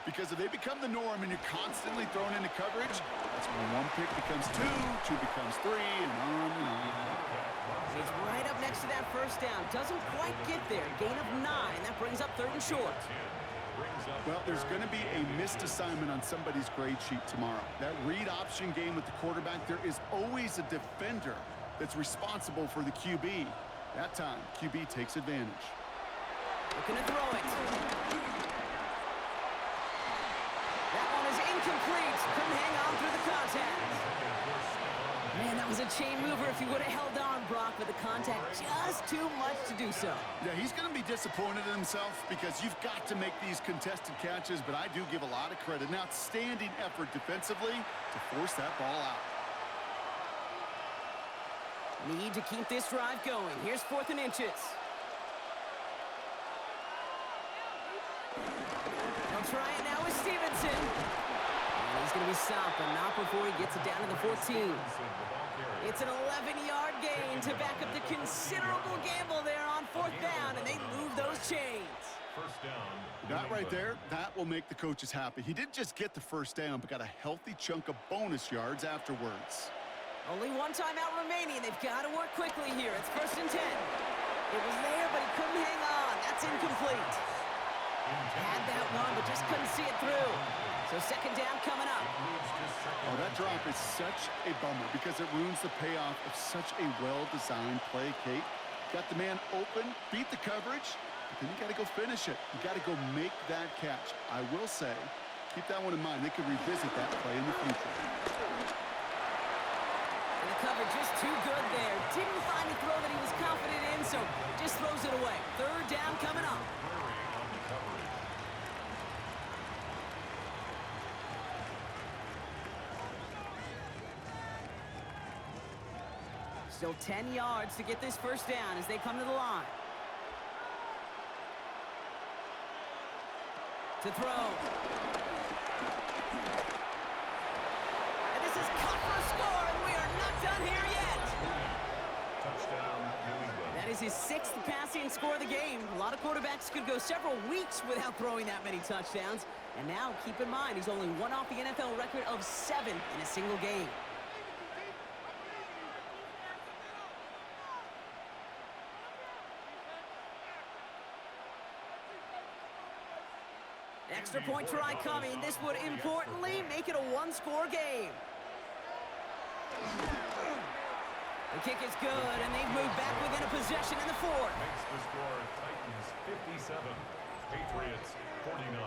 Speaker 2: because if they become the norm and you're constantly thrown into coverage, that's when one pick becomes two becomes three, and on and on.
Speaker 1: He's right up next to that first down. Doesn't quite get there. Gain of 9. That brings up 3rd and short.
Speaker 2: Well, there's going to be a missed assignment on somebody's grade sheet tomorrow. That read option game with the quarterback, there is always a defender that's responsible for the QB. That time, QB takes advantage.
Speaker 1: Looking to throw it. That one is incomplete. Couldn't hang on through the contact. Man, that was a chain mover if he would have held on, Brock, but the contact just too much to do so.
Speaker 2: Yeah, he's going to be disappointed in himself because you've got to make these contested catches, but I do give a lot of credit. An outstanding effort defensively to force that ball out.
Speaker 1: Need to keep this drive going. Here's 4th and inches. They'll try it now with Stevenson. And he's going to be stopped, but not before he gets it down to the 14. It's an 11-yard gain to back up the considerable gamble there on 4th down, and they move those chains.
Speaker 3: First down.
Speaker 2: That right there, that will make the coaches happy. He didn't just get the first down, but got a healthy chunk of bonus yards afterwards.
Speaker 1: Only one timeout remaining. They've got to work quickly here. It's 1st and 10. It was there, but he couldn't hang on. That's incomplete. Had that one, but just couldn't see it through. So second down coming up.
Speaker 2: Oh, that drop is such a bummer because it ruins the payoff of such a well-designed play, Kate. Got the man open, beat the coverage, but then you got to go finish it. You got to go make that catch. I will say, keep that one in mind. They could revisit that play in the future.
Speaker 1: And the coverage just too good there. Didn't find a throw that he was confident in, so just throws it away. 3rd down coming up. Still 10 yards to get this first down as they come to the line. To throw. And this is cut for a score, and we are not done here yet.
Speaker 3: Touchdown, New England.
Speaker 1: That is his 6th passing score of the game. A lot of quarterbacks could go several weeks without throwing that many touchdowns. And now, keep in mind, he's only one off the NFL record of 7 in a single game. Extra point try coming. This would importantly make it a 1-score game. The kick is good, and they've moved back within a possession in the 4th.
Speaker 3: Makes the score Titans 57, Patriots 49.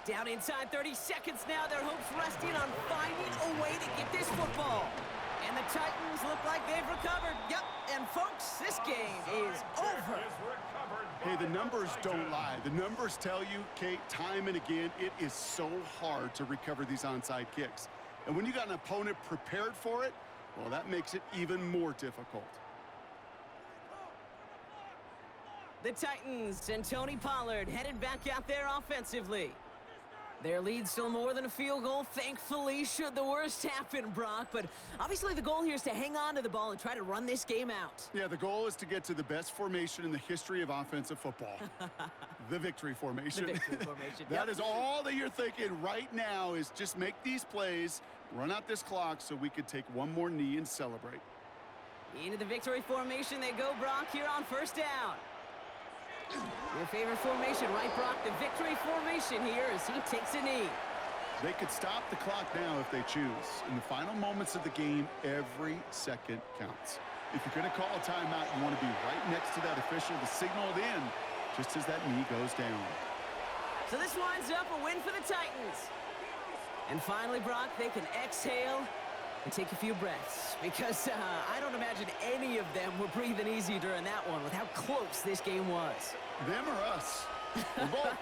Speaker 1: Down inside 30 seconds now. Their hopes resting on finding a way to get this football. And the Titans look like they've recovered. Yep, and folks, this game is over.
Speaker 2: Hey, the numbers don't lie. The numbers tell you, Kate, time and again, it is so hard to recover these onside kicks. And when you got an opponent prepared for it, well, that makes it even more difficult.
Speaker 1: The Titans and Tony Pollard headed back out there offensively. Their lead's still more than a field goal, thankfully, should the worst happen, Brock. But obviously the goal here is to hang on to the ball and try to run this game out.
Speaker 2: Yeah, the goal is to get to the best formation in the history of offensive football. The victory formation.
Speaker 1: The victory formation.
Speaker 2: That is all that you're thinking right now, is just make these plays, run out this clock so we could take one more knee and celebrate.
Speaker 1: Into the victory formation they go, Brock, here on first down. Your favorite formation, right, Brock? The victory formation here as he takes a knee.
Speaker 2: They could stop the clock now if they choose. In the final moments of the game, every second counts. If you're going to call a timeout, you want to be right next to that official to signal it in just as that knee goes down.
Speaker 1: So this winds up a win for the Titans. And finally, Brock, they can exhale and take a few breaths, because I don't imagine any of them were breathing easy during that one with how close this game was.
Speaker 2: Them or us? We're both.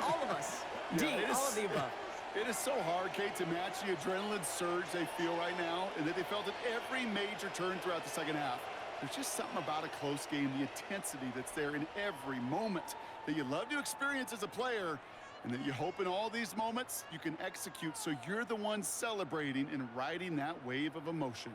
Speaker 1: All of us.
Speaker 2: Yeah,
Speaker 1: D, all of the above.
Speaker 2: It is so hard, Kate, to match the adrenaline surge they feel right now, and that they felt at every major turn throughout the second half. There's just something about a close game, the intensity that's there in every moment that you love to experience as a player, and that you hope in all these moments you can execute so you're the one celebrating and riding that wave of emotion.